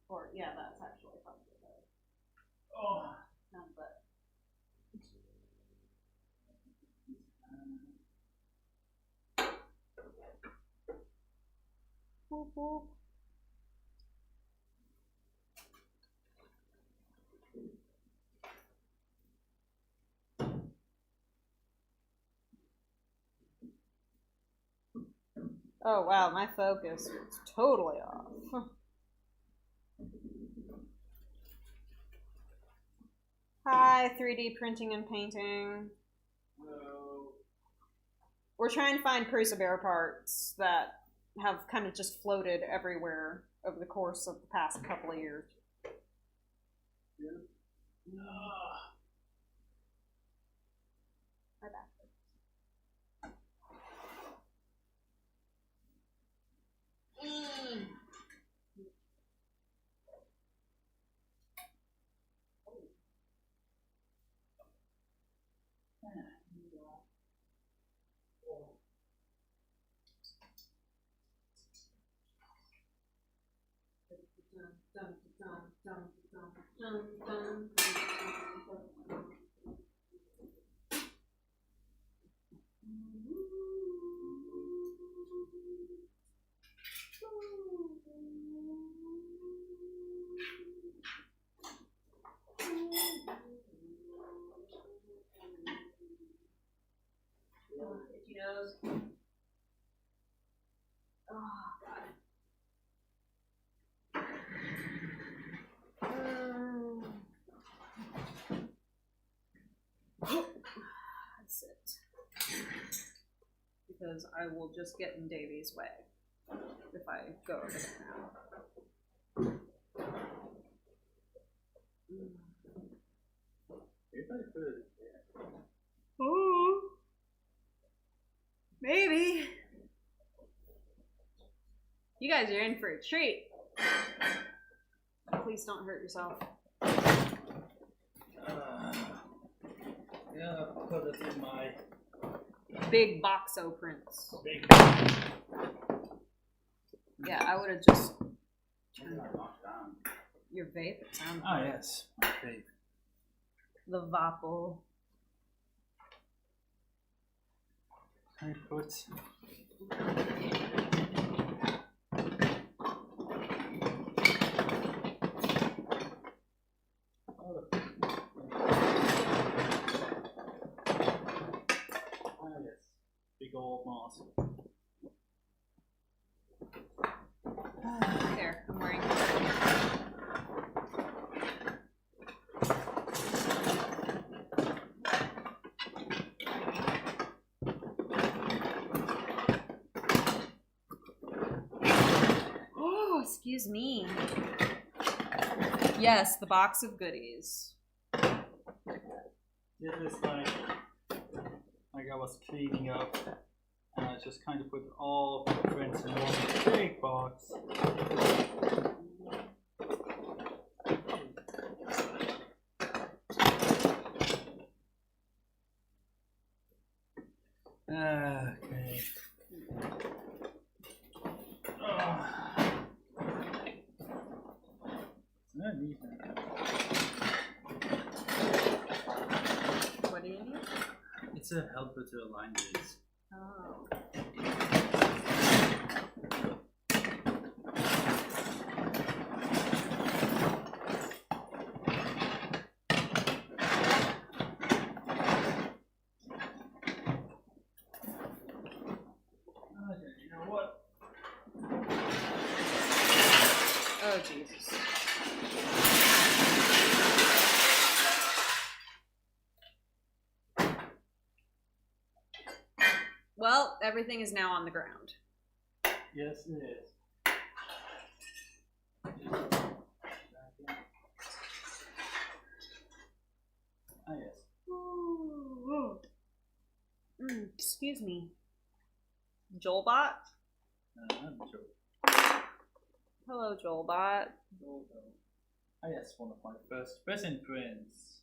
Or, yeah, that's actually probably better. Oh. No, but whoop, whoop. Oh wow, my focus is totally off. Hi, 3D printing and painting. Hello. We're trying to find Prusa Bear parts that have kind of just floated everywhere over the course of the past couple of years. Yeah. My bad. Itchy nose. Oh, God. That's it. Because I will just get in Davy's way if I go over there now. If I put it there. Oh, maybe. You guys are in for a treat. Please don't hurt yourself. Yeah, I'll put it in my Big boxo prints. big. Yeah, I would have just turned Knocked down. your vape. It sounds Ah, yes, my vape. the Vapo. I put. Big old mask. There, I'm wearing it. Oh, excuse me. Yes, the box of goodies. This is like I was cleaning up, and I just kind of put all of the prints in one big box. Okay. I need that. What do you need? It's a helper to align this. Oh. You know what? Oh, Jesus. Well, everything is now on the ground. Yes, it is. Ah, yes. Excuse me. Joelbot? I'm sure. Hello, Joelbot. Ah, yes, one of my first present prints.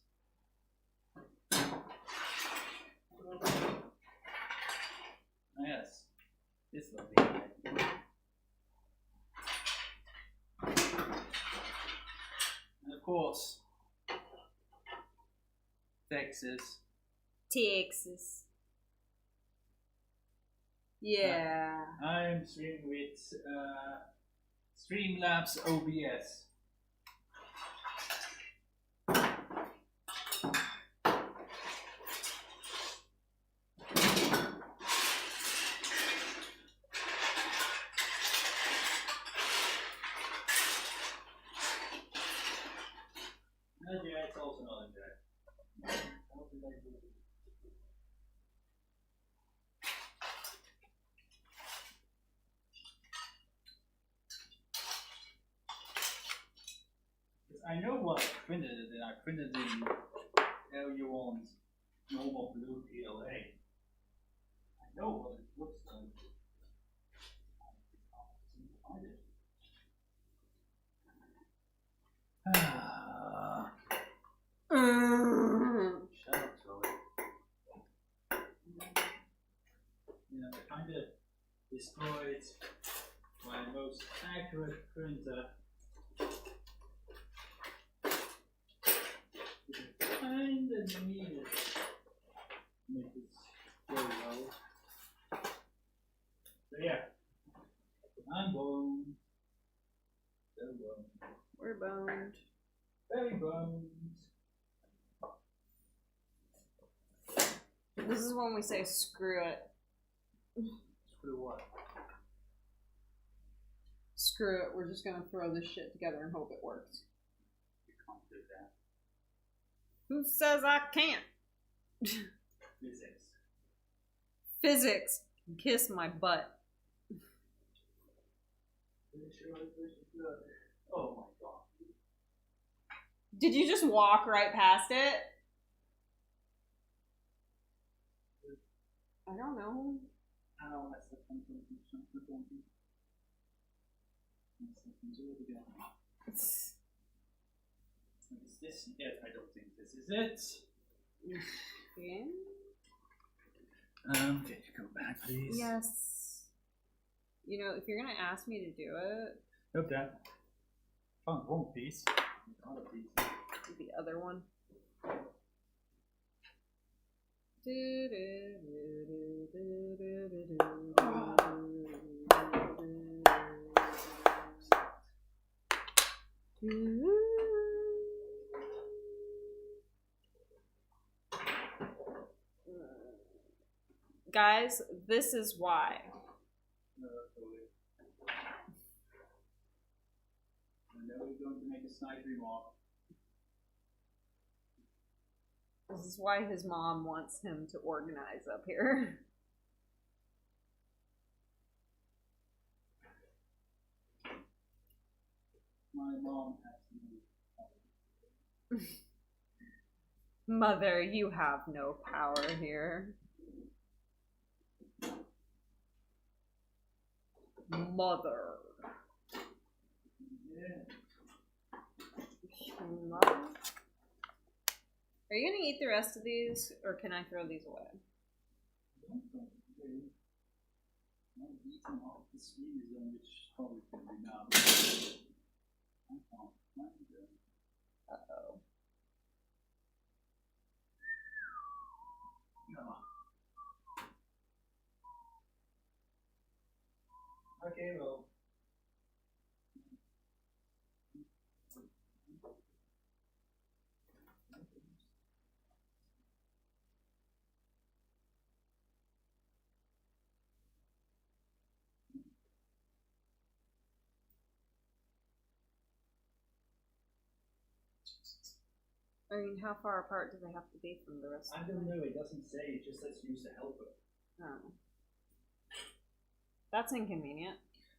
Ah, yes, this lovely guy. And of course, Texas. Texas. Yeah. I'm streaming with Streamlabs OBS. Yeah, it's also not in there. How did I do it? I know what I printed it in. I printed it in LU1's normal blue PLA. I know what it looks like. I can't find it. Shut up, Zoe. I kind of destroyed my most accurate printer. Kind of needed make it go well. So yeah, I'm boned. So boned. We're boned. Very boned. This is when we say screw it. Screw what? Screw it. We're just gonna throw this shit together and hope it works. You can't do that. Who says I can't? Physics. Physics. Kiss my butt. Oh my god. Did you just walk right past it? I don't know. Ow, I said something. Is this? Yes, I don't think this is it. Yeah. Can you go back, please? Yes. You know, if you're gonna ask me to do it, Okay. Found one piece. Not a piece. the other one. Guys, this is why. No, totally. I know we're going to make a snide remark. This is why his mom wants him to organize up here. My mom has no. Mother, you have no power here. Mother. Yeah. Mother? Are you gonna eat the rest of these, or can I throw these away? I'm eating all the sweeties on which probably can be now. I can't find them. Uh-oh. No. Okay, well. I mean, how far apart do they have to be from the rest I of don't know, it doesn't say, it just says use the helper. Oh. That's inconvenient.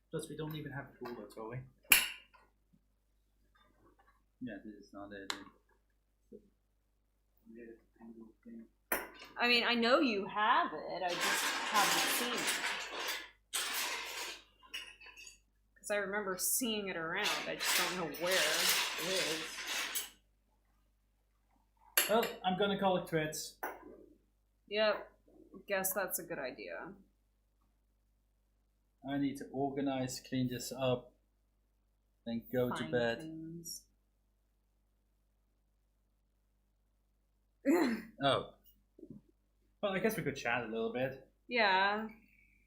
Plus, we don't even have a cooler, do we? Yeah, this is not it. I mean, I know you have it, I just haven't seen it. Because I remember seeing it around, I just don't know where it is. Well, I'm gonna call it quits. Yep, guess that's a good idea. I need to organize, clean this up, then go to Find bed. things. Oh. Well, I guess we could chat a little bit. Yeah.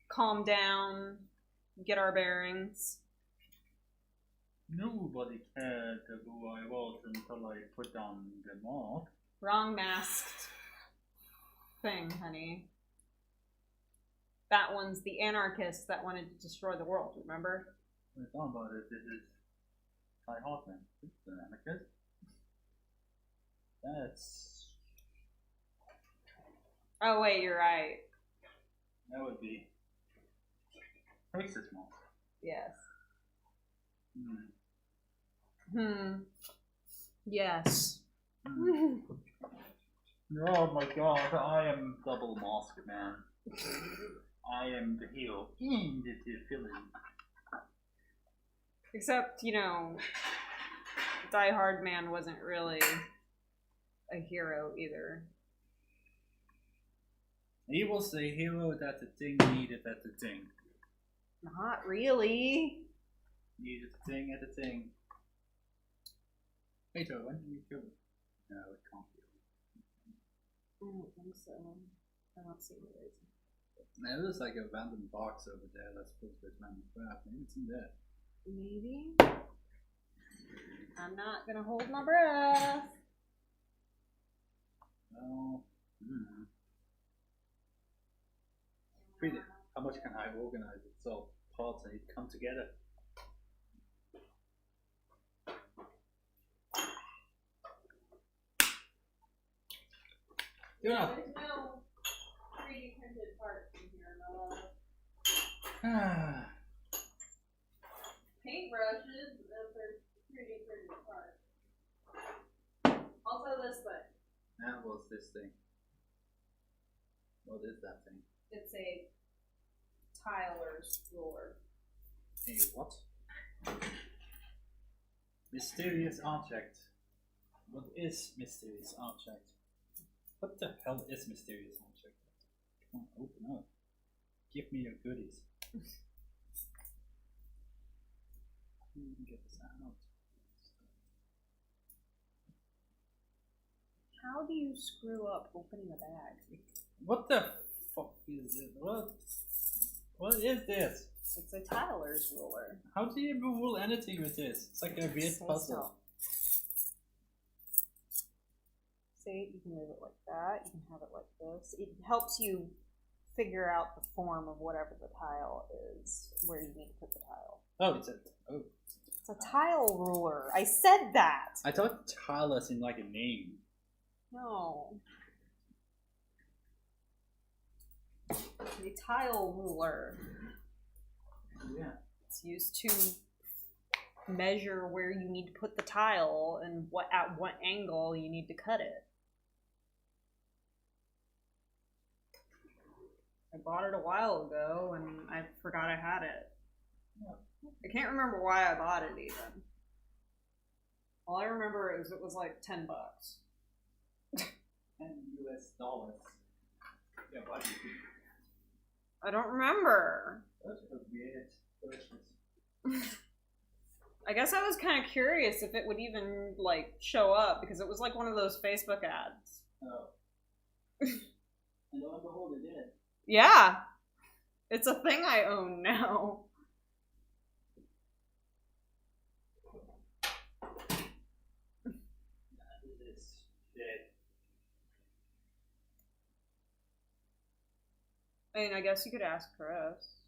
Calm down. Get our bearings. Nobody cared who I was until I put on the mask. Wrong masked thing, honey. That one's the anarchist that wanted to destroy the world, remember? When I thought about it, this is Ty Hartman. It's an anarchist. That's... Oh, wait, you're right. That would be... Texas mask. Yes. Yes. Oh my god, I am double masked man. I am the hero and the villain. Except, Die Hard Man wasn't really a hero either. He was the hero that the thing needed at the thing. Not really. Needed the thing at the thing. Hey Joe, when did you kill it? No, it can't be. I don't think so. I don't see the reason. Now, there's like a random box over there that's filled with random crap. Maybe it's in there. Maybe. I'm not gonna hold my breath. Well, Really, how much can I organize it so parts need to come together? There's no 3D printed parts in here, no. Paintbrushes, those are 3D printed parts. Also this thing. And what's this thing? What is that thing? It's a tiler's ruler. A what? Mysterious object. What is mysterious object? What the hell is mysterious object? Come on, open up. Give me your goodies. Get this out. How do you screw up opening a bag? What the fuck is it? What is this? It's a tiler's ruler. How do you rule anything with this? It's like a weird puzzle. See, you can move it like that. You can have it like this. It helps you figure out the form of whatever the tile is, where you need to put the tile. Oh, it's a tile ruler. I said that. I thought tile as in like a name. No. A tile ruler. Yeah. It's used to measure where you need to put the tile and at what angle you need to cut it. I bought it a while ago and I forgot I had it. Yeah. I can't remember why I bought it even. All I remember is it was like $10. $10 US. Yeah, why do you think? I don't remember. That's a weird purchase. I guess I was kind of curious if it would even like show up because it was like one of those Facebook ads. Oh. And lo and behold, it did. Yeah. It's a thing I own now. That is shit. I mean, I guess you could ask Chris.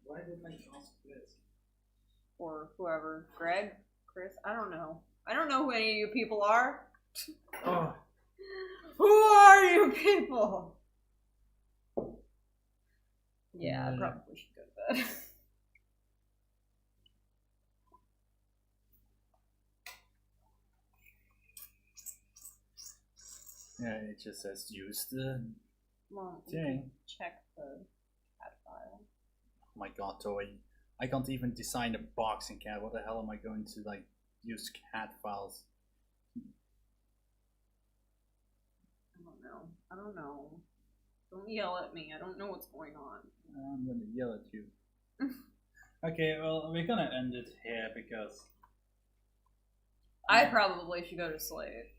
Why didn't I ask Chris? Or whoever. Greg? Chris? I don't know. I don't know who any of you people are. Oh. Who are you people? Yeah, I probably should go to bed. Yeah, it just says use the Well, thing. check the CAD file. Oh my god, Toy. I can't even design a box in CAD. What the hell am I going to like use CAD files? I don't know. Don't yell at me. I don't know what's going on. I'm gonna yell at you. Okay, well, we're gonna end it here because I probably should go to sleep.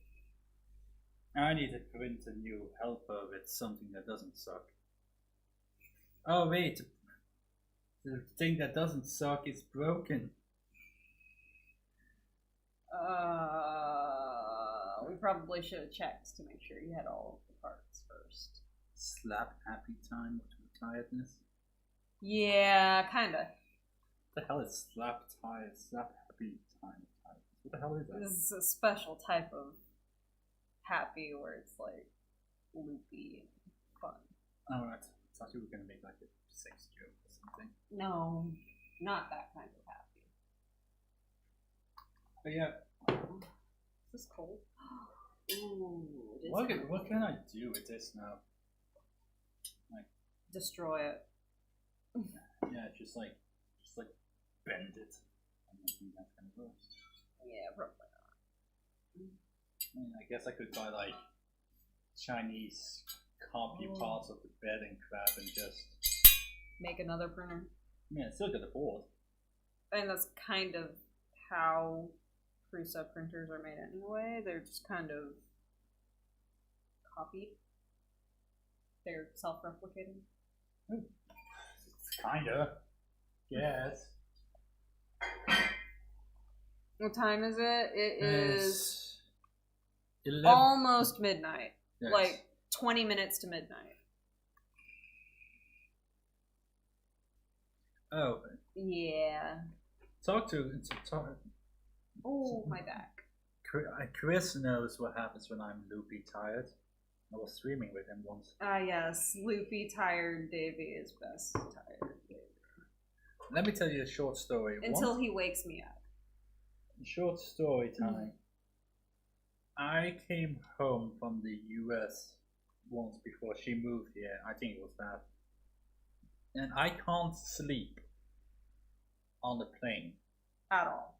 I need to print a new helper with something that doesn't suck. Oh wait, the thing that doesn't suck is broken. We probably should have checked to make sure you had all of the parts first. Slap happy time with tiredness. Yeah, kinda. What the hell is slap tired? Slap happy time. What the hell is that? This is a special type of happy where it's like loopy and fun. Alright, I thought you were gonna make like a sex joke or something. No, not that kind of happy. But yeah. Is this cold? Ooh, it is What cold. can I do with this now? Destroy it. Yeah, just like bend it. I don't think that's gonna work. Yeah, probably I mean, I guess I could buy like Chinese copy parts of the bed and crap and just make another printer. I still got a board. And that's kind of how Prusa printers are made anyway. They're just kind of copied. They're self-replicating. Kinda. Yes. What time is it? It is 11. almost midnight. Yes. Like 20 minutes to midnight. Oh. Yeah. Talk. Oh, my back. Chris knows what happens when I'm loopy tired. I was streaming with him once. Ah, yes. Loopy, tired Davey is best tired Davey. Let me tell you a short story. Until he wakes me up. Short story time. I came home from the US once before she moved here. I think it was that. And I can't sleep on the plane. At all.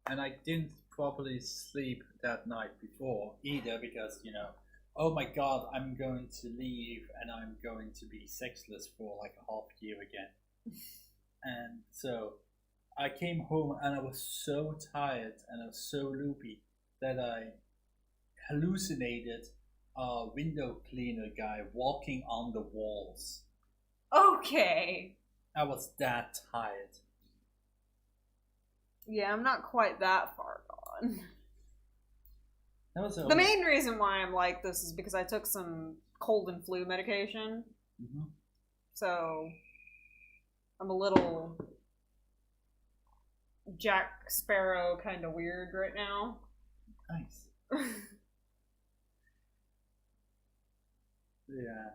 And I didn't properly sleep that night before either because, oh my god, I'm going to leave and I'm going to be sexless for like a half year again. And so I came home and I was so tired and I was so loopy that I hallucinated a window cleaner guy walking on the walls. Okay. I was that tired. Yeah, I'm not quite that far gone. That was The main reason why I'm like this is because I took some cold and flu medication. Mm-hmm. So I'm a little Jack Sparrow kind of weird right now. Nice. Yeah.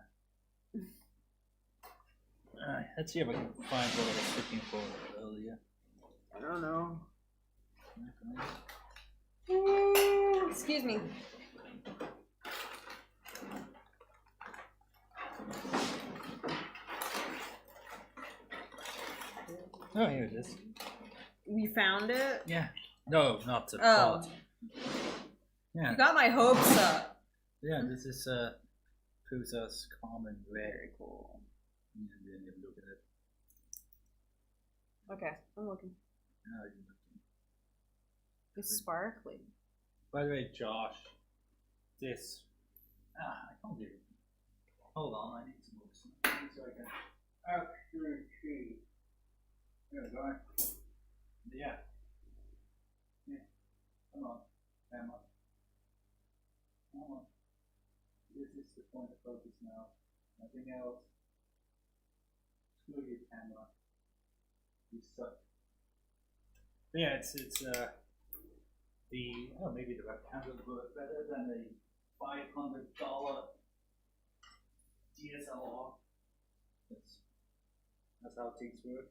Let's see if I can find what I was looking for earlier. I don't know. Excuse me. Oh, here it is. We found it? Yeah. No, not the Oh. pot. Yeah. You got my hopes up. Yeah, this is Prusa's common rare. Very cool. You didn't even look at it. Okay, I'm looking. No, you're looking. It's sparkly. By the way, Josh, this. I can't do it. Hold on, I need to move something so I can actually see. There we go. Yeah. Yeah. Come on, camera. Come on. This is the point of focus now. Nothing else. Screw your camera. You suck. Yeah, it's maybe the webcam will work better than a $500 DSLR. That's how things work.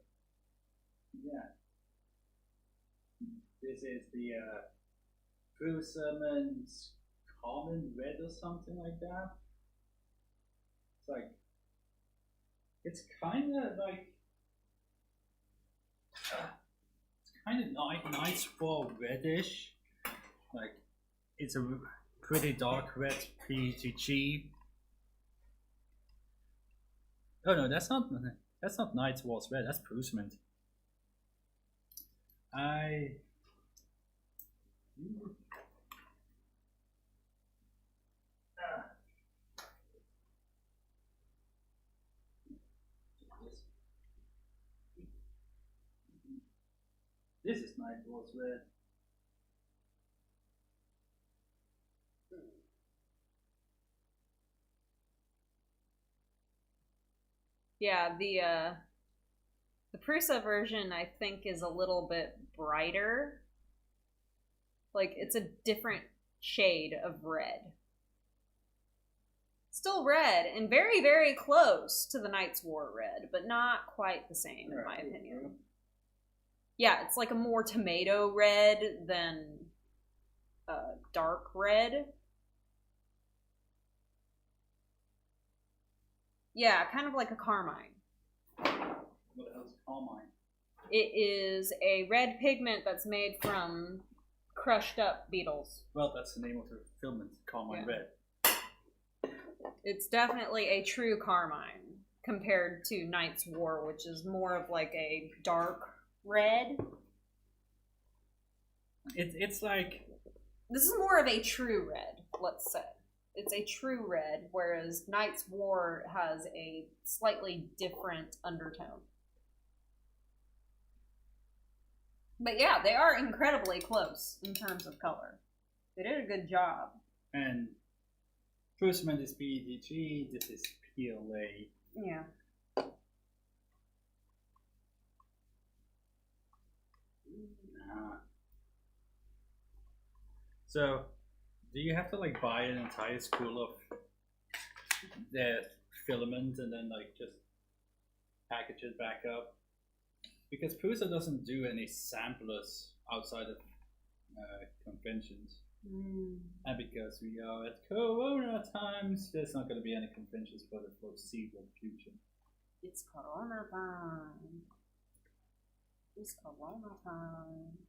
Yeah. This is the Prusa's Common Red or something like that. It's kind of like it's kind of nice for reddish. Like it's a pretty dark red PTG. Oh no, that's not Night Towards Red. That's Prusament. This is nice, was red. Yeah, the Prusa version I think is a little bit brighter. Like it's a different shade of red. Still red and very, very close to the Night's War red, but not quite the same in my opinion. Yeah, it's like a more tomato red than dark red. Yeah, kind of like a carmine. What else is carmine? It is a red pigment that's made from crushed up beetles. Well, that's the name of the filament, carmine red. It's definitely a true carmine compared to Night's War, which is more of like a dark red. It's like... This is more of a true red, let's say. It's a true red, whereas Night's War has a slightly different undertone. But yeah, they are incredibly close in terms of color. They did a good job. And first one is PEDG, this is PLA. Yeah. So, do you have to like buy an entire spool of the filament and then like just package it back up? Because Prusa doesn't do any samplers outside of conventions. And because we are at Corona times, there's not going to be any conventions for the foreseeable future. It's Corona time. It's Corona time.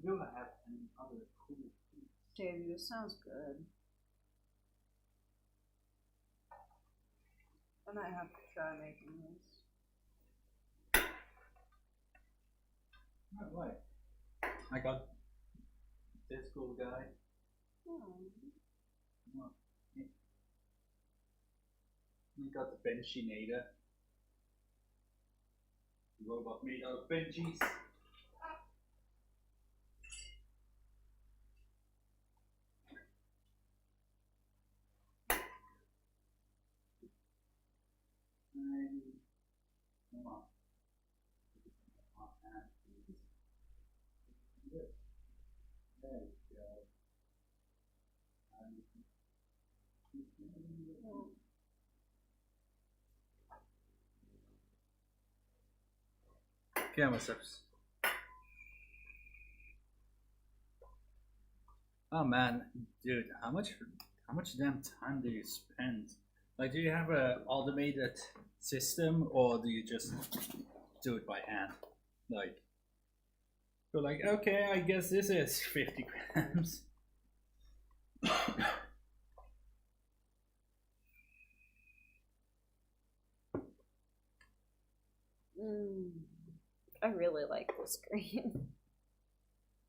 Do I have any other cool things? Davey, this sounds good. I might have to try making this. Oh, right. I got this cool guy. Oh. We got the Benchinator. Robot made out of Benchies. Come on. There we go. Camera steps. Oh man, dude, how much damn time do you spend? Like, do you have a automated system, or do you just do it by hand? Like, you're like, okay, I guess this is 50 grams. I really like this green.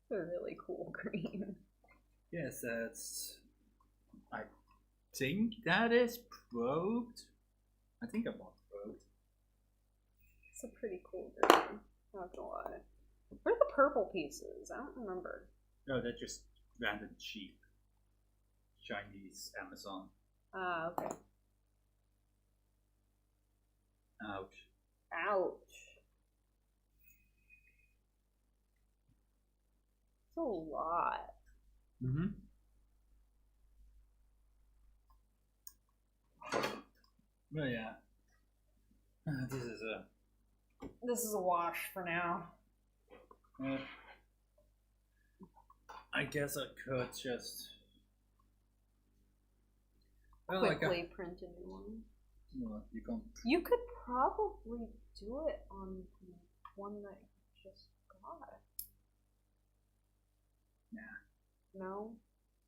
It's a really cool green. Yes, that's... I think that is probed. I think I bought probed. It's a pretty cool green. Not gonna lie. Where are the purple pieces? I don't remember. No, they're just random cheap Chinese Amazon. Ah, okay. Ouch. Ouch. It's a lot. Mm-hmm. Well, yeah. This is a wash for now. I guess I could just... Quickly print a new one. No, you can't. You could probably do it on the one that you just got. Nah. No?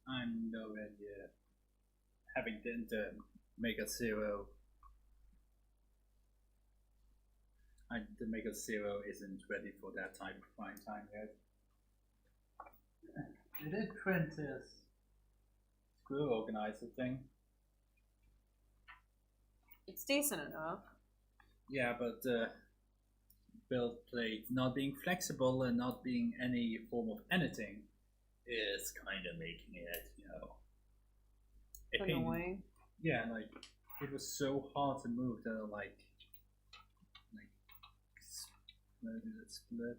I'm nowhere near having to make a zero. The Mega Zero isn't ready for that type of prime time yet. It did print this screw organizer thing. It's decent enough. Yeah, but build plate not being flexible and not being any form of anything is kind of making it, a pain. Annoying. Yeah, like it was so hard to move that I like split.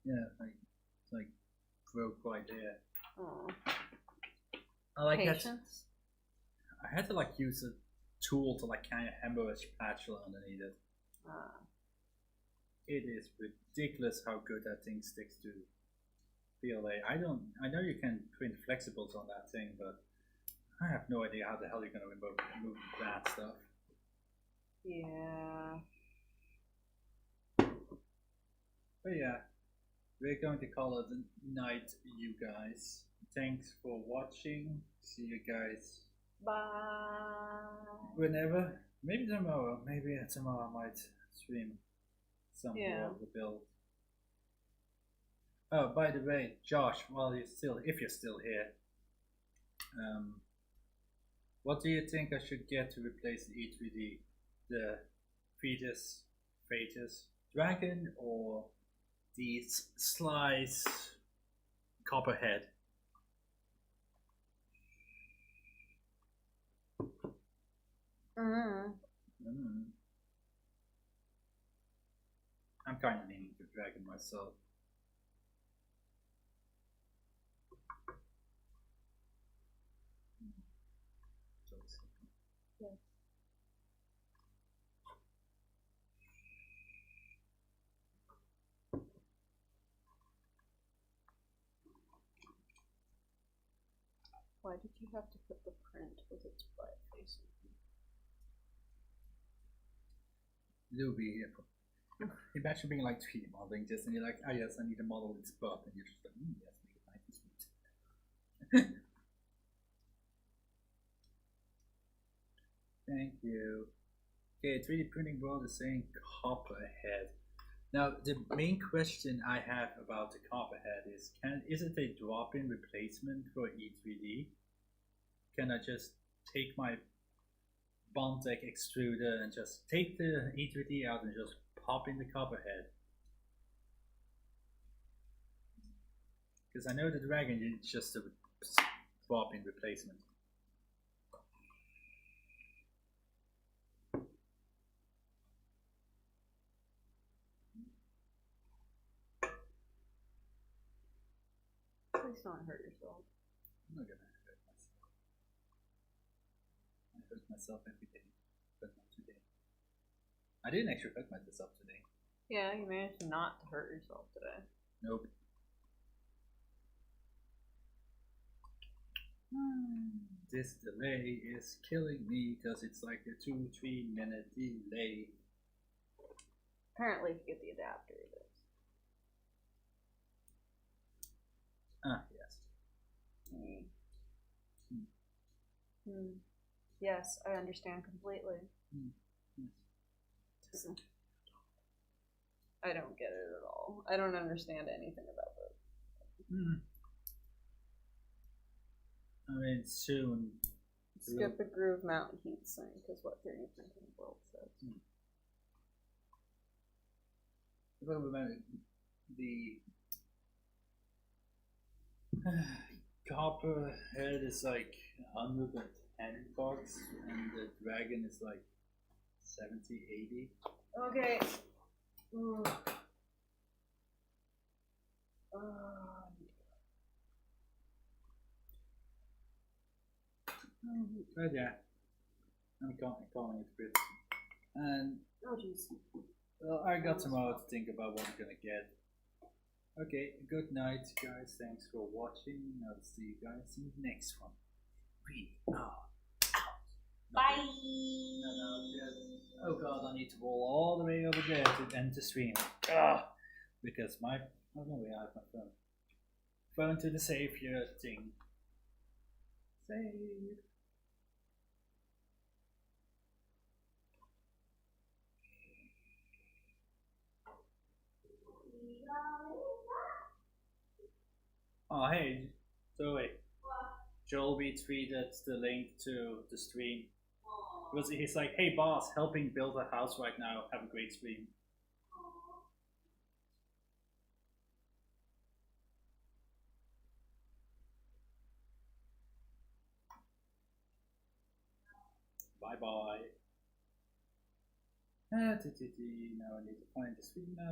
Yeah, like broke right there. Oh. I like that. Patience. I had to like use a tool to like kind of hammer a spatula underneath it. It is ridiculous how good that thing sticks to PLA. I know you can print flexibles on that thing, but I have no idea how the hell you're going to remove that stuff. Yeah. But yeah, we're going to call it a night, you guys. Thanks for watching. See you guys Bye. whenever. Maybe tomorrow. Maybe tomorrow I might stream some more of the build. Oh, by the way, Josh, if you're still here, what do you think I should get to replace the E3D? The fetus dragon or the slice copperhead? I'm kind of leaning to dragon myself. Yes. Why did you have to put the print with its butt facing? Luby, imagine being like 3D modeling this, and you're like, oh yes, I need a model with its butt, and you're just like, yes, make it nice and sweet. Thank you. Okay, 3D printing world is saying copperhead. Now, the main question I have about the copperhead is is it a drop-in replacement for E3D? Can I just take my Bondtech extruder and just take the E3D out and just pop in the copperhead? Because I know the dragon is just a drop-in replacement. Please don't hurt yourself. I'm not gonna hurt myself. I hurt myself every day, but not today. I didn't actually hurt myself today. Yeah, you managed not to hurt yourself today. Nope. This delay is killing me because it's like a 2-3 minute delay. Apparently, if you get the adapter, it is. Ah, yes. Yes, I understand completely. Yes. I don't get it at all. I don't understand anything about it. I mean, soon. Skip the groove mount heatsink is what 3D printing world says. Remember the copperhead is like 110 bucks, and the dragon is like 70, 80. Okay. But yeah, I'm calling it quits. And oh jeez. Well, I got tomorrow to think about what I'm gonna get. Okay, good night, guys. Thanks for watching. I'll see you guys in the next one. We are out. Bye. Oh god, I need to roll all the way over there to end the stream. Because I don't know where I have my phone. Phone to the savior thing. Save. Oh hey, Zoe. What? Joel retweeted the link to the stream. Because he's like, hey boss, helping build a house right now. Have a great stream. Bye bye. Now I need to find the stream map